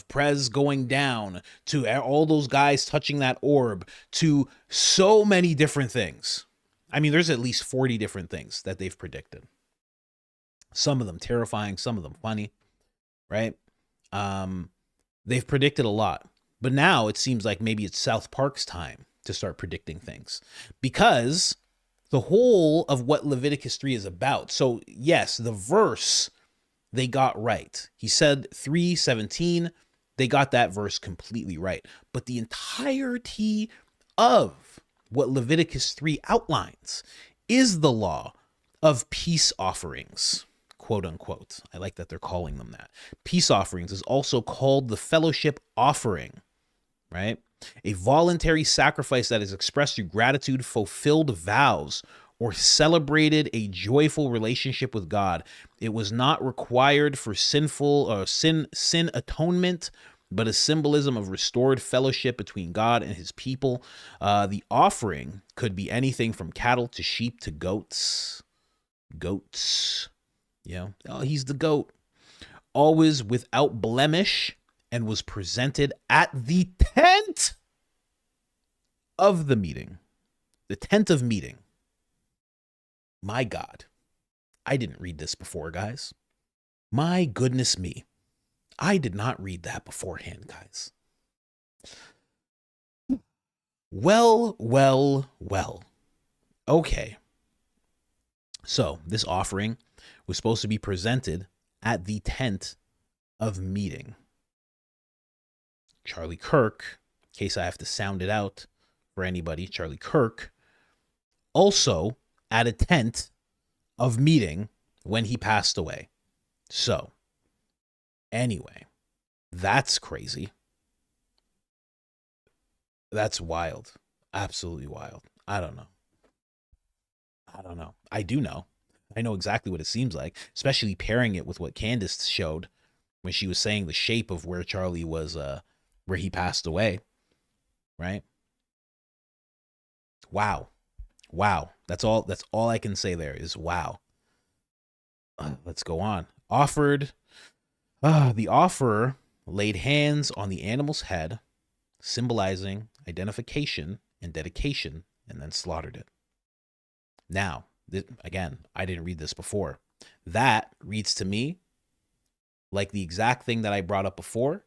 Prez going down to all those guys touching that orb, to so many different things. I mean, there's at least 40 different things that they've predicted. Some of them terrifying, some of them funny, right? They've predicted a lot. But now it seems like maybe it's South Park's time to start predicting things, because the whole of what Leviticus 3 is about. So yes, the verse they got right. He said 3:17. They got that verse completely right. But the entirety of what Leviticus 3 outlines is the law of peace offerings, quote unquote. I like that they're calling them that. Peace offerings is also called the fellowship offering, right? A voluntary sacrifice that is expressed through gratitude, fulfilled vows, or celebrated a joyful relationship with God. It was not required for sin atonement, but a symbolism of restored fellowship between God and his people. The offering could be anything from cattle to sheep to goats. You know, oh, he's the goat. Always without blemish, and was presented at the tent of the meeting. The tent of meeting. My God, I didn't read this before, guys. My goodness me. I did not read that beforehand, guys. Well. Okay. So this offering was supposed to be presented at the tent of meeting. Charlie Kirk, in case I have to sound it out for anybody, Charlie Kirk also at a tent of meeting when he passed away. So, anyway, that's crazy. That's wild. Absolutely wild. I don't know. I do know. I know exactly what it seems like, especially pairing it with what Candace showed when she was saying the shape of where Charlie was, where he passed away, right? Wow. That's all I can say there is wow. Let's go on. The offerer laid hands on the animal's head, symbolizing identification and dedication, and then slaughtered it. Now, again, I didn't read this before. That reads to me like the exact thing that I brought up before,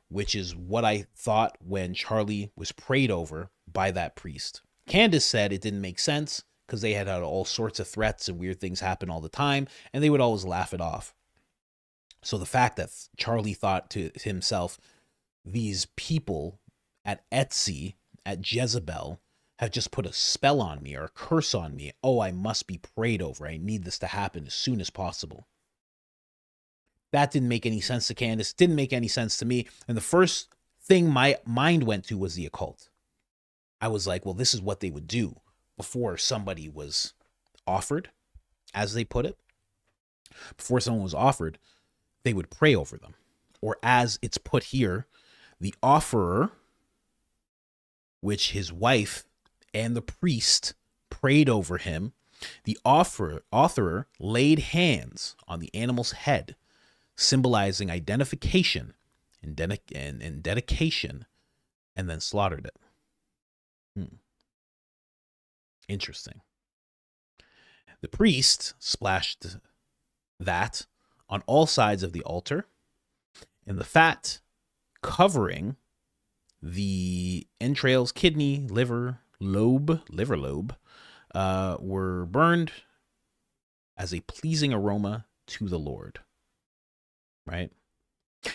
which is what I thought when Charlie was prayed over by that priest. Candace said it didn't make sense because they had all sorts of threats and weird things happen all the time, and they would always laugh it off. So the fact that Charlie thought to himself, these people at Etsy, at Jezebel, have just put a spell on me or a curse on me. Oh, I must be prayed over. I need this to happen as soon as possible. That didn't make any sense to Candace. Didn't make any sense to me. And the first thing my mind went to was the occult. I was like, well, this is what they would do before somebody was offered, as they put it. Before someone was offered, they would pray over them. Or as it's put here, the offerer, which his wife and the priest prayed over him, the offerer laid hands on the animal's head, symbolizing identification and dedication, and then slaughtered it. Interesting. The priest splashed that on all sides of the altar, and the fat covering the entrails, kidney, liver lobe, were burned as a pleasing aroma to the Lord. Right?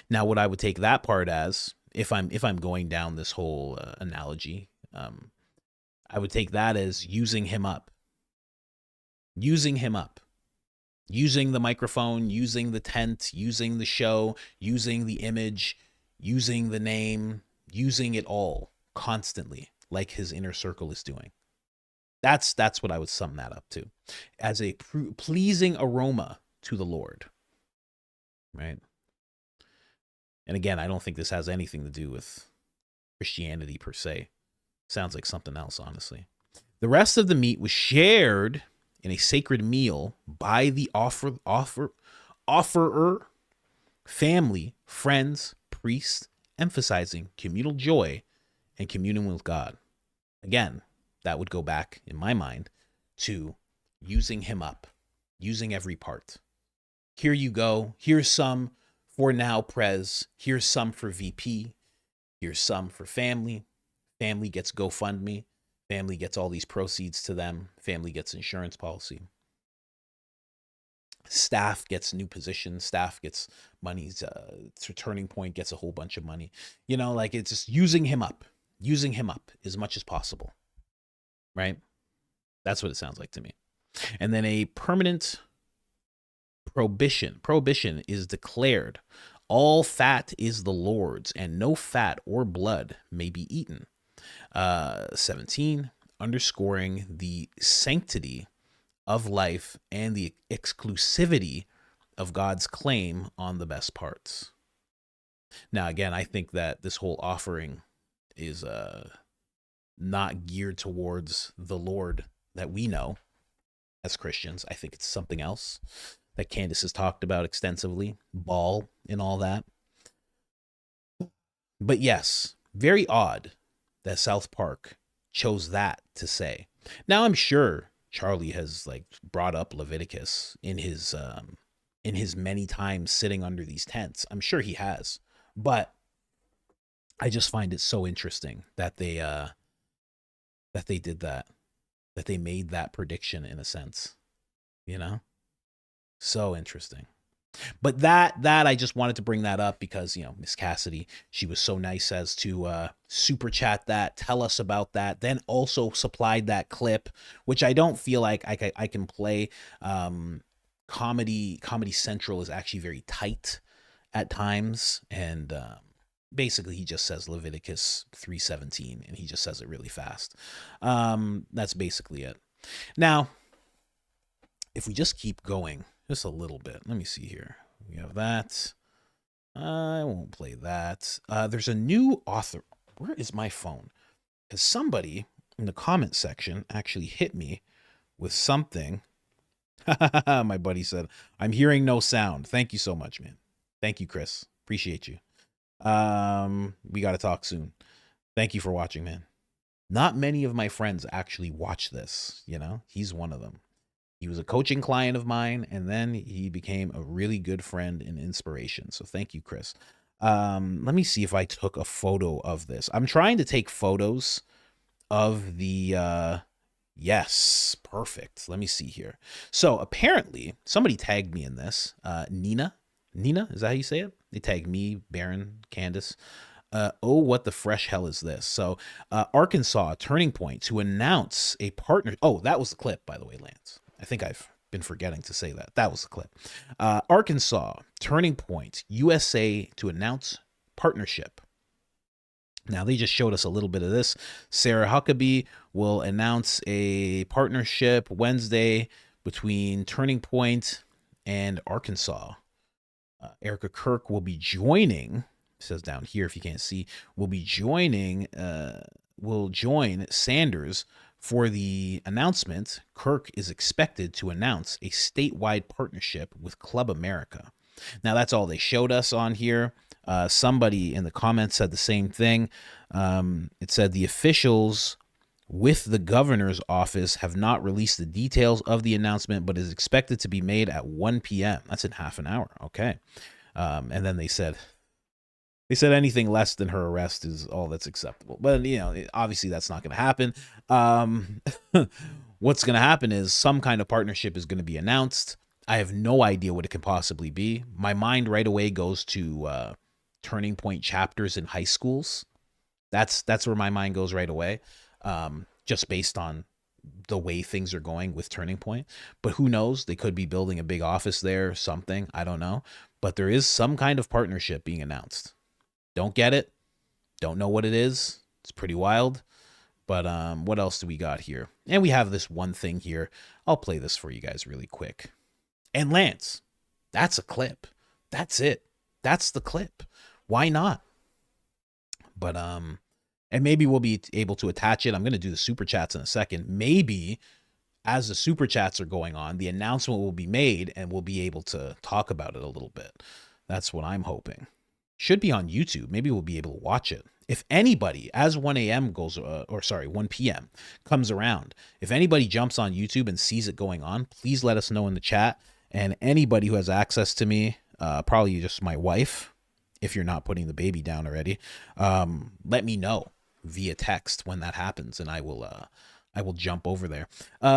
Now, what I would take that part as if I'm going down this whole analogy, I would take that as using him up, using the microphone, using the tent, using the show, using the image, using the name, using it all constantly, like his inner circle is doing. That's what I would sum that up to, as a pleasing aroma to the Lord, right? And again, I don't think this has anything to do with Christianity per se. Sounds like something else, honestly. The rest of the meat was shared in a sacred meal by the offerer, family, friends, priests, emphasizing communal joy and communion with God. Again, that would go back, in my mind, to using him up, using every part. Here you go. Here's some for now, Prez. Here's some for VP. Here's some for family. Family gets GoFundMe. Family gets all these proceeds to them. Family gets insurance policy. Staff gets new positions. Staff gets monies. Turning Point gets a whole bunch of money. You know, like, it's just using him up as much as possible. Right? That's what it sounds like to me. And then a permanent prohibition. Prohibition is declared. All fat is the Lord's, and no fat or blood may be eaten. 17, underscoring the sanctity of life and the exclusivity of God's claim on the best parts. Now, again, I think that this whole offering is not geared towards the Lord that we know as Christians. I think it's something else that Candace has talked about extensively, Baal and all that. But yes, very odd that South Park chose that to say. Now, I'm sure Charlie has like brought up Leviticus in his many times sitting under these tents. I'm sure he has, but I just find it so interesting that they did that they made that prediction in a sense, you know? So interesting. But that I just wanted to bring that up because, you know, Miss Cassidy, she was so nice as to super chat that, tell us about that, then also supplied that clip, which I don't feel like I can play. Comedy Central is actually very tight at times, and basically he just says Leviticus 3:17, and he just says it really fast. That's basically it. Now, if we just keep going just a little bit, let me see here. We have that. I won't play that. There's a new author. Where is my phone? Because somebody in the comment section actually hit me with something. My buddy said, I'm hearing no sound. Thank you so much, man. Thank you, Chris. Appreciate you. We got to talk soon. Thank you for watching, man. Not many of my friends actually watch this, you know? He's one of them. He was a coaching client of mine, and then he became a really good friend and inspiration. So thank you, Chris. Let me see if I took a photo of this. I'm trying to take photos of the, yes, perfect. Let me see here. So apparently somebody tagged me in this, Nina, is that how you say it? They tagged me, Baron, Candace. Oh, what the fresh hell is this? So Arkansas Turning Point to announce a partner. Oh, that was the clip, by the way, Lance. I think I've been forgetting to say that. That was the clip. Arkansas Turning Point, USA to announce partnership. Now, they just showed us a little bit of this. Sarah Huckabee will announce a partnership Wednesday between Turning Point and Arkansas. Erika Kirk will be joining, it says down here if you can't see, will join Sanders for the announcement. Kirk is expected to announce a statewide partnership with Club America. Now, that's all they showed us on here. Somebody in the comments said the same thing. It said the officials with the governor's office have not released the details of the announcement, but is expected to be made at 1 p.m. That's in half an hour. Okay. And then they said anything less than her arrest is all that's acceptable. But, you know, obviously that's not going to happen. What's going to happen is some kind of partnership is going to be announced. I have no idea what it can possibly be. My mind right away goes to Turning Point chapters in high schools. That's where my mind goes right away, just based on the way things are going with Turning Point. But who knows? They could be building a big office there, something. I don't know. But there is some kind of partnership being announced. Don't get it. Don't know what it is. It's pretty wild. But what else do we got here? And we have this one thing here. I'll play this for you guys really quick. And Lance, that's a clip. That's it. That's the clip. Why not? But and maybe we'll be able to attach it. I'm going to do the super chats in a second. Maybe as the super chats are going on, the announcement will be made and we'll be able to talk about it a little bit. That's what I'm hoping. Should be on YouTube. Maybe we'll be able to watch it. If anybody, as 1 a.m. goes, 1 p.m. comes around, if anybody jumps on YouTube and sees it going on, please let us know in the chat. And anybody who has access to me, probably just my wife, if you're not putting the baby down already, let me know via text when that happens, and I will jump over there.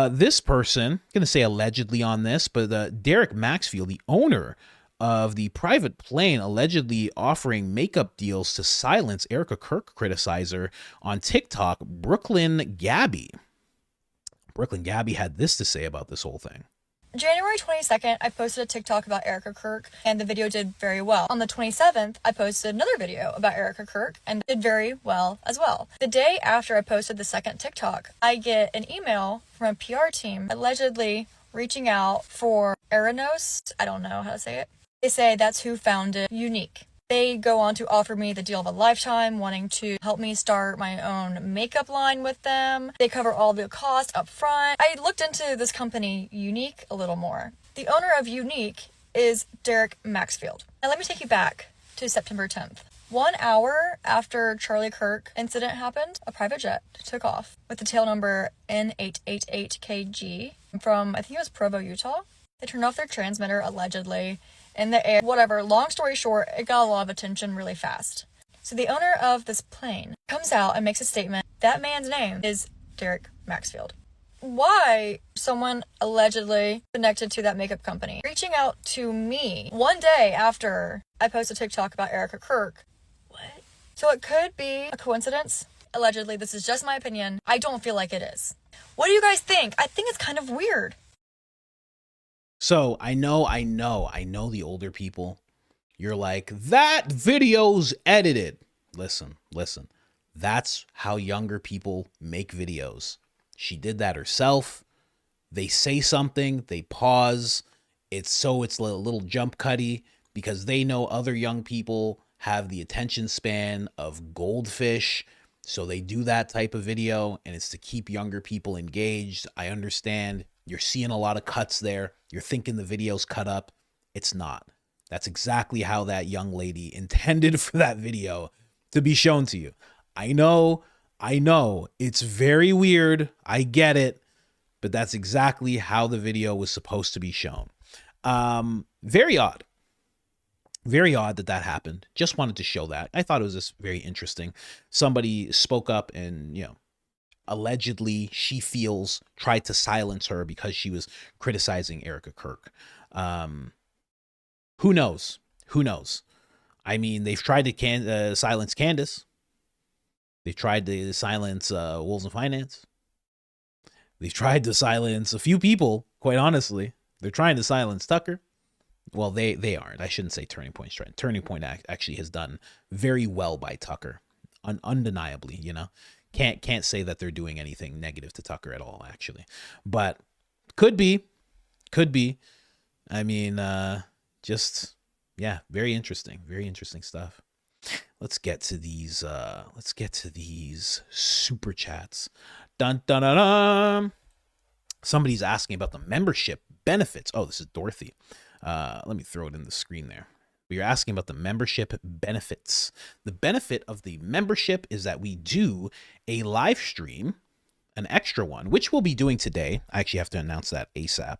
This person, I'm going to say allegedly on this, but Derek Maxfield, the owner of the private plane, allegedly offering makeup deals to silence Erika Kirk criticizer on TikTok, Brooklyn Gabby. Brooklyn Gabby had this to say about this whole thing. January 22nd, I posted a TikTok about Erika Kirk, and the video did very well. On the 27th, I posted another video about Erika Kirk, and did very well as well. The day after I posted the second TikTok, I get an email from a PR team allegedly reaching out for Eranos. I don't know how to say it. They say that's who founded Unique. They go on to offer me the deal of a lifetime, wanting to help me start my own makeup line with them. They cover all the costs up front. I looked into this company, Unique, a little more. The owner of Unique is Derek Maxfield. Now let me take you back to September 10th. 1 hour after Charlie Kirk incident happened, a private jet took off with the tail number N888KG from, I think it was Provo, Utah. They turned off their transmitter, allegedly, in the air. Whatever, long story short, it got a lot of attention really fast. So the owner of this plane comes out and makes a statement. That man's name is Derek Maxfield. Why someone allegedly connected to that makeup company reaching out to me 1 day after I posted a TikTok about Erika Kirk? What? So it could be a coincidence. Allegedly, this is just my opinion. I don't feel like it is. What do you guys think? I think it's kind of weird. So I know the older people, you're like, that video's edited. Listen. That's how younger people make videos. She did that herself. They say something, they pause. It's a little jump cutty because they know other young people have the attention span of goldfish. So they do that type of video, and it's to keep younger people engaged. I understand. You're seeing a lot of cuts there. You're thinking the video's cut up. It's not. That's exactly how that young lady intended for that video to be shown to you. I know. It's very weird. I get it. But that's exactly how the video was supposed to be shown. Very odd. Very odd that happened. Just wanted to show that. I thought it was just very interesting. Somebody spoke up and, allegedly she feels tried to silence her because she was criticizing Erika Kirk. Who knows? I mean, they've tried to silence Candace. They've tried to silence Wolves in Finance. They've tried to silence a few people, quite honestly. They're trying to silence Tucker. Well, they aren't. I shouldn't say Turning Point's trying. Turning Point actually has done very well by Tucker. Undeniably, Can't say that they're doing anything negative to Tucker at all, actually. But could be. I mean, very interesting. Very interesting stuff. Let's get to these super chats. Dun dun dun dun. Somebody's asking about the membership benefits. Oh, this is Dorothy. Let me throw it in the screen there. You're asking about the membership benefits. The benefit of the membership is that we do a live stream, an extra one, which we'll be doing today. I actually have to announce that ASAP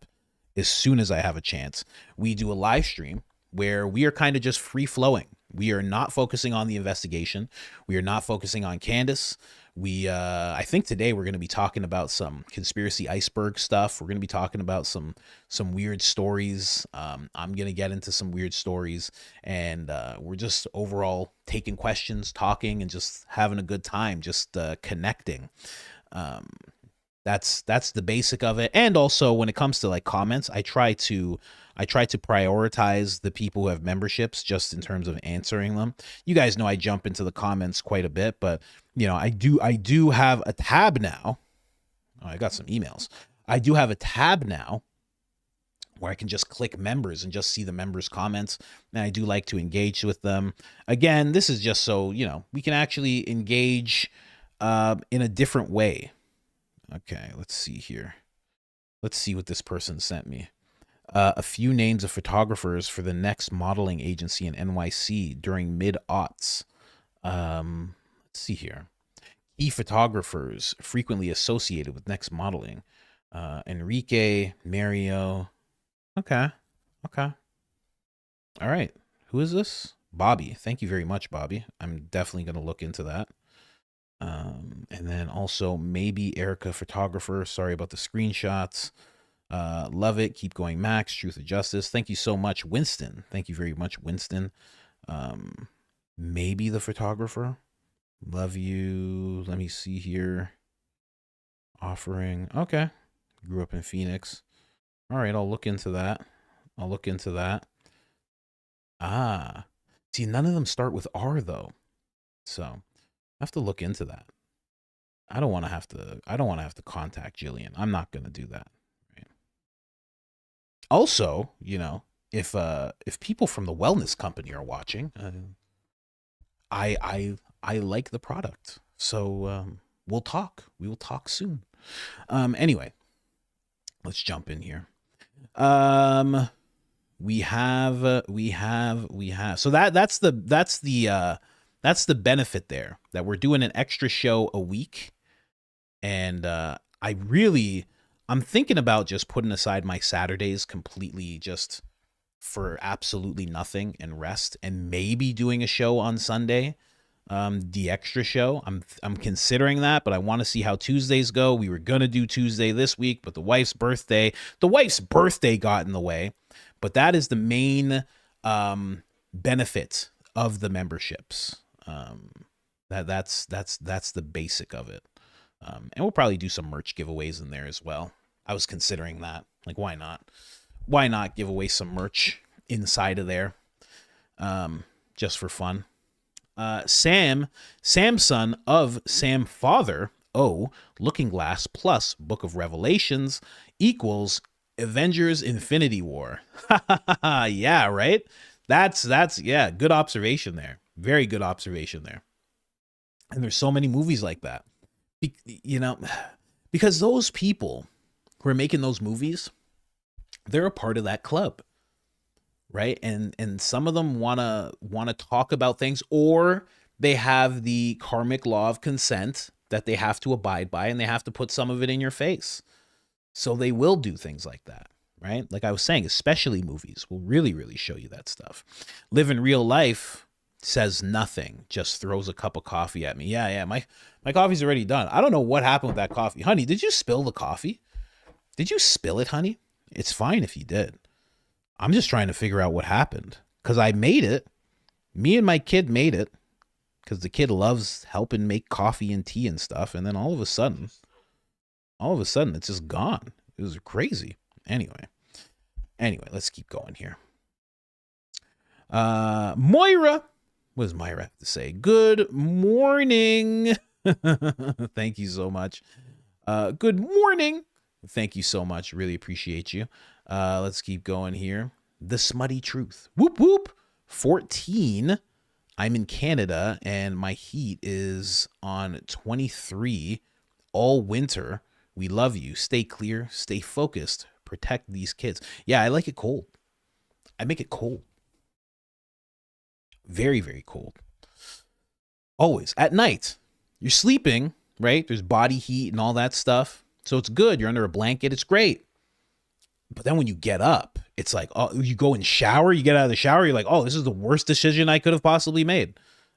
as soon as I have a chance. We do a live stream where we are kind of just free flowing. We are not focusing on the investigation. We are not focusing on Candace. I think today we're going to be talking about some conspiracy iceberg stuff. We're going to be talking about some weird stories. I'm going to get into some weird stories, and we're just overall taking questions, talking, and just having a good time, just connecting. That's the basic of it. And also when it comes to like comments, I try to prioritize the people who have memberships just in terms of answering them. You guys know I jump into the comments quite a bit, but you know, I do have a tab now. Oh, I got some emails. I do have a tab now where I can just click members and just see the members' comments. And I do like to engage with them. Again, this is just so, you know, we can actually engage in a different way. Okay, let's see here. Let's see what this person sent me. A few names of photographers for the next modeling agency in NYC during mid-aughts. Let's see here. Key photographers frequently associated with next modeling. Enrique, Mario. Okay. All right. Who is this? Bobby. Thank you very much, Bobby. I'm definitely going to look into that. And then also maybe Erika photographer. Sorry about the screenshots. Love it. Keep going, Max. Truth of Justice. Thank you so much, Winston. Thank you very much, Winston. Maybe the photographer. Love you. Let me see here. Offering. Okay. Grew up in Phoenix. All right. I'll look into that. Ah, see, none of them start with R though. So I have to look into that. I don't want to have to contact Jillian. I'm not going to do that. Right? Also, you know, if people from the wellness company are watching, I like the product. So we'll talk. We will talk soon. Anyway, let's jump in here. We have. So that's the benefit there, that we're doing an extra show a week. And I'm thinking about just putting aside my Saturdays completely just for absolutely nothing and rest, and maybe doing a show on Sunday, the extra show. I'm considering that, but I want to see how Tuesdays go. We were going to do Tuesday this week, but the wife's birthday got in the way. But that is the main benefit of the memberships. That's the basic of it. And we'll probably do some merch giveaways in there as well. I was considering that. Like, why not? Why not give away some merch inside of there? Just for fun. Samson of Sam Father, Looking Glass plus Book of Revelations equals Avengers Infinity War. Yeah, right? That's good observation there. Very good observation there. And there's so many movies like that. You know, because those people who are making those movies, they're a part of that club, right? And some of them want to talk about things, or they have the karmic law of consent that they have to abide by, and they have to put some of it in your face. So they will do things like that, right? Like I was saying, especially movies will really, really show you that stuff. Live in real life says nothing, just throws a cup of coffee at me. Yeah, my coffee's already done. I don't know what happened with that coffee. Honey, did you spill the coffee? Did you spill it, honey? It's fine if you did. I'm just trying to figure out what happened, because I made it. Me and my kid made it, because the kid loves helping make coffee and tea and stuff. And then all of a sudden, it's just gone. It was crazy. Anyway, let's keep going here. Moira. What does Myra have to say? Good morning. Thank you so much. Good morning. Thank you so much. Really appreciate you. Let's keep going here. The Smutty Truth. Whoop, whoop. 14. I'm in Canada, and my heat is on 23 all winter. We love you. Stay clear. Stay focused. Protect these kids. Yeah, I like it cold. I make it cold. Very, very cold. Always. At night, you're sleeping, right? There's body heat and all that stuff. So it's good. You're under a blanket. It's great. But then when you get up, it's like, oh, you go and shower. You get out of the shower. You're like, oh, this is the worst decision I could have possibly made.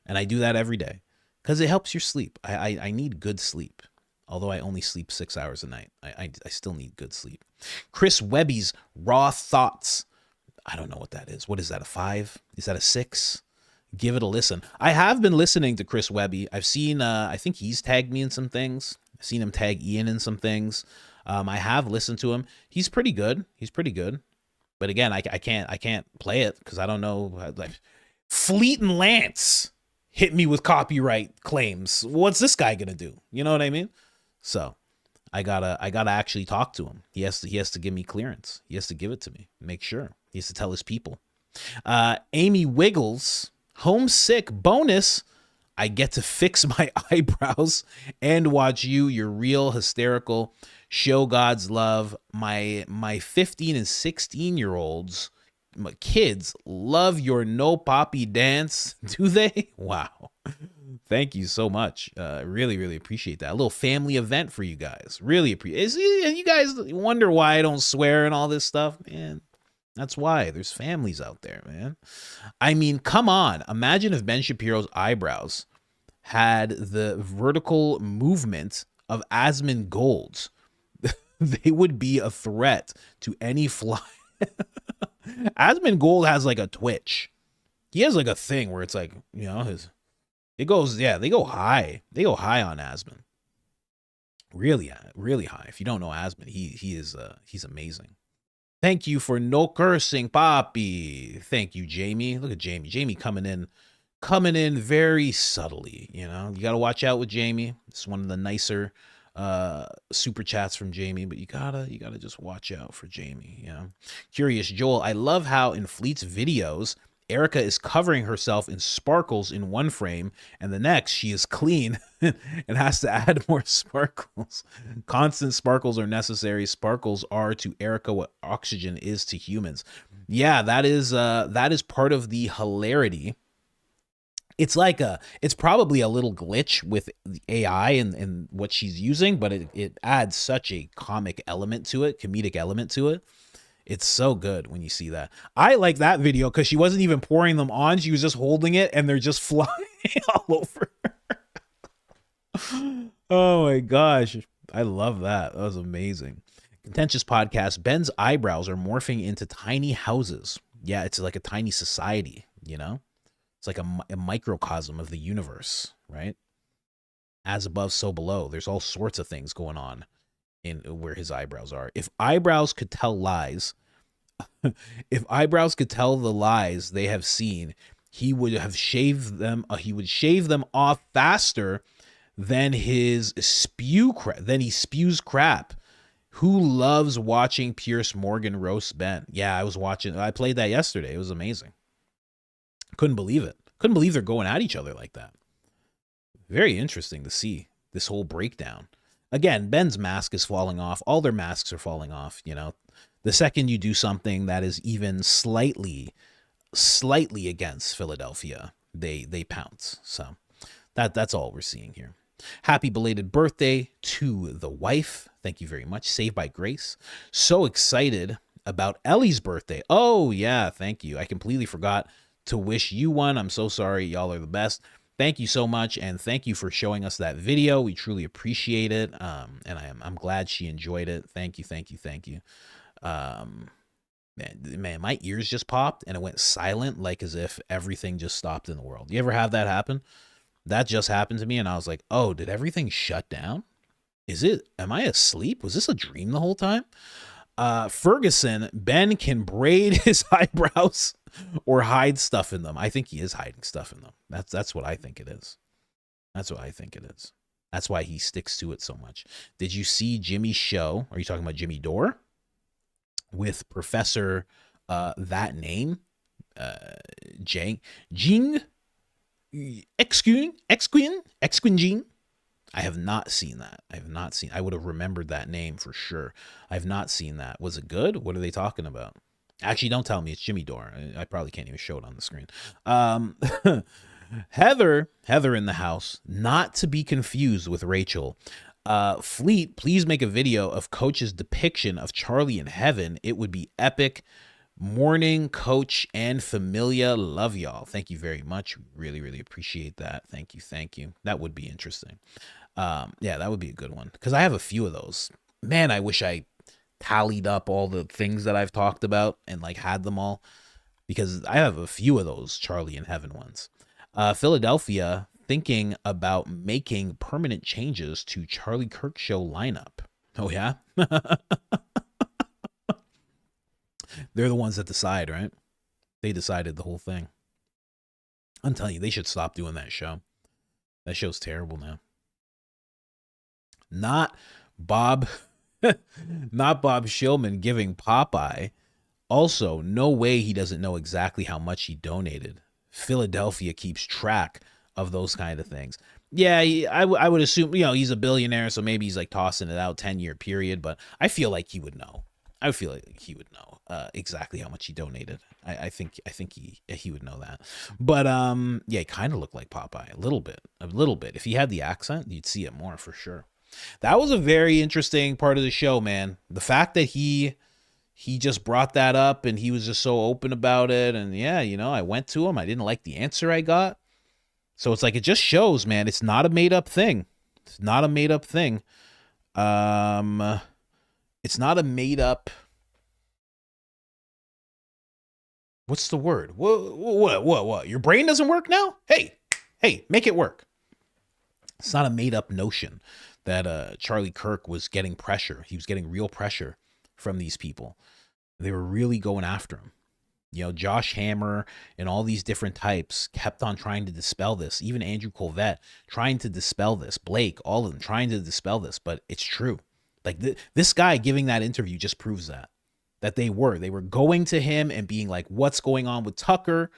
And I do that every day. because it helps your sleep. I need good sleep. Although I only sleep 6 hours a night. I still need good sleep. Chris Webby's Raw Thoughts. I don't know what that is. What is that, a 5? Is that a 6? Give it a listen. I have been listening to Chris Webby. I've seen, I think he's tagged me in some things. I've seen him tag Ian in some things. I have listened to him. He's pretty good. He's pretty good. But again, I can't play it because I don't know. Like, Fleet and Lance hit me with copyright claims. What's this guy gonna do? You know what I mean? So I gotta actually talk to him. He has to give me clearance. He has to give it to me. Make sure. He has to tell his people. Amy Wiggles, homesick bonus. I get to fix my eyebrows and watch you're real hysterical. Show God's love. My 15 and 16-year-olds, my kids, love your no poppy dance. Do they? Wow. Thank you so much. Really, really appreciate that. A little family event for you guys. Really appreciate it. You guys wonder why I don't swear and all this stuff? Man, that's why. There's families out there, man. I mean, come on. Imagine if Ben Shapiro's eyebrows had the vertical movement of Asmongold's. They would be a threat to any fly. Asmongold has like a twitch. He has like a thing where it's like, you know, they go high. They go high on Asmon. Really, really high. If you don't know Asmon, he's amazing. Thank you for no cursing, Poppy. Thank you, Jamie. Look at Jamie. Jamie coming in very subtly. You know, you got to watch out with Jamie. It's one of the nicer super chats from Jamie, but you gotta just watch out for Jamie. You know, Curious Joel. I love how in Fleet's videos, Erika is covering herself in sparkles in one frame, and the next she is clean and has to add more sparkles. Constant sparkles are necessary. Sparkles are to Erika what oxygen is to humans. Yeah, that is part of the hilarity. It's probably a little glitch with the AI and what she's using, but it adds such a comedic element to it. It's so good when you see that. I like that video because she wasn't even pouring them on. She was just holding it and they're just flying all over her. Oh my gosh. I love that. That was amazing. Contentious podcast. Ben's eyebrows are morphing into tiny houses. Yeah, it's like a tiny society, you know? It's like a microcosm of the universe, right? As above, so below. There's all sorts of things going on in where his eyebrows are. If eyebrows could tell lies, if eyebrows could tell the lies they have seen, he would have shaved them. He would shave them off faster than he spews crap. Who loves watching Pierce Morgan roast Ben? Yeah, I played that yesterday. It was amazing. Couldn't believe it. Couldn't believe they're going at each other like that. Very interesting to see this whole breakdown. Again, Ben's mask is falling off. All their masks are falling off. You know, the second you do something that is even slightly against Philadelphia, they pounce. So that's all we're seeing here. Happy belated birthday to the wife. Thank you very much. Saved by Grace. So excited about Ellie's birthday. Oh yeah, thank you. I completely forgot to wish you one. I'm so sorry. Y'all are the best. Thank you so much, and thank you for showing us that video. We truly appreciate it, and I'm glad she enjoyed it. Thank you. Man, my ears just popped, and it went silent, like as if everything just stopped in the world. You ever have that happen? That just happened to me, and I was like, oh, did everything shut down? Am I asleep? Was this a dream the whole time? Ferguson, Ben can braid his eyebrows or hide stuff in them. I think he is hiding stuff in them. That's what I think it is. That's why he sticks to it so much. Did you see Jimmy's show? Are you talking about Jimmy Dore? With Professor that name? Jing Exquin Jing? I have not seen that. I would have remembered that name for sure. I have not seen that. Was it good? What are they talking about? Actually, don't tell me it's Jimmy Dore. I probably can't even show it on the screen. Heather in the house, not to be confused with Rachel. Fleet, please make a video of Coach's depiction of Charlie in heaven. It would be epic. Morning, Coach and Familia. Love y'all. Thank you very much. Really, really appreciate that. Thank you. Thank you. That would be interesting. Yeah, that would be a good one because I have a few of those. Man, I wish I tallied up all the things that I've talked about and like had them all because I have a few of those Charlie in Heaven ones. Philadelphia thinking about making permanent changes to Charlie Kirk show lineup. Oh, yeah? They're the ones that decide, right? They decided the whole thing. I'm telling you, they should stop doing that show. That show's terrible now. Not Bob Shillman giving Popeye. Also, no way he doesn't know exactly how much he donated. Philadelphia keeps track of those kind of things. Yeah, I would assume, he's a billionaire, so maybe he's like tossing it out 10-year period, but I feel like he would know. I feel like he would know exactly how much he donated. I think he would know that. But yeah, he kind of looked like Popeye a little bit. If he had the accent, you'd see it more for sure. That was a very interesting part of the show, man. The fact that he just brought that up and he was just so open about it. And yeah, I went to him. I didn't like the answer I got. So it's like, it just shows, man, it's not a made up thing. It's not a made up thing. It's not a made up. What's the word? What? Your brain doesn't work now? Hey, make it work. It's not a made up notion that Charlie Kirk was getting pressure. He was getting real pressure from these people. They were really going after him. Josh Hammer and all these different types kept on trying to dispel this. Even Andrew Colvette trying to dispel this. Blake, all of them trying to dispel this. But it's true. Like this guy giving that interview just proves that they were going to him and being like, what's going on with Tucker?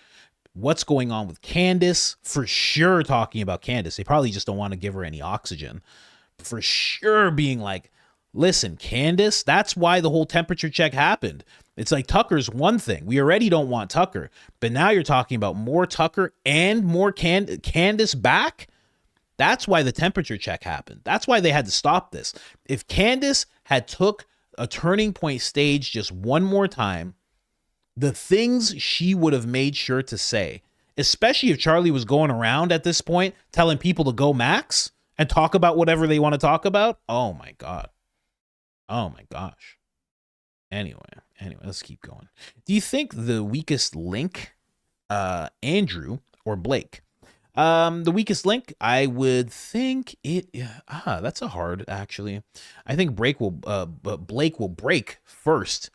What's going on with Candace? For sure talking about Candace. They probably just don't want to give her any oxygen. For sure being like, listen, Candace, that's why the whole temperature check happened. It's like Tucker's one thing. We already don't want Tucker. But now you're talking about more Tucker and more Candace back? That's why the temperature check happened. That's why they had to stop this. If Candace had took a turning point stage just one more time, the things she would have made sure to say, especially if Charlie was going around at this point telling people to go max and talk about whatever they want to talk about. Oh my God. Oh my gosh. Anyway, let's keep going. Do you think the weakest link, Andrew or Blake? The weakest link, I would think it. That's a hard actually. I think Blake will break first.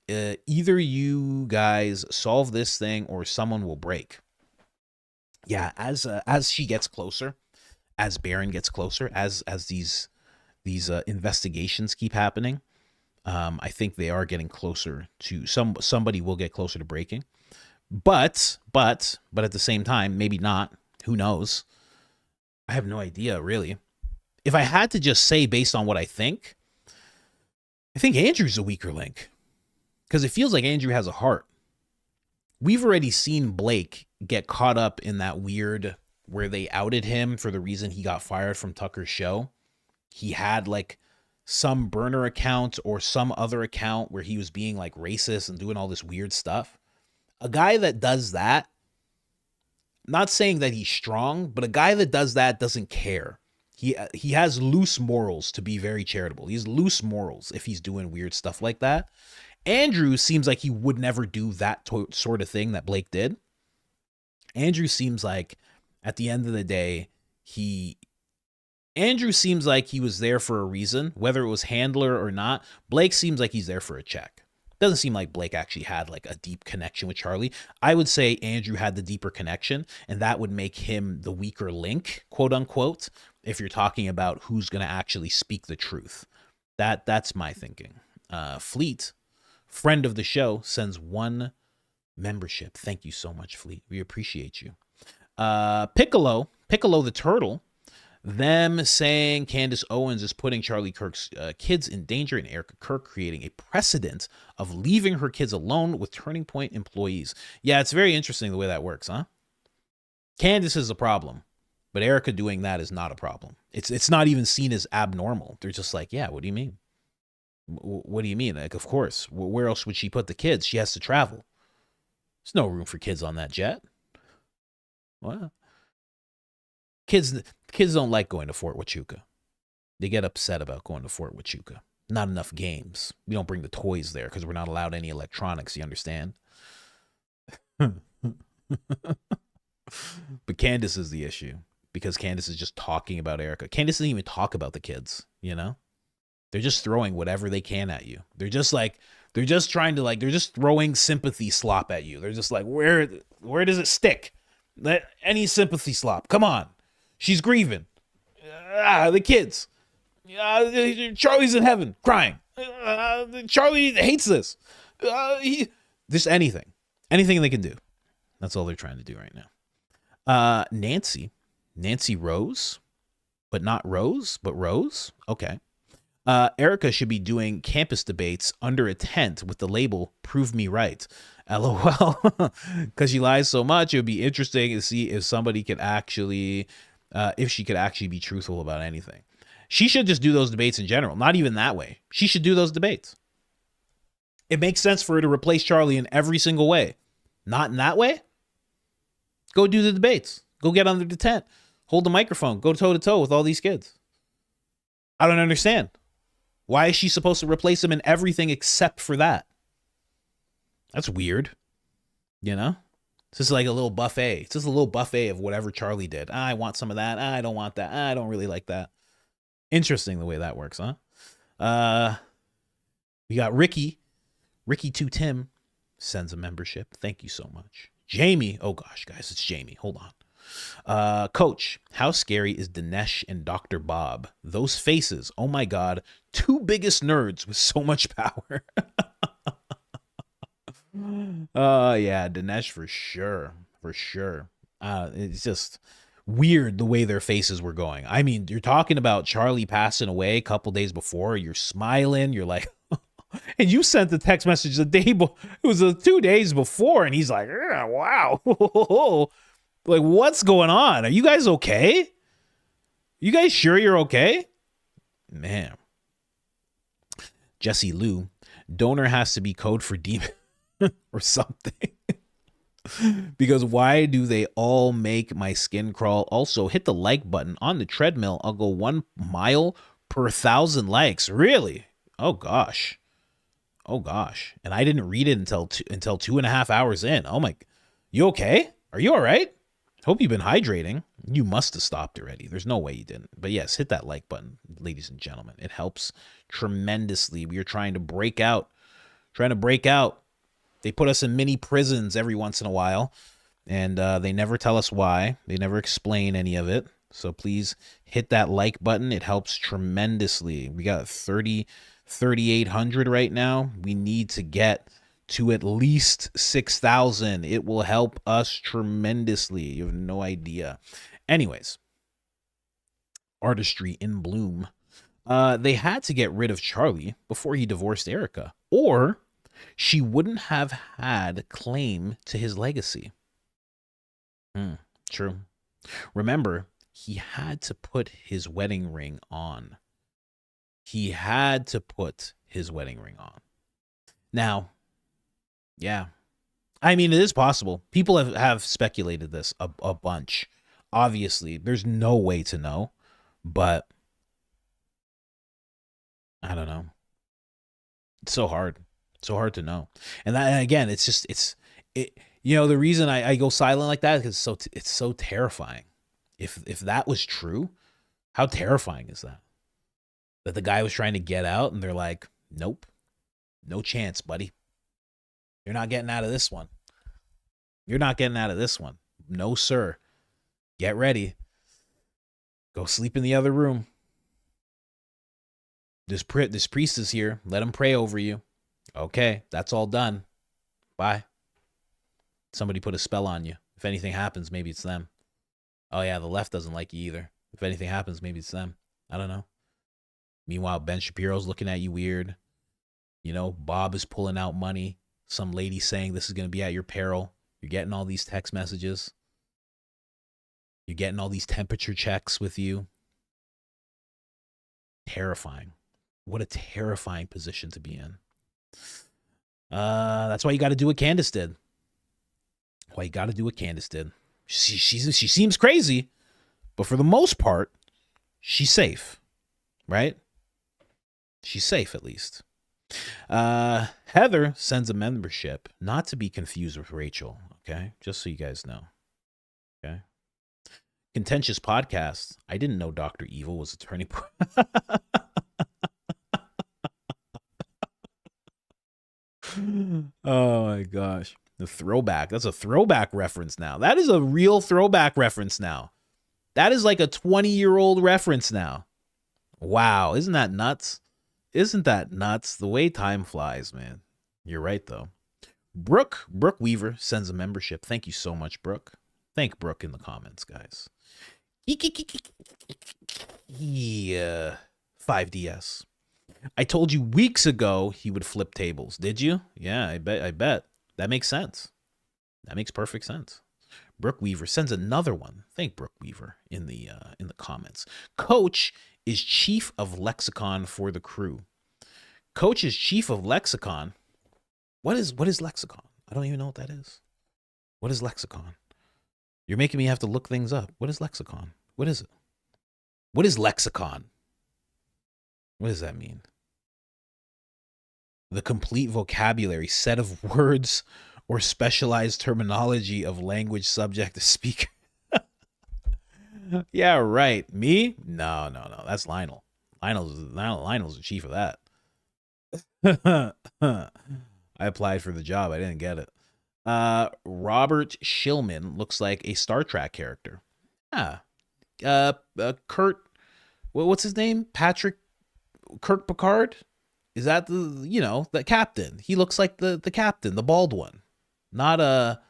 Either you guys solve this thing or someone will break. Yeah, as she gets closer, as Baron gets closer, as these investigations keep happening, I think they are getting closer to somebody will get closer to breaking. But at the same time, maybe not. Who knows? I have no idea, really. If I had to just say based on what I think Andrew's a weaker link. Because it feels like Andrew has a heart. We've already seen Blake get caught up in that weird where they outed him for the reason he got fired from Tucker's show. He had like some burner account or some other account where he was being like racist and doing all this weird stuff. A guy that does that, not saying that he's strong, but a guy that does that doesn't care. He has loose morals to be very charitable. He has loose morals if he's doing weird stuff like that. Andrew seems like he would never do that sort of thing that Blake did. Andrew seems like at the end of the day, Andrew seems like he was there for a reason, whether it was handler or not. Blake seems like he's there for a check. Doesn't seem like Blake actually had like a deep connection with Charlie. I would say Andrew had the deeper connection, and that would make him the weaker link, quote unquote, if you're talking about who's going to actually speak the truth. That's my thinking. Fleet, friend of the show, sends 1 membership. Thank you so much, Fleet. We appreciate you. Piccolo the turtle, them saying Candace Owens is putting Charlie Kirk's kids in danger, and Erika Kirk creating a precedent of leaving her kids alone with Turning Point employees. Yeah, it's very interesting the way that works, huh? Candace is a problem, but Erika doing that is not a problem. It's not even seen as abnormal. They're just like, yeah, what do you mean? What do you mean? Like, of course. Where else would she put the kids? She has to travel. There's no room for kids on that jet. What? Kids don't like going to Fort Huachuca. They get upset about going to Fort Huachuca. Not enough games. We don't bring the toys there because we're not allowed any electronics, you understand? But Candace is the issue because Candace is just talking about Erika. Candace doesn't even talk about the kids, you know? They're just throwing whatever they can at you. They're just trying to they're just throwing sympathy slop at you. They're just like, where does it stick? Any sympathy slop. Come on. She's grieving. The kids. Charlie's in heaven crying. Charlie hates this. Just anything they can do. That's all they're trying to do right now. Nancy Rose, but not Rose, but Rose. Okay. Erika should be doing campus debates under a tent with the label "Prove Me Right." LOL. Because she lies so much, it would be interesting to see if somebody could actually, if she could actually be truthful about anything. She should just do those debates in general. Not even that way. She should do those debates. It makes sense for her to replace Charlie in every single way. Not in that way. Go do the debates. Go get under the tent. Hold the microphone. Go toe to toe with all these kids. I don't understand. Why is she supposed to replace him in everything except for that? That's weird. You know? It's just like a little buffet. It's just a little buffet of whatever Charlie did. I want some of that. I don't want that. I don't really like that. Interesting the way that works, huh? We got Ricky 2 Tim sends a membership. Thank you so much. Jamie. Oh gosh, guys, it's Jamie. Hold on. Coach, how scary is Dinesh and Dr. Bob? Those faces. Oh my God. 2 biggest nerds with so much power. Yeah, Dinesh for sure. For sure. It's just weird the way their faces were going. I mean, you're talking about Charlie passing away a couple days before. You're smiling. You're like, and you sent the text message it was 2 days before, and he's like, wow. Like, what's going on? Are you guys okay? You guys sure you're okay? Man. Jesse Lou, donor has to be code for demon or something. Because why do they all make my skin crawl? Also, hit the like button on the treadmill. I'll go 1 mile per 1,000 likes. Really? Oh gosh. Oh gosh. And I didn't read it until 2.5 hours in. Oh my. You okay? Are you all right? Hope you've been hydrating. You must have stopped already. There's no way you didn't. But yes, hit that like button, ladies and gentlemen. It helps tremendously. We are trying to break out. They put us in mini prisons every once in a while, and they never tell us why. They never explain any of it. So please hit that like button. It helps tremendously. We got 3,800 right now. We need to get to at least 6,000. It will help us tremendously. You have no idea. Anyways, artistry in bloom. They had to get rid of Charlie before he divorced Erika, or she wouldn't have had claim to his legacy. True. Remember, he had to put his wedding ring on. Now, yeah. I mean, it is possible. People have speculated this a bunch. Obviously, there's no way to know, but I don't know. It's so hard. So hard to know. And that, again, the reason I go silent like that is because it's so terrifying. If that was true, how terrifying is that? That the guy was trying to get out and they're like, nope, no chance, buddy. You're not getting out of this one. No, sir. Get ready. Go sleep in the other room. This priest is here. Let him pray over you. Okay, that's all done. Bye. Somebody put a spell on you. If anything happens, maybe it's them. Oh yeah, the left doesn't like you either. If anything happens, maybe it's them. I don't know. Meanwhile, Ben Shapiro's looking at you weird. You know, Bob is pulling out money. Some lady saying this is going to be at your peril. You're getting all these text messages. You're getting all these temperature checks with you. Terrifying. What a terrifying position to be in. That's why you got to do what Candace did. Why you got to do what Candace did. She seems crazy, but for the most part, she's safe, right? She's safe at least. Heather sends a membership, not to be confused with Rachel, okay? Just so you guys know, okay? Contentious podcast. I didn't know Dr. Evil was a turning point. Oh my gosh. The throwback. That's a throwback reference now. That is a real throwback reference now. That is like a 20-year-old reference now. Wow. Isn't that nuts? Isn't that nuts? The way time flies, man. You're right, though. Brooke Weaver sends a membership. Thank you so much, Brooke. Thank Brooke in the comments, guys. Yeah. 5DS. I told you weeks ago he would flip tables. Did you? Yeah, I bet. That makes sense. That makes perfect sense. Brooke Weaver sends another one. Thank Brooke Weaver in the comments. Coach is chief of lexicon for the crew. Coach is chief of lexicon. What is lexicon? I don't even know what that is. What is lexicon? You're making me have to look things up. What is lexicon? What is it? What is lexicon? What does that mean? The complete vocabulary, set of words, or specialized terminology of language subject to speaker. Yeah, right. Me? No. That's Lionel. Lionel's the chief of that. I applied for the job. I didn't get it. Robert Shillman looks like a Star Trek character. Kurt, what's his name? Kirk Picard? Is that the captain? He looks like the captain, the bald one. Not the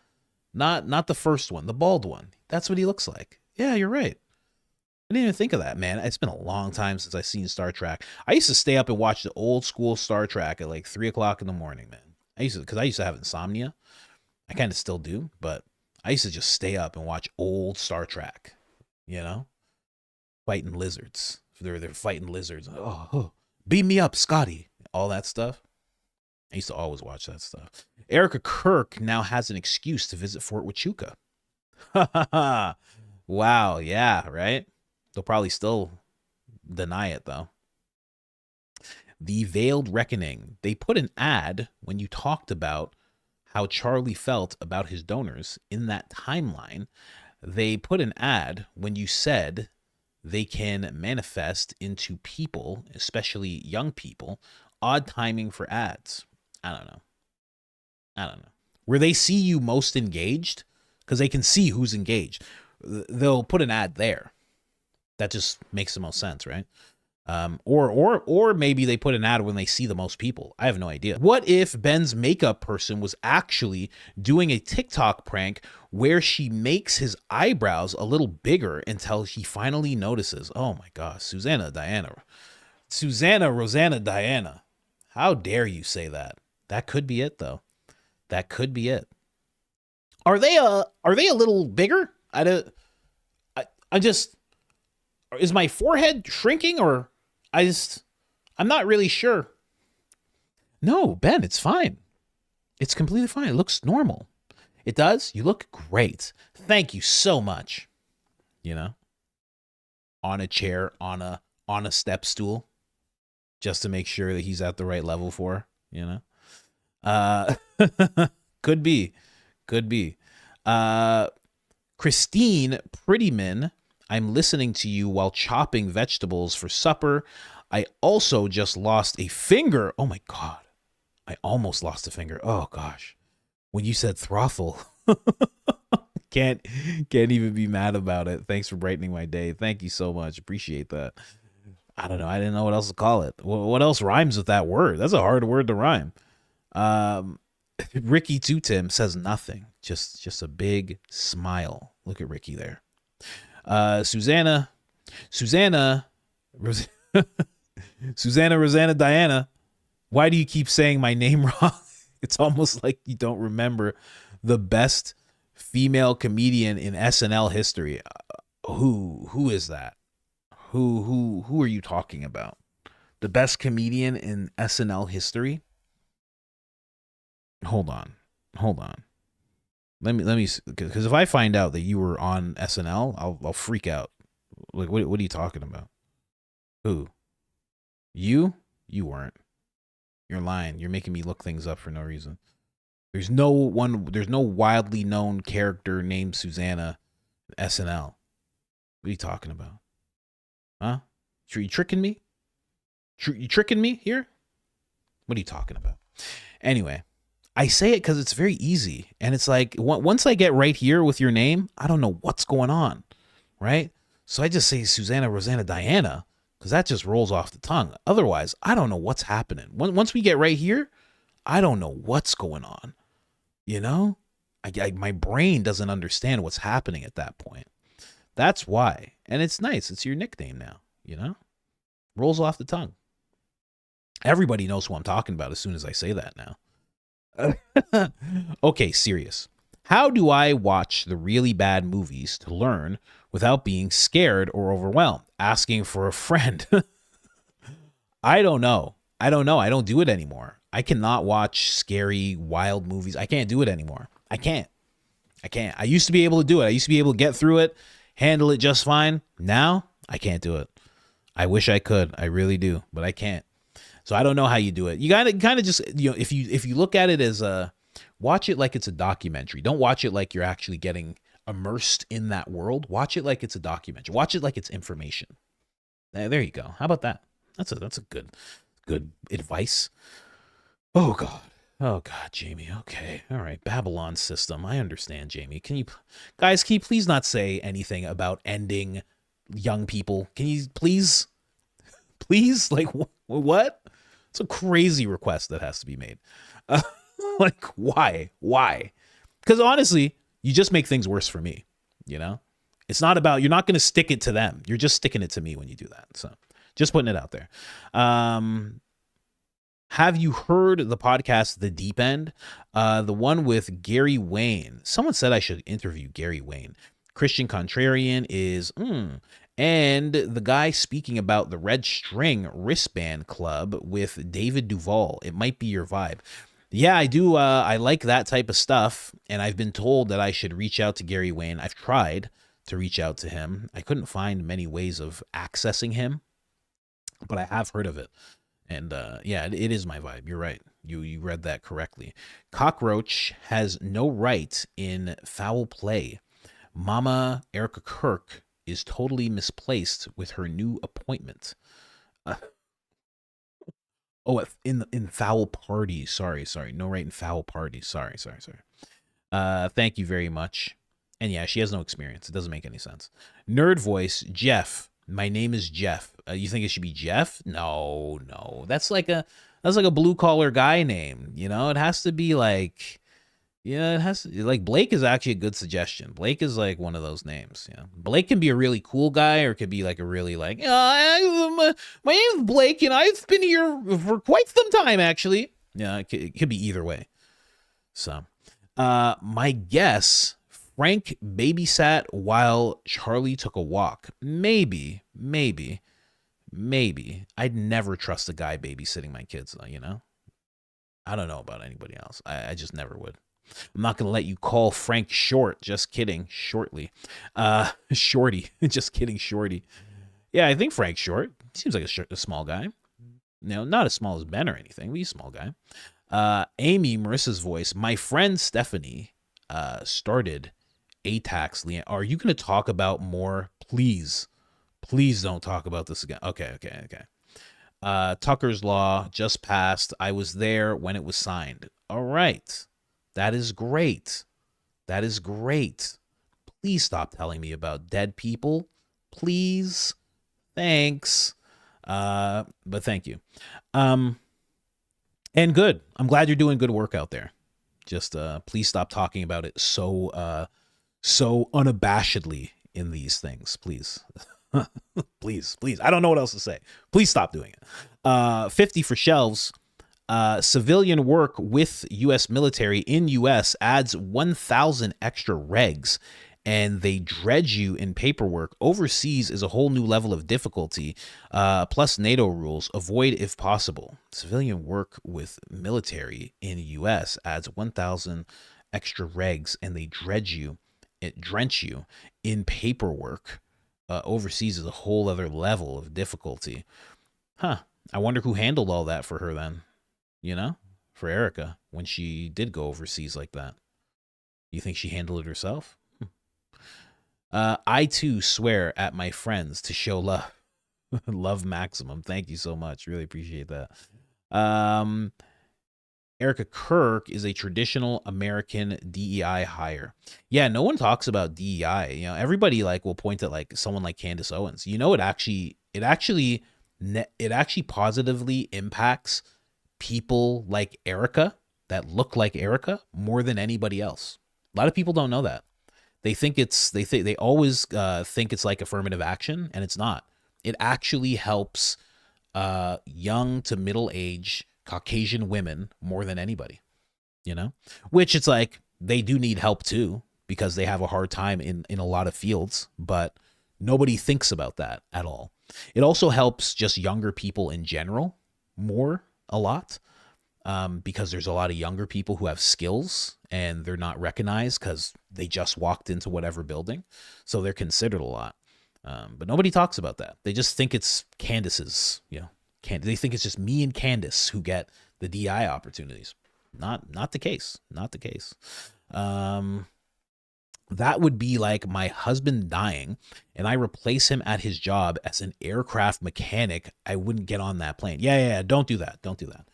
first one, the bald one. That's what he looks like. Yeah, you're right. I didn't even think of that, man. It's been a long time since I've seen Star Trek. I used to stay up and watch the old school Star Trek at like 3 o'clock in the morning, man. Because I used to have insomnia. I kind of still do, but I used to just stay up and watch old Star Trek, fighting lizards. They're fighting lizards. Oh, beam me up, Scotty. All that stuff. I used to always watch that stuff. Erika Kirk now has an excuse to visit Fort Huachuca. Wow, yeah, right? They'll probably still deny it, though. The Veiled Reckoning. They put an ad when you talked about how Charlie felt about his donors in that timeline. They put an ad when you said they can manifest into people, especially young people. Odd timing for ads. I don't know. Where they see you most engaged, because they can see who's engaged. They'll put an ad there. That just makes the most sense, right? Or maybe they put an ad when they see the most people. I have no idea. What if Ben's makeup person was actually doing a TikTok prank where she makes his eyebrows a little bigger until he finally notices? Oh my gosh, Susanna, Rosanna, Diana. How dare you say that? That could be it, though. That could be it. Are they a little bigger? Is my forehead shrinking, or I'm not really sure. No, Ben, it's fine. It's completely fine. It looks normal. It does. You look great. Thank you so much. On a chair, on a step stool, just to make sure that he's at the right level for, could be. Christine Prettyman, I'm listening to you while chopping vegetables for supper. I also just lost a finger. Oh my God. I almost lost a finger. Oh gosh. When you said throttle, can't even be mad about it. Thanks for brightening my day. Thank you so much. Appreciate that. I don't know. I didn't know what else to call it. What else rhymes with that word? That's a hard word to rhyme. Ricky Tutim says nothing. Just a big smile. Look at Ricky there. Susanna, Rosanna, Diana. Why do you keep saying my name wrong? It's almost like you don't remember the best female comedian in SNL history. Who is that? Who are you talking about? The best comedian in SNL history. Hold on. Let me, because if I find out that you were on SNL, I'll freak out. Like, what are you talking about? Who? You? You weren't. You're lying. You're making me look things up for no reason. There's no widely known character named Susanna SNL. What are you talking about? Huh? You tricking me? You tricking me here? What are you talking about? Anyway, I say it because it's very easy. And it's like, once I get right here with your name, I don't know what's going on, right? So I just say Susanna, Rosanna, Diana, because that just rolls off the tongue. Otherwise, I don't know what's happening. Once we get right here, I don't know what's going on. You know? My brain doesn't understand what's happening at that point. That's why. And it's nice. It's your nickname now, you know? Rolls off the tongue. Everybody knows who I'm talking about as soon as I say that now. Okay, serious. How do I watch the really bad movies to learn without being scared or overwhelmed? Asking for a friend. I don't know. I don't do it anymore. I cannot watch scary, wild movies. I can't do it anymore. I can't. I used to be able to do it. I used to be able to get through it, handle it just fine. Now, I can't do it. I wish I could. I really do, but I can't. So I don't know how you do it. You gotta kind of just, you know, if you look at it as watch it like it's a documentary. Don't watch it like you're actually getting immersed in that world. Watch it like it's a documentary. Watch it like it's information. There you go. How about that? That's a good advice. Oh God, Jamie. Okay, all right. Babylon system. I understand, Jamie. Can you please not say anything about ending young people? Can you please? Like what? It's a crazy request that has to be made. Like why? Because honestly, you just make things worse for me. You know, it's not about, you're not going to stick it to them. You're just sticking it to me when you do that. So just putting it out there. Have you heard the podcast, The Deep End? The one with Gary Wayne. Someone said I should interview Gary Wayne. Christian Contrarian is, and the guy speaking about the Red String Wristband Club with David Duvall. It might be your vibe. Yeah, I do. I like that type of stuff. And I've been told that I should reach out to Gary Wayne. I've tried to reach out to him. I couldn't find many ways of accessing him, but I have heard of it. And yeah, it is my vibe. You're right. You read that correctly. Cockroach has no right in foul play. Mama Erika Kirk is totally misplaced with her new appointment. In foul parties. Sorry. No right in foul parties. Sorry. Thank you very much. And yeah, she has no experience. It doesn't make any sense. Nerd voice, Jeff. My name is Jeff. You think it should be Jeff? No. That's like a blue collar guy name. You know, it has to be like, yeah, it has to, like Blake is actually a good suggestion. Blake is like one of those names. Yeah, Blake can be a really cool guy, or it could be like a really like, my name is Blake, and I've been here for quite some time, actually. Yeah, it could be either way. So, my guess, Frank babysat while Charlie took a walk. Maybe. I'd never trust a guy babysitting my kids, you know? I don't know about anybody else. I just never would. I'm not going to let you call Frank short. Just kidding. Shortly. Shorty. Just kidding, Shorty. Yeah, I think Frank's short. Seems like a small guy. No, not as small as Ben or anything, but he's a small guy. Amy, Marissa's voice. My friend Stephanie started ATAX. Leanne, are you going to talk about more? Please don't talk about this again. Okay. Tucker's Law just passed. I was there when it was signed. All right. That is great. Please stop telling me about dead people. Please. Thanks. But thank you. And good. I'm glad you're doing good work out there. Just please stop talking about it so unabashedly in these things, please. please. I don't know what else to say. Please stop doing it. 50 for shelves. Civilian work with U.S. military in U.S. adds 1,000 extra regs and they dredge you in paperwork. Overseas is a whole new level of difficulty. Plus NATO rules. Avoid if possible. Civilian work with military in the U.S. adds 1,000 extra regs, and they drench you in paperwork. Overseas is a whole other level of difficulty. Huh. I wonder who handled all that for her then, for Erika, when she did go overseas like that. You think she handled it herself? I too swear at my friends to show love. Love maximum. Thank you so much. Really appreciate that. Erika Kirk is a traditional American DEI hire. Yeah, no one talks about DEI. Everybody will point at someone like Candace Owens. It actually positively impacts people like Erika that look like Erika more than anybody else. A lot of people don't know that. They always think it's like affirmative action, and it's not. It actually helps young to middle-age Caucasian women more than anybody, which it's they do need help too, because they have a hard time in a lot of fields, but nobody thinks about that at all. It also helps just younger people in general a lot, because there's a lot of younger people who have skills and they're not recognized because they just walked into whatever building. So they're considered a lot. But nobody talks about that. They just think it's Candace's, they think it's just me and Candace who get the DI opportunities. Not the case. Not the case. That would be like my husband dying and I replace him at his job as an aircraft mechanic. I wouldn't get on that plane. Yeah. Don't do that. Don't do that.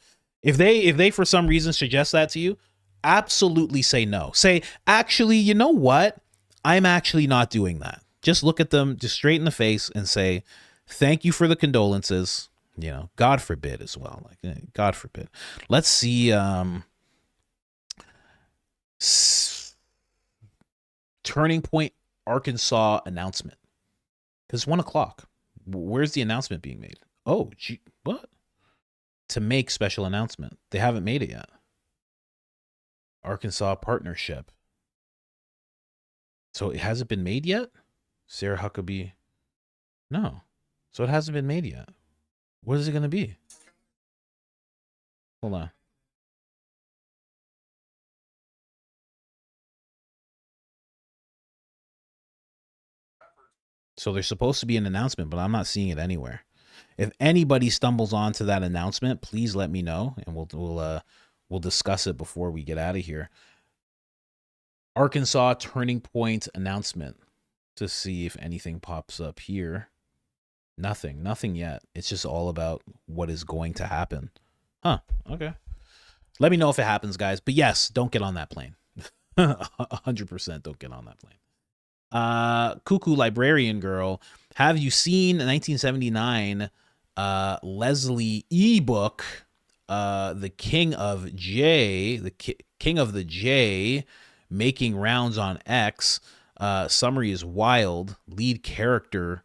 If they for some reason suggest that to you, absolutely say no. Say, actually, you know what? I'm actually not doing that. Just look at them just straight in the face and say, thank you for the condolences. God forbid as well. God forbid. Let's see. Turning Point, Arkansas announcement. Because it's 1:00. Where's the announcement being made? Oh, gee, what? To make special announcement. They haven't made it yet. Arkansas partnership. So it hasn't been made yet? Sarah Huckabee. No. So it hasn't been made yet. What is it going to be? Hold on. So there's supposed to be an announcement, but I'm not seeing it anywhere. If anybody stumbles onto that announcement, please let me know, and we'll discuss it before we get out of here. Arkansas Turning Point announcement, to see if anything pops up here. Nothing yet. It's just all about what is going to happen. Huh. Okay. Let me know if it happens, guys. But yes, don't get on that plane. 100% don't get on that plane. Cuckoo Librarian Girl, have you seen 1979 Leslie ebook, The King of J, King of the J, making rounds on X? Summary is wild. Lead character,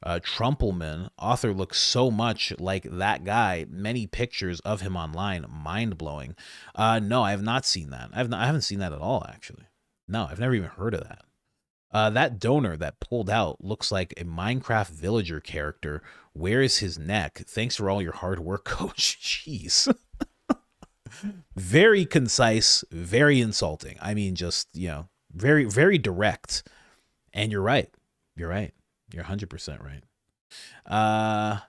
Trumpelman. Author looks so much like that guy. Many pictures of him online. Mind blowing. No, I have not seen that. I haven't seen that at all, actually. No, I've never even heard of that. That donor that pulled out looks like a Minecraft villager character. Where is his neck? Thanks for all your hard work, Coach. Jeez. Very concise, very insulting. I mean, just, very, very direct. And you're right. You're 100% right.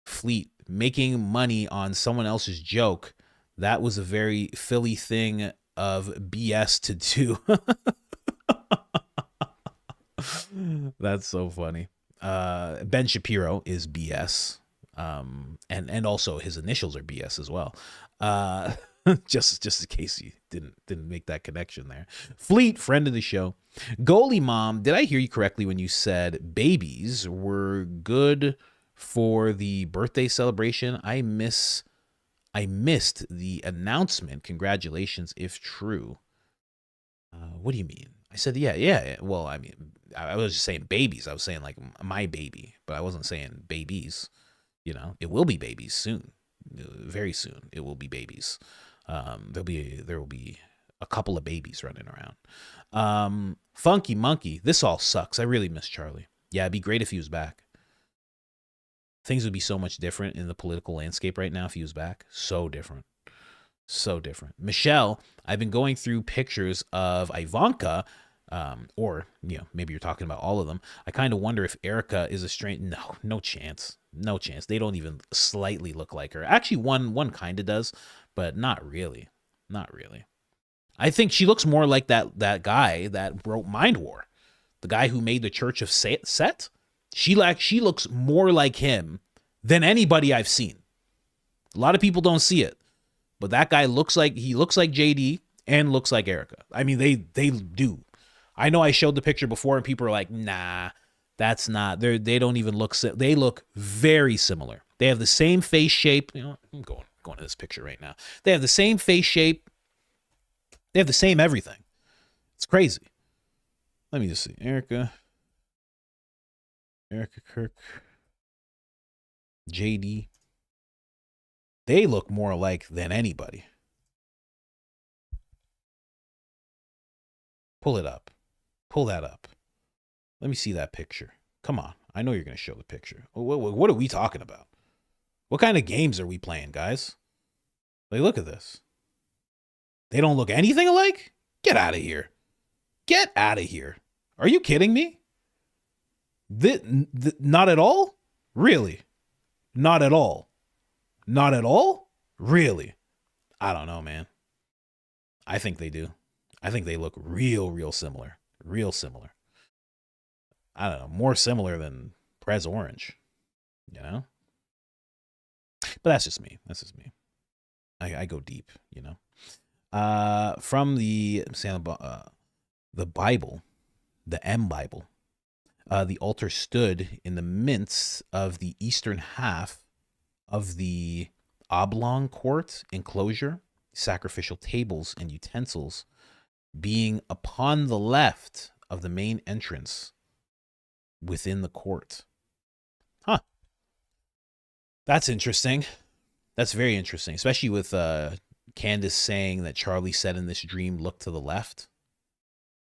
Fleet, making money on someone else's joke. That was a very Philly thing of BS to do. That's so funny. Ben Shapiro is BS. And also his initials are BS as well. Just in case you didn't make that connection there. Fleet, friend of the show. Goalie Mom, did I hear you correctly when you said babies were good for the birthday celebration? I missed the announcement. Congratulations, if true. What do you mean? I said, yeah. Well, I mean, I was just saying babies. I was saying like my baby, but I wasn't saying babies. It will be babies soon. Very soon, it will be babies. There will be a couple of babies running around. Funky Monkey, this all sucks. I really miss Charlie. Yeah, it'd be great if he was back. Things would be so much different in the political landscape right now if he was back. So different. So different. Michelle, I've been going through pictures of Ivanka, or, you know, maybe you're talking about all of them. I kind of wonder if Erika is a strange. No chance. No chance. They don't even slightly look like her. Actually, one kind of does, but not really. Not really. I think she looks more like that guy that wrote Mind War, the guy who made the Church of Set. She looks more like him than anybody I've seen. A lot of people don't see it, but that guy looks like JD and looks like Erika. I mean, they do. I know I showed the picture before and people are like, nah, that's not. They don't even look. They look very similar. They have the same face shape. You know, I'm going to this picture right now. They have the same face shape. They have the same everything. It's crazy. Let me just see. Erika Kirk, JD. They look more alike than anybody. Pull it up. Pull that up. Let me see that picture. Come on. I know you're going to show the picture. What are we talking about? What kind of games are we playing, guys? Like, look at this. They don't look anything alike? Get out of here. Get out of here. Are you kidding me? Not at all? Really? Not at all? Not at all? Really? I don't know, man. I think they do. I think they look real similar. Real similar. I don't know. More similar than Prez Orange. You know? But that's just me. That's just me. I go deep, you know? From the Bible, the M Bible, the altar stood in the midst of the eastern half of the oblong court enclosure, sacrificial tables and utensils being upon the left of the main entrance within the court. Huh. That's interesting. That's very interesting, especially with Candace saying that Charlie said in this dream, look to the left,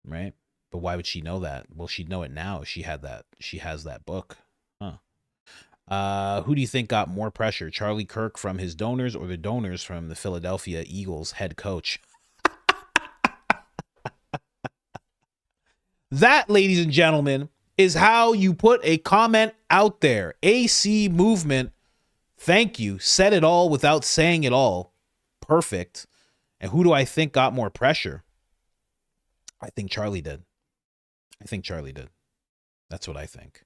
right? But why would she know that? Well, she'd know it now if she has that book. Huh. Who do you think got more pressure? Charlie Kirk from his donors or the donors from the Philadelphia Eagles head coach? That, ladies and gentlemen, is how you put a comment out there. AC Movement, thank you. Said it all without saying it all. Perfect. And who do I think got more pressure? I think Charlie did. That's what I think.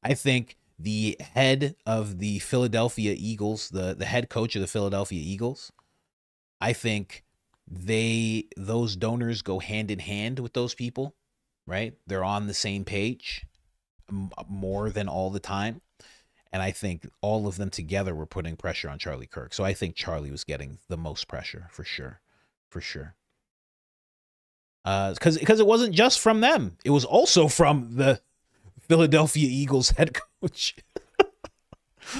I think the head of the Philadelphia Eagles, the head coach of the Philadelphia Eagles, I think those donors go hand in hand with those people, right? They're on the same page more than all the time. And I think all of them together were putting pressure on Charlie Kirk. So I think Charlie was getting the most pressure for sure. For sure. Because it wasn't just from them. It was also from the Philadelphia Eagles head coach.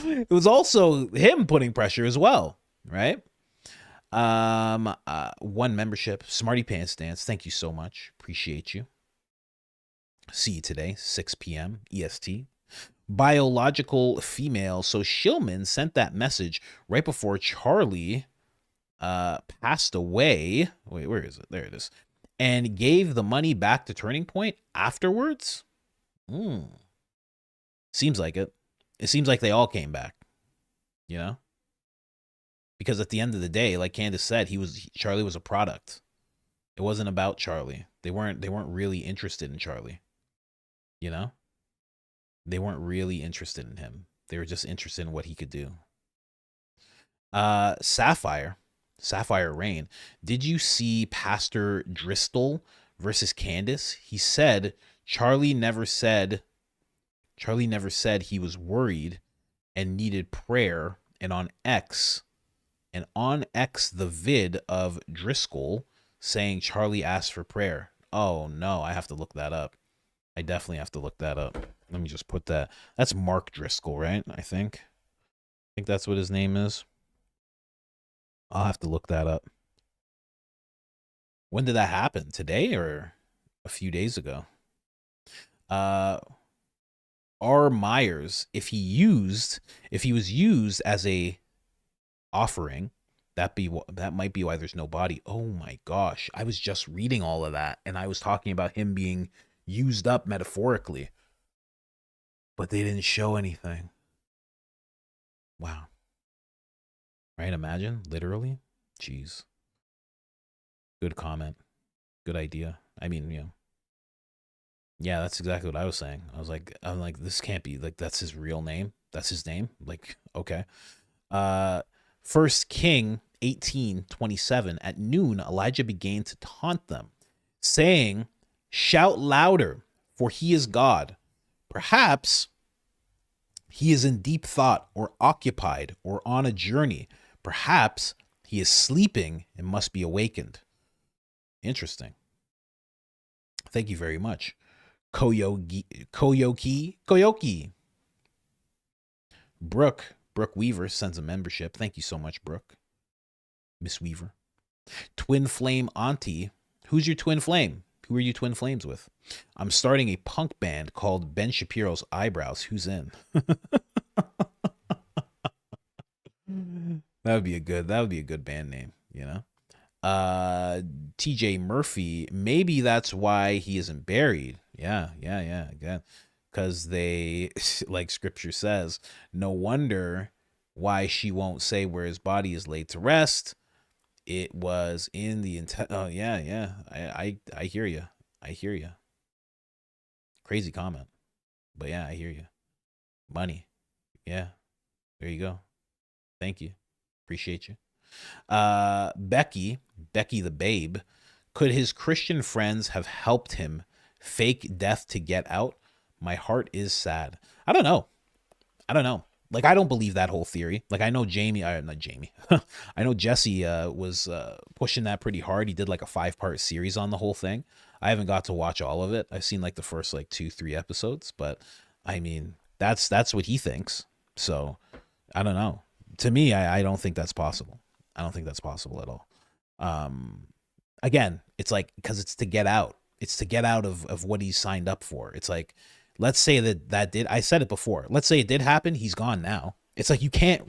It was also him putting pressure as well, right? One membership, Smarty Pants Dance. Thank you so much. Appreciate you. See you today, 6 p.m. EST. Biological female. So Shillman sent that message right before Charlie passed away. Wait, where is it? There it is. And gave the money back to Turning Point afterwards. Seems like it. It seems like they all came back, you know? Because at the end of the day, like Candace said, Charlie was a product. It wasn't about Charlie. They weren't really interested in Charlie. You know? They weren't really interested in him. They were just interested in what he could do. Sapphire Rain. Did you see Pastor Driscoll versus Candace? He said Charlie never said he was worried and needed prayer. And on X, the vid of Driscoll saying Charlie asked for prayer. Oh no, I have to look that up. I definitely have to look that up. Let me just put that. That's Mark Driscoll, right? I think that's what his name is. I'll have to look that up. When did that happen? Today or a few days ago. R. Myers, if he was used as a offering, that might be why there's no body. Oh my gosh, I was just reading all of that, and I was talking about him being used up metaphorically, but they didn't show anything. Wow. Right? Imagine, literally. Jeez. Good comment. Good idea. I mean, you know. Yeah, that's exactly what I was saying. I'm like, this can't be, like, that's his real name. That's his name. Like, okay. 1 King 18:27. At noon, Elijah began to taunt them, saying, "Shout louder, for he is God. Perhaps he is in deep thought, or occupied, or on a journey. Perhaps he is sleeping and must be awakened." Interesting. Thank you very much. Koyoki. Brooke Weaver sends a membership. Thank you so much, Brooke. Miss Weaver. Twin Flame Auntie. Who's your twin flame? Who are you twin flames with? I'm starting a punk band called Ben Shapiro's Eyebrows. Who's in? That would be a good band name, you know? TJ Murphy, maybe that's why he isn't buried. Yeah. Again, because they, like scripture says, no wonder why she won't say where his body is laid to rest. It was in the intent. Oh yeah. I hear you. Crazy comment, but yeah, I hear you. Money. Yeah. There you go. Thank you. Appreciate you. Becky the babe. Could his Christian friends have helped him fake death to get out? My heart is sad. I don't know. Like, I don't believe that whole theory. Like, I know not Jamie. I know Jesse was pushing that pretty hard. He did like a 5-part series on the whole thing. I haven't got to watch all of it. I've seen like the first like 2-3 episodes, but I mean, that's what he thinks. So I don't know. To me, I don't think that's possible. I don't think that's possible at all. Again, it's like, because it's to get out. It's to get out of what he's signed up for. It's like, let's say that did, I said it before. Let's say it did happen. He's gone now. It's like, you can't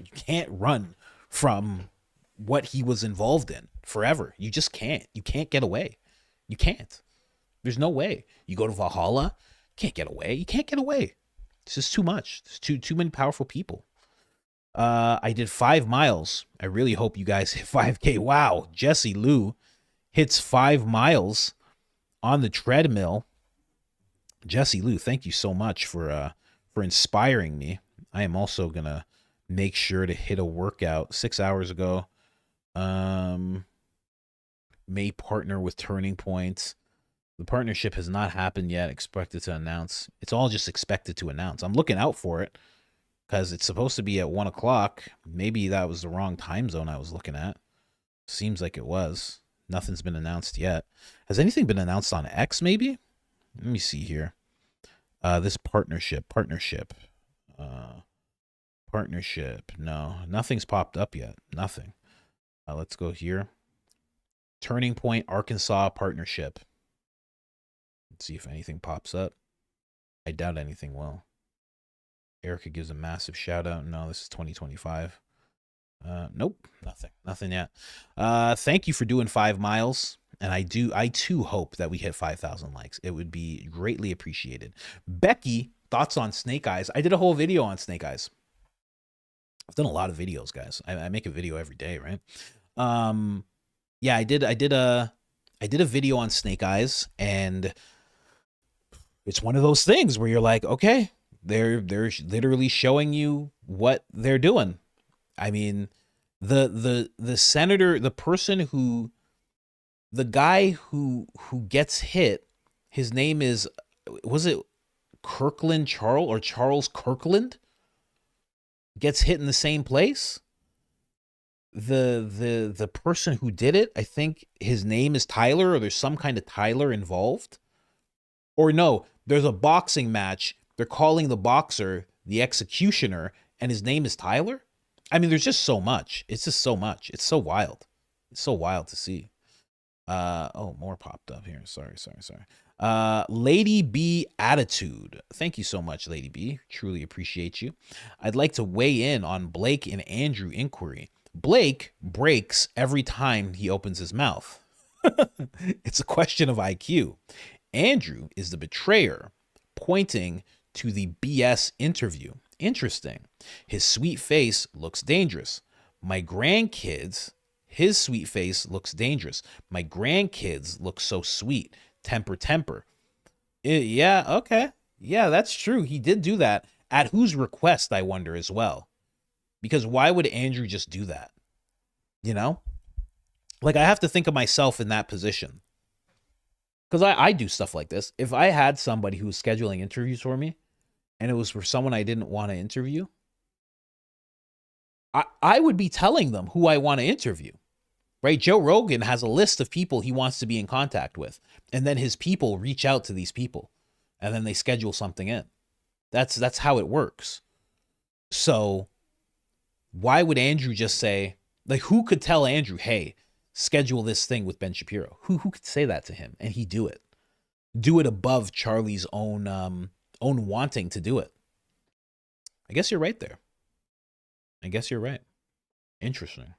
run from what he was involved in forever. You just can't. You can't get away. You can't. There's no way. You go to Valhalla, can't get away. You can't get away. It's just too much. There's too many powerful people. I did 5 miles. I really hope you guys hit 5K. Wow. Jesse Lou hits 5 miles on the treadmill. Jesse Lou, thank you so much for inspiring me. I am also gonna make sure to hit a workout 6 hours ago. May partner with Turning Point. The partnership has not happened yet. Expected to announce. It's all just expected to announce. I'm looking out for it because it's supposed to be at 1 o'clock. Maybe that was the wrong time zone I was looking at. Seems like it was. Nothing's been announced yet. Has anything been announced on X maybe? Let me see here. This partnership. No, nothing's popped up yet. Nothing. Let's go here. Turning Point Arkansas partnership. Let's see if anything pops up. I doubt anything will. Erika gives a massive shout out. No, this is 2025. Nope, nothing yet. Thank you for doing 5 miles. And I too hope that we hit 5,000 likes. It would be greatly appreciated. Becky, thoughts on Snake Eyes? I did a whole video on Snake Eyes. I've done a lot of videos, guys. I make a video every day, right? Yeah, I did a video on Snake Eyes, and it's one of those things where you're like, okay, they're literally showing you what they're doing. I mean, the senator, the guy who gets hit, his name is, was it Kirkland Charles Kirkland? Gets hit in the same place. The person who did it, I think his name is Tyler, or there's some kind of Tyler involved. Or no, there's a boxing match. They're calling the boxer the executioner, and his name is Tyler. I mean, there's just so much. It's just so much. It's so wild. It's so wild to see. Oh, more popped up here. Sorry. Lady B Attitude. Thank you so much, Lady B. Truly appreciate you. I'd like to weigh in on Blake and Andrew inquiry. Blake breaks every time he opens his mouth. It's a question of IQ. Andrew is the betrayer, pointing to the BS interview. Interesting. His sweet face looks dangerous. My grandkids, his sweet face looks dangerous. My grandkids look so sweet. Temper. Yeah, okay. Yeah, that's true. He did do that. At whose request, I wonder as well. Because why would Andrew just do that? You know? Like, I have to think of myself in that position. Because I do stuff like this. If I had somebody who was scheduling interviews for me, and it was for someone I didn't want to interview, I would be telling them who I want to interview. Right? Joe Rogan has a list of people he wants to be in contact with. And then his people reach out to these people. And then they schedule something in. That's how it works. So why would Andrew just say, like, who could tell Andrew, hey, schedule this thing with Ben Shapiro? Who could say that to him and he do it? Do it above Charlie's own wanting to do it. I guess you're right there. I guess you're right. Interesting.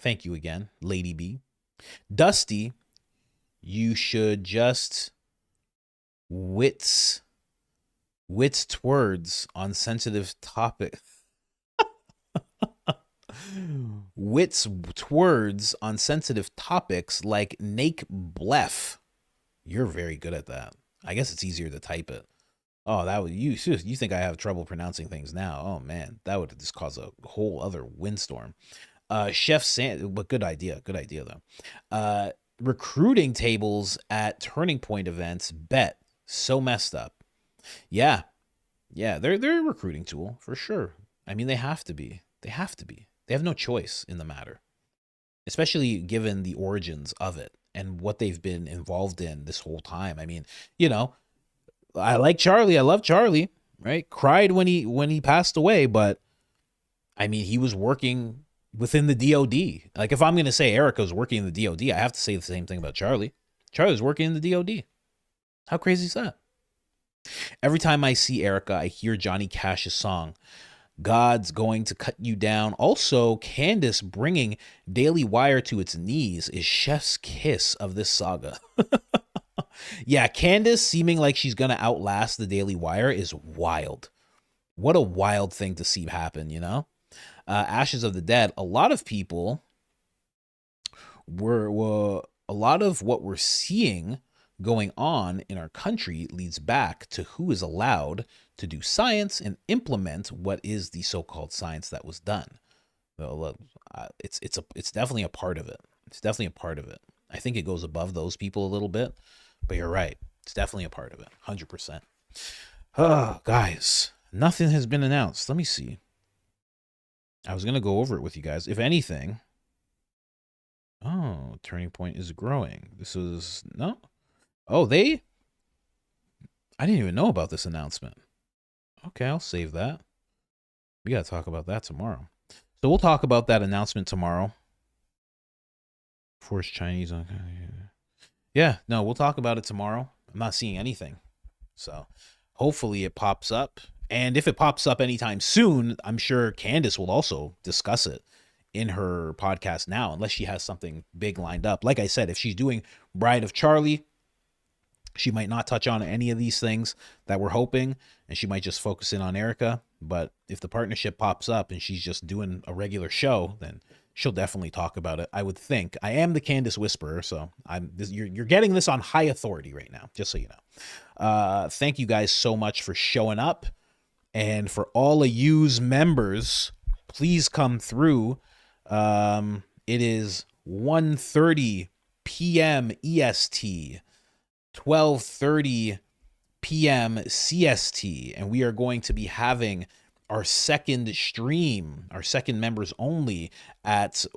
Thank you again, Lady B. Dusty, you should just wits words on sensitive topics. Wits words on sensitive topics like Nake Blef. You're very good at that. I guess it's easier to type it. Oh, that would you think I have trouble pronouncing things now? Oh man, that would just cause a whole other windstorm. Chef Sand, but good idea though. Recruiting tables at Turning Point events, bet so messed up. Yeah, they're a recruiting tool for sure. I mean, they have to be. They have no choice in the matter, especially given the origins of it and what they've been involved in this whole time. I mean, you know, I like Charlie. I love Charlie, right? Cried when he passed away, but I mean, he was working within the DoD. Like, if I'm going to say Erika's working in the DoD, I have to say the same thing about Charlie. Charlie's working in the DoD. How crazy is that? Every time I see Erika, I hear Johnny Cash's song, God's Going to Cut You Down. Also, Candace bringing Daily Wire to its knees is chef's kiss of this saga. Yeah, Candace seeming like she's going to outlast the Daily Wire is wild. What a wild thing to see happen, you know? Ashes of the Dead, a lot of people a lot of what we're seeing going on in our country leads back to who is allowed to do science and implement what is the so-called science that was done. It's definitely a part of it. It's definitely a part of it. I think it goes above those people a little bit, but you're right. It's definitely a part of it. 100%. Oh, guys, nothing has been announced. Let me see. I was going to go over it with you guys. If anything, Turning Point is growing. This was, no? Oh, I didn't even know about this announcement. Okay, I'll save that. We got to talk about that tomorrow. So we'll talk about that announcement tomorrow. Force Chinese. Yeah, no, we'll talk about it tomorrow. I'm not seeing anything. So hopefully it pops up. And if it pops up anytime soon, I'm sure Candace will also discuss it in her podcast now, unless she has something big lined up. Like I said, if she's doing Bride of Charlie, she might not touch on any of these things that we're hoping, and she might just focus in on Erika. But if the partnership pops up and she's just doing a regular show, then she'll definitely talk about it, I would think. I am the Candace Whisperer, so you're getting this on high authority right now, just so you know. Thank you guys so much for showing up. And for all of yous members, please come through. It is 1:30 p.m. EST, 12:30 p.m. CST, and we are going to be having our second stream, our second members only, at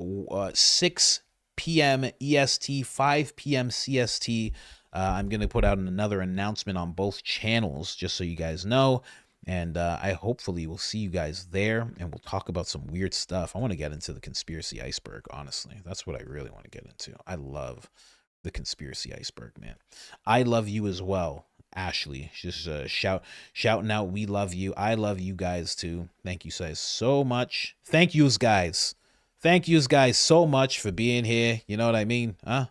6 p.m. EST, 5 p.m. CST. I'm going to put out another announcement on both channels, just so you guys know. And I hopefully will see you guys there, and we'll talk about some weird stuff. I want to get into the conspiracy iceberg, honestly. That's what I really want to get into. I love the conspiracy iceberg, man. I love you as well, Ashley. Just shouting out, we love you. I love you guys too. Thank you guys so much. Thank yous guys. Thank yous guys so much for being here. You know what I mean? Huh?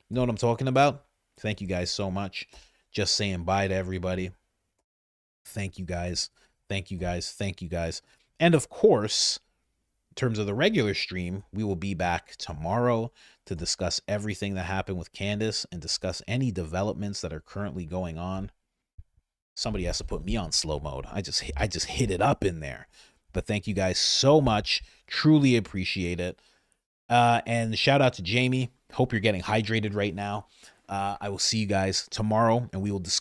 You know what I'm talking about? Thank you guys so much. Just saying bye to everybody. Thank you guys. Thank you guys. Thank you guys. And of course, in terms of the regular stream, we will be back tomorrow to discuss everything that happened with Candace and discuss any developments that are currently going on. Somebody has to put me on slow mode. I just hit it up in there. But thank you guys so much. Truly appreciate it. And shout out to Jamie. Hope you're getting hydrated right now. I will see you guys tomorrow, and we will discuss